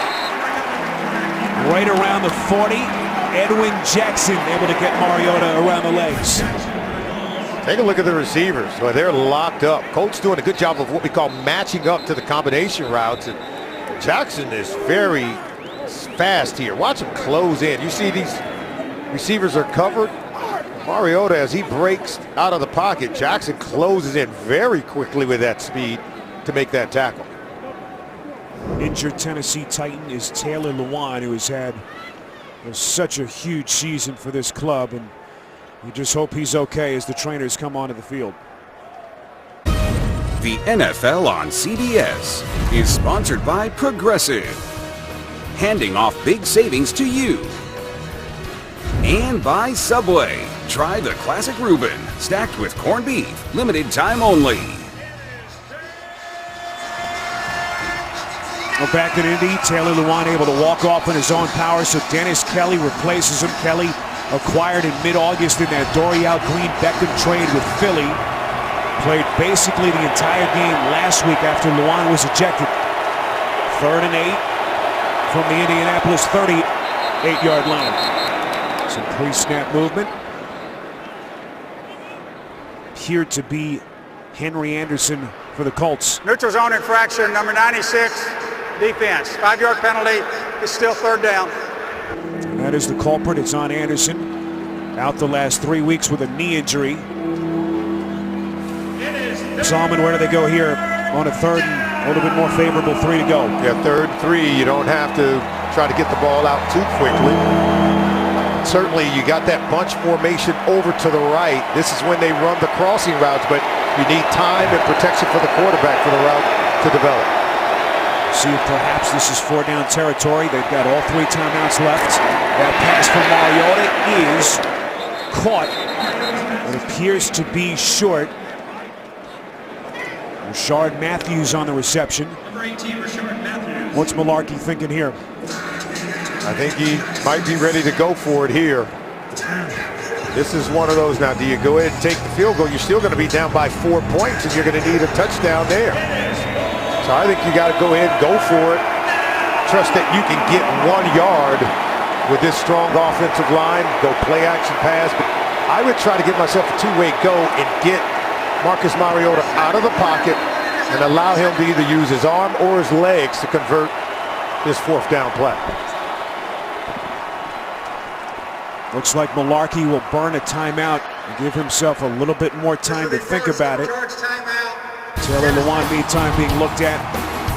right around the 40. Edwin Jackson able to get Mariota around the legs. Take a look at the receivers. Well, they're locked up. Colts doing a good job of what we call matching up to the combination routes. And Jackson is very fast here. Watch him close in. You see these receivers are covered. Mariota, as he breaks out of the pocket, Jackson closes in very quickly with that speed to make that tackle. Injured Tennessee Titan is Taylor Lewan, who has had such a huge season for this club, and you just hope he's okay as the trainers come onto the field. The NFL on CBS is sponsored by Progressive, handing off big savings to you. And by Subway. Try the classic Reuben, stacked with corned beef, limited time only. Well, back in Indy, Taylor Lewan able to walk off on his own power, so Dennis Kelly replaces him. Kelly acquired in mid-August in that Dorial Green Beckham trade with Philly. Played basically the entire game last week after Lewan was ejected. 3rd and 8 from the Indianapolis 38-yard line. Some pre-snap movement. Appeared to be Henry Anderson for the Colts. Neutral zone infraction, number 96, defense. 5-yard penalty. It's still 3rd down. And that is the culprit. It's on Anderson. Out the last 3 weeks with a knee injury. Solomon, where do they go here on a 3rd and a little bit more favorable 3 to go? Yeah, 3rd, 3. You don't have to try to get the ball out too quickly. Certainly, you got that bunch formation over to the right. This is when they run the crossing routes, but you need time and protection for the quarterback for the route to develop. See if perhaps this is 4-down territory. They've got all 3 timeouts left. That pass from Mariota is caught. It appears to be short. Rashard Matthews on the reception. Number 18, Rashard Matthews. What's Mularkey thinking here? I think he might be ready to go for it here. This is one of those now. Do you go ahead and take the field goal? You're still going to be down by 4 points, and you're going to need a touchdown there. So I think you got to go ahead and go for it. Trust that you can get 1 yard with this strong offensive line. Go play action pass. But I would try to give myself a 2-way go and get Marcus Mariota out of the pocket and allow him to either use his arm or his legs to convert this 4th down play. Looks like Mularkey will burn a timeout and give himself a little bit more time to think about it. Taylor Lewan, meantime, being looked at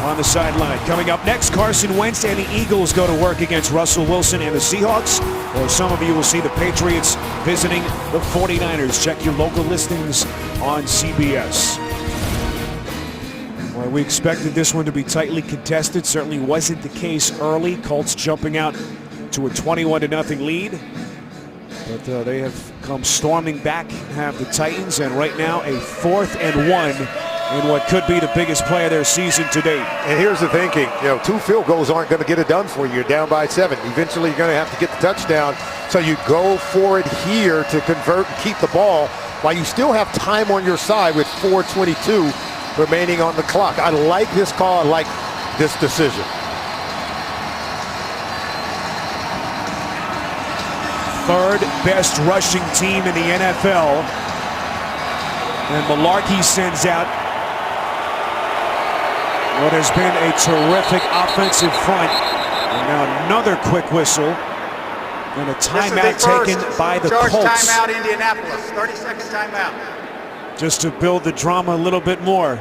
on the sideline. Coming up next, Carson Wentz and the Eagles go to work against Russell Wilson and the Seahawks. Or some of you will see the Patriots visiting the 49ers. Check your local listings on CBS. Well, we expected this one to be tightly contested. Certainly wasn't the case early. Colts jumping out to a 21-0 lead. But they have come storming back, have the Titans, and right now a 4th and 1 in what could be the biggest play of their season to date. And here's the thinking, 2 field goals aren't going to get it done for you. You're down by 7. Eventually you're going to have to get the touchdown. So you go for it here to convert and keep the ball while you still have time on your side with 4:22 remaining on the clock. I like this call. I like this decision. 3rd best rushing team in the NFL. And Mularkey sends out what has been a terrific offensive front. And now another quick whistle. And a timeout taken by the Colts. Timeout, Indianapolis. 30-second timeout. Just to build the drama a little bit more.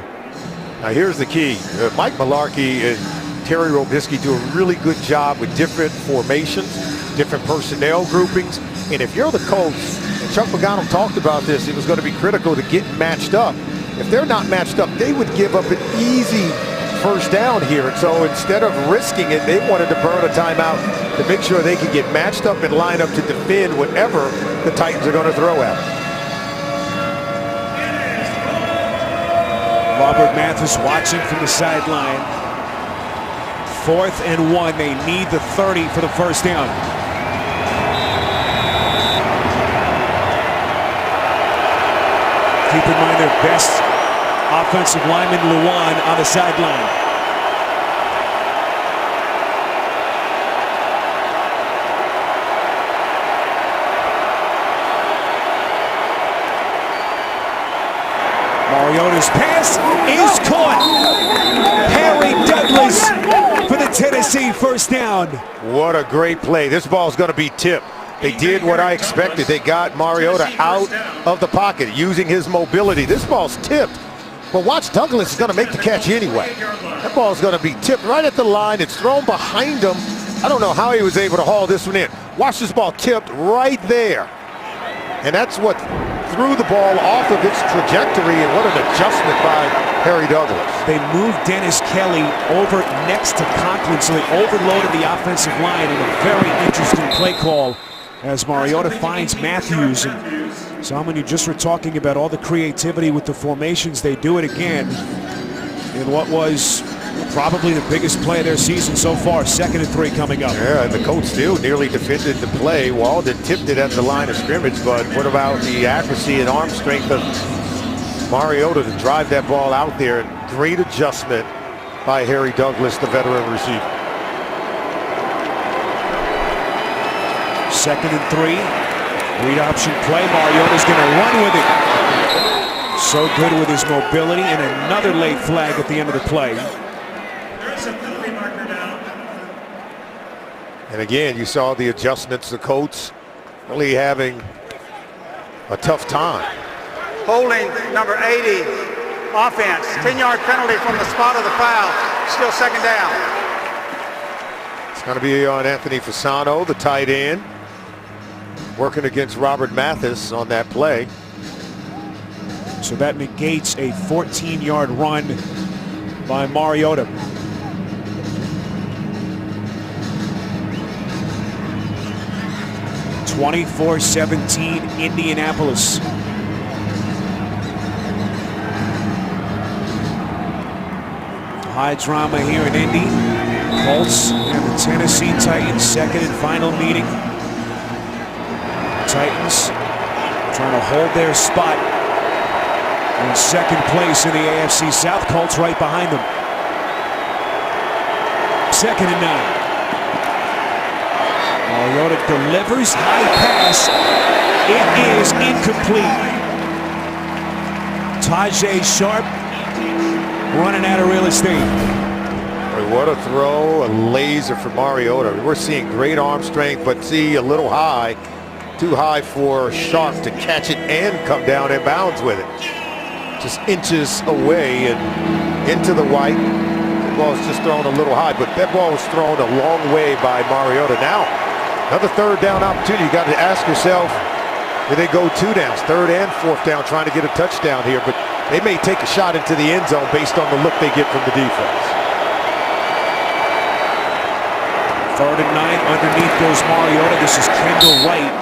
Now here's the key. Mike Mularkey and Terry Robisky do a really good job with different formations, different personnel groupings. And if you're the Colts, and Chuck Pagano talked about this, it was going to be critical to get matched up. If they're not matched up, they would give up an easy 1st down here. And so instead of risking it, they wanted to burn a timeout to make sure they could get matched up and line up to defend whatever the Titans are going to throw at them. Robert Mathis watching from the sideline. 4th and 1. They need the 30 for the 1st down. Keep in mind their best offensive lineman, Lewan, on the sideline. Mariota's pass is caught. Harry Douglas for the Tennessee 1st down. What a great play. This ball is going to be tipped. They did what I expected. They got Mariota out of the pocket using his mobility. This ball's tipped. But watch, Douglas is going to make the catch anyway. That ball is going to be tipped right at the line. It's thrown behind him. I don't know how he was able to haul this one in. Watch this ball tipped right there. And that's what threw the ball off of its trajectory, and what an adjustment by Harry Douglas. They moved Dennis Kelly over next to Conklin, so they overloaded the offensive line in a very interesting play call as Mariota finds Matthews. And Salman, you just were talking about all the creativity with the formations. They do it again in what was probably the biggest play of their season so far. 2nd and 3 coming up. Yeah, and the Colts still nearly defended the play. Walden tipped it at the line of scrimmage, but what about the accuracy and arm strength of Mariota to drive that ball out there? Great adjustment by Harry Douglas, the veteran receiver. 2nd and 3. Read option play. Mariota's going to run with it. So good with his mobility, and another late flag at the end of the play. There is a penalty marker down. And again, you saw the adjustments. The Colts really having a tough time. Holding number 80, offense. 10-yard penalty from the spot of the foul. Still 2nd down. It's going to be on Anthony Fasano, the tight end, working against Robert Mathis on that play. So that negates a 14-yard run by Mariota. (24-17) Indianapolis. High drama here in Indy. Colts and the Tennessee Titans, 2nd and final meeting. Titans trying to hold their spot in 2nd place in the AFC South. Colts right behind them. 2nd and 9. Mariota delivers, high pass. It is incomplete. Tajay Sharp running out of real estate. Boy, what a throw, a laser for Mariota. We're seeing great arm strength, but see a little high. Too high for Sharp to catch it and come down in bounds with it. Just inches away and into the white. The ball is just thrown a little high, but that ball was thrown a long way by Mariota. Now, another 3rd down opportunity. You got to ask yourself, do they go 2 downs, 3rd and 4th down, trying to get a touchdown here, but they may take a shot into the end zone based on the look they get from the defense. 3rd and 9, underneath goes Mariota. This is Kendall Wright.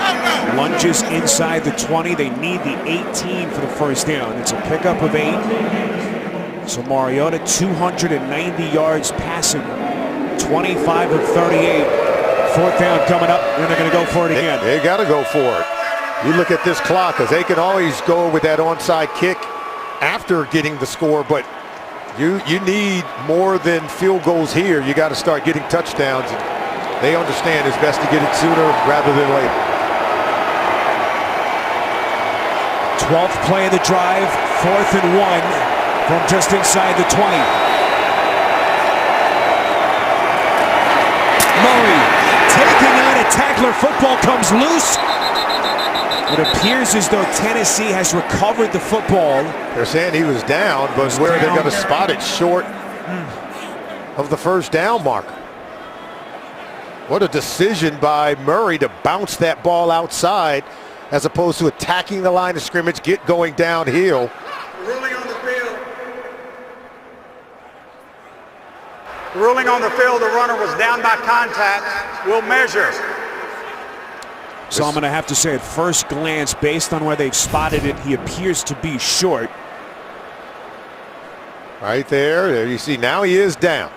Lunges inside the 20. They need the 18 for the 1st down. It's a pickup of 8. So Mariota, 290 yards passing, 25 of 38. 4th down coming up, and they're going to go for it again. They got to go for it. You look at this clock, because they can always go with that onside kick after getting the score, but you need more than field goals here. You got to start getting touchdowns. They understand it's best to get it sooner rather than later. 12th play of the drive, 4th and 1 from just inside the 20. Murray taking on a tackler. Football comes loose. It appears as though Tennessee has recovered the football. They're saying he was down, but where they're going to spot it short of the 1st down marker. What a decision by Murray to bounce that ball outside as opposed to attacking the line of scrimmage, get going downhill. Ruling on the field. Ruling on the field, the runner was down by contact. We'll measure. So I'm going to have to say at first glance, based on where they've spotted it, he appears to be short. Right there you see now he is down.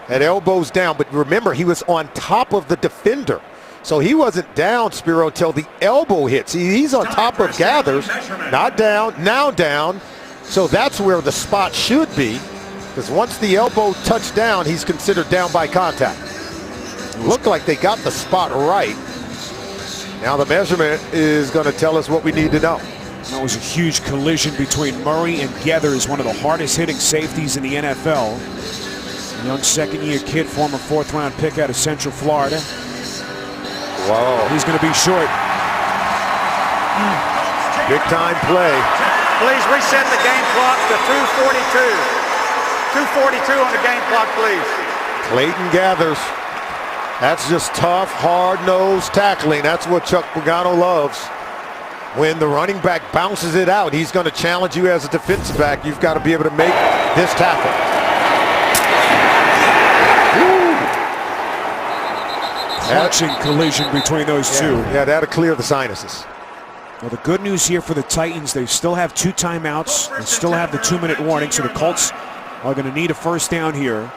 That elbow's down, but remember he was on top of the defender. So he wasn't down, Spiro, until the elbow hits. He's on top of Gathers, not down, now down. So that's where the spot should be, because once the elbow touched down, he's considered down by contact. Looked like they got the spot right. Now the measurement is going to tell us what we need to know. That was a huge collision between Murray and Gathers, one of the hardest hitting safeties in the NFL. A young 2nd-year kid, former 4th-round pick out of Central Florida. Whoa. He's going to be short. Big time play. Please reset the game clock to 2:42. 2:42 on the game clock, please. Clayton Gathers. That's just tough, hard-nosed tackling. That's what Chuck Pagano loves. When the running back bounces it out, he's going to challenge you as a defensive back. You've got to be able to make this tackle. Clutching collision between those two. Yeah, that'll clear the sinuses. Well, the good news here for the Titans, they still have 2 timeouts. They still have the 2-minute warning, so the Colts are going to need a 1st down here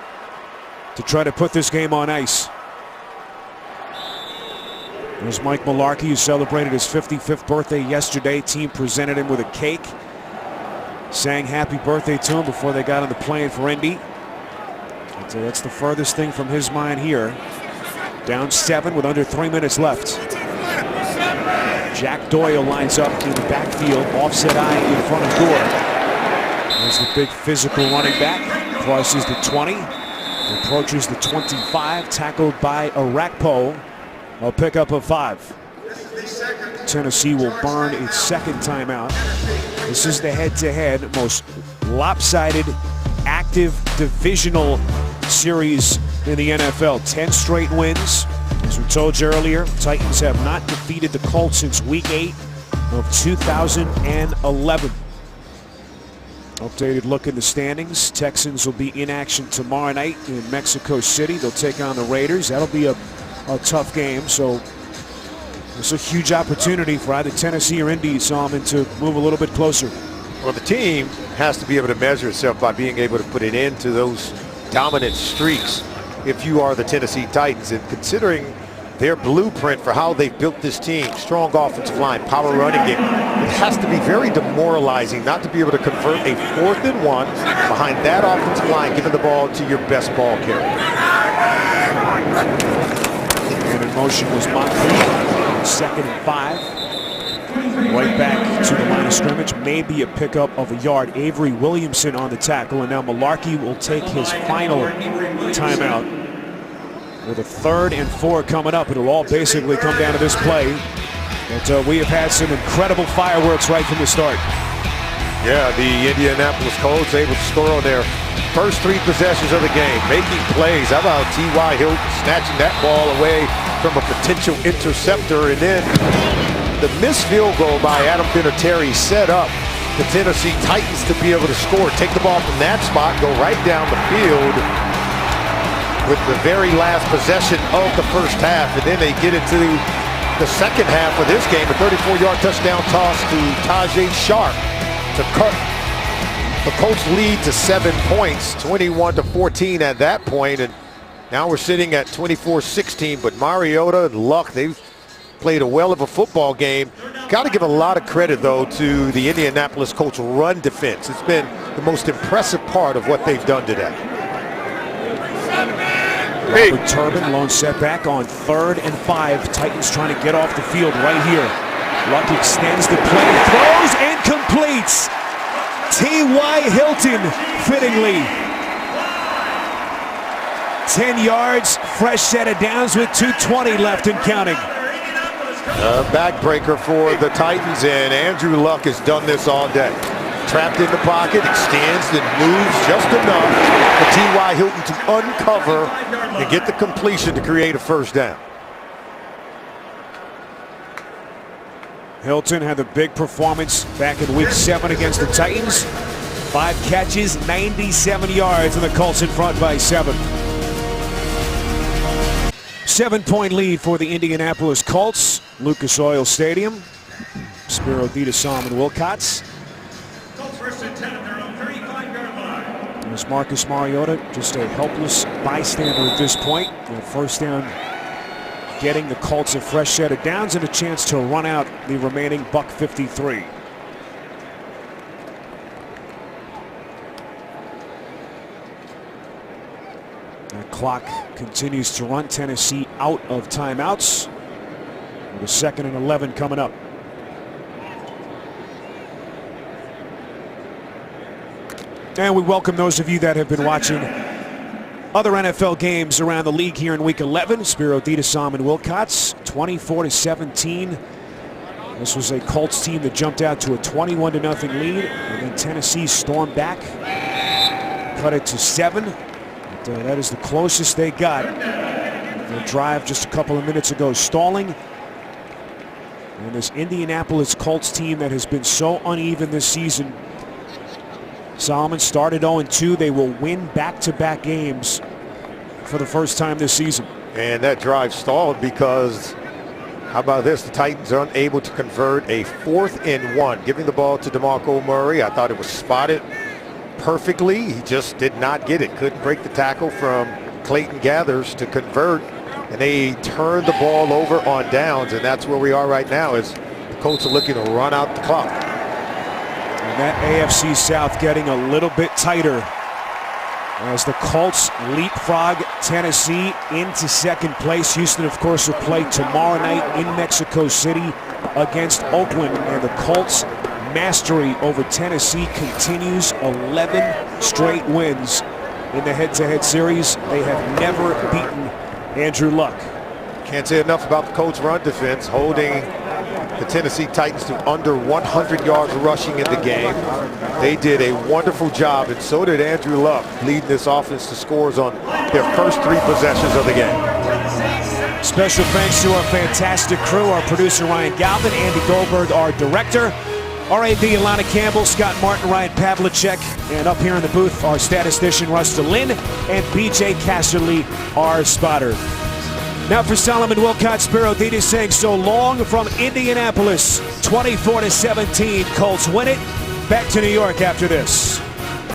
to try to put this game on ice. There's Mike Mularkey, who celebrated his 55th birthday yesterday. Team presented him with a cake, sang happy birthday to him before they got on the plane for Indy. So that's the furthest thing from his mind here. Down 7 with under 3 minutes left. Jack Doyle lines up in the backfield, offset eye in front of Gore. There's the big physical running back. Crosses the 20, approaches the 25, tackled by Arakpo. A pickup of 5. Tennessee will burn its second timeout. This is the head-to-head, most lopsided, active divisional series in the NFL. 10 straight wins. As we told you earlier, Titans have not defeated the Colts since week 8 of 2011. Updated look in the standings. Texans will be in action tomorrow night in Mexico City. They'll take on the Raiders. That'll be a tough game. So it's a huge opportunity for either Tennessee or Indy, Solomon, to move a little bit closer. Well, the team has to be able to measure itself by being able to put an end to those dominant streaks if you are the Tennessee Titans. And considering their blueprint for how they've built this team, strong offensive line, power running game, it has to be very demoralizing not to be able to convert a 4th and 1 behind that offensive line, giving the ball to your best ball carrier. And in motion was Moncrief. 2nd and 5. Right back to the line of scrimmage. Maybe a pickup of a yard. Avery Williamson on the tackle, and now Malarkey will take his final timeout. With a 3rd and 4 coming up, it'll all basically come down to this play. But we have had some incredible fireworks right from the start. Yeah, the Indianapolis Colts able to score on their first 3 possessions of the game, making plays. How about T.Y. Hilton snatching that ball away from a potential interceptor, and then the missed field goal by Adam Vinatieri set up the Tennessee Titans to be able to score. Take the ball from that spot, go right down the field with the very last possession of the first half, and then they get into the second half of this game. A 34-yard touchdown toss to Tajay Sharp to cut the Colts lead to 7 points, 21-14 at that point, and now we're sitting at 24-16. But Mariota and Luck, they've played a well of a football game. Got to give a lot of credit, though, to the Indianapolis Colts run defense. It's been the most impressive part of what they've done today. Robert Turbin, lone setback on 3rd and 5. Titans trying to get off the field right here. Luck extends the play, throws and completes. T.Y. Hilton, fittingly. 10 yards, fresh set of downs with 2:20 left and counting. A backbreaker for the Titans, and Andrew Luck has done this all day. Trapped in the pocket, extends and moves just enough for T.Y. Hilton to uncover and get the completion to create a first down. Hilton had the big performance back in week 7 against the Titans. 5 catches, 97 yards, and the Colts in front by 7. 7-point lead for the Indianapolis Colts. Lucas Oil Stadium. Spiro Dietasam and Wilcots. Colts first and 10 at their own 35-yard line. As Marcus Mariota just a helpless bystander at this point. And first down, getting the Colts a fresh set of downs and a chance to run out the remaining $153. The clock continues to run. Tennessee out of timeouts. With a 2nd and 11 coming up. And we welcome those of you that have been watching other NFL games around the league here in week 11. Spiro Dietasam and Wilcots, 24-17. This was a Colts team that jumped out to a 21-0 lead, and then Tennessee stormed back, cut it to 7. But, that is the closest they got. The drive just a couple of minutes ago stalling. And this Indianapolis Colts team that has been so uneven this season. Solomon started 0-2. They will win back-to-back games for the first time this season. And that drive stalled because, how about this? The Titans are unable to convert a 4th and 1, giving the ball to DeMarco Murray. I thought it was spotted perfectly. He just did not get it. Couldn't break the tackle from Clayton Gathers to convert. And they turned the ball over on downs, and that's where we are right now as the Colts are looking to run out the clock. And that AFC South getting a little bit tighter as the Colts leapfrog Tennessee into second place. Houston, of course, will play tomorrow night in Mexico City against Oakland, and the Colts' mastery over Tennessee continues. 11 straight wins in the head-to-head series. They have never beaten Andrew Luck. Can't say enough about the Colts' run defense, holding the Tennessee Titans to under 100 yards rushing in the game. They did a wonderful job, and so did Andrew Luck, leading this offense to scores on their first 3 possessions of the game. Special thanks to our fantastic crew, our producer Ryan Galvin, Andy Goldberg, our director, RAB Alana Campbell, Scott Martin, Ryan Pavlicek, and up here in the booth, our statistician Rusta Lynn, and BJ Casterly, our spotter. Now for Solomon Wilcott, Spiro Dedes saying so long from Indianapolis. 24-17, Colts win it. Back to New York after this.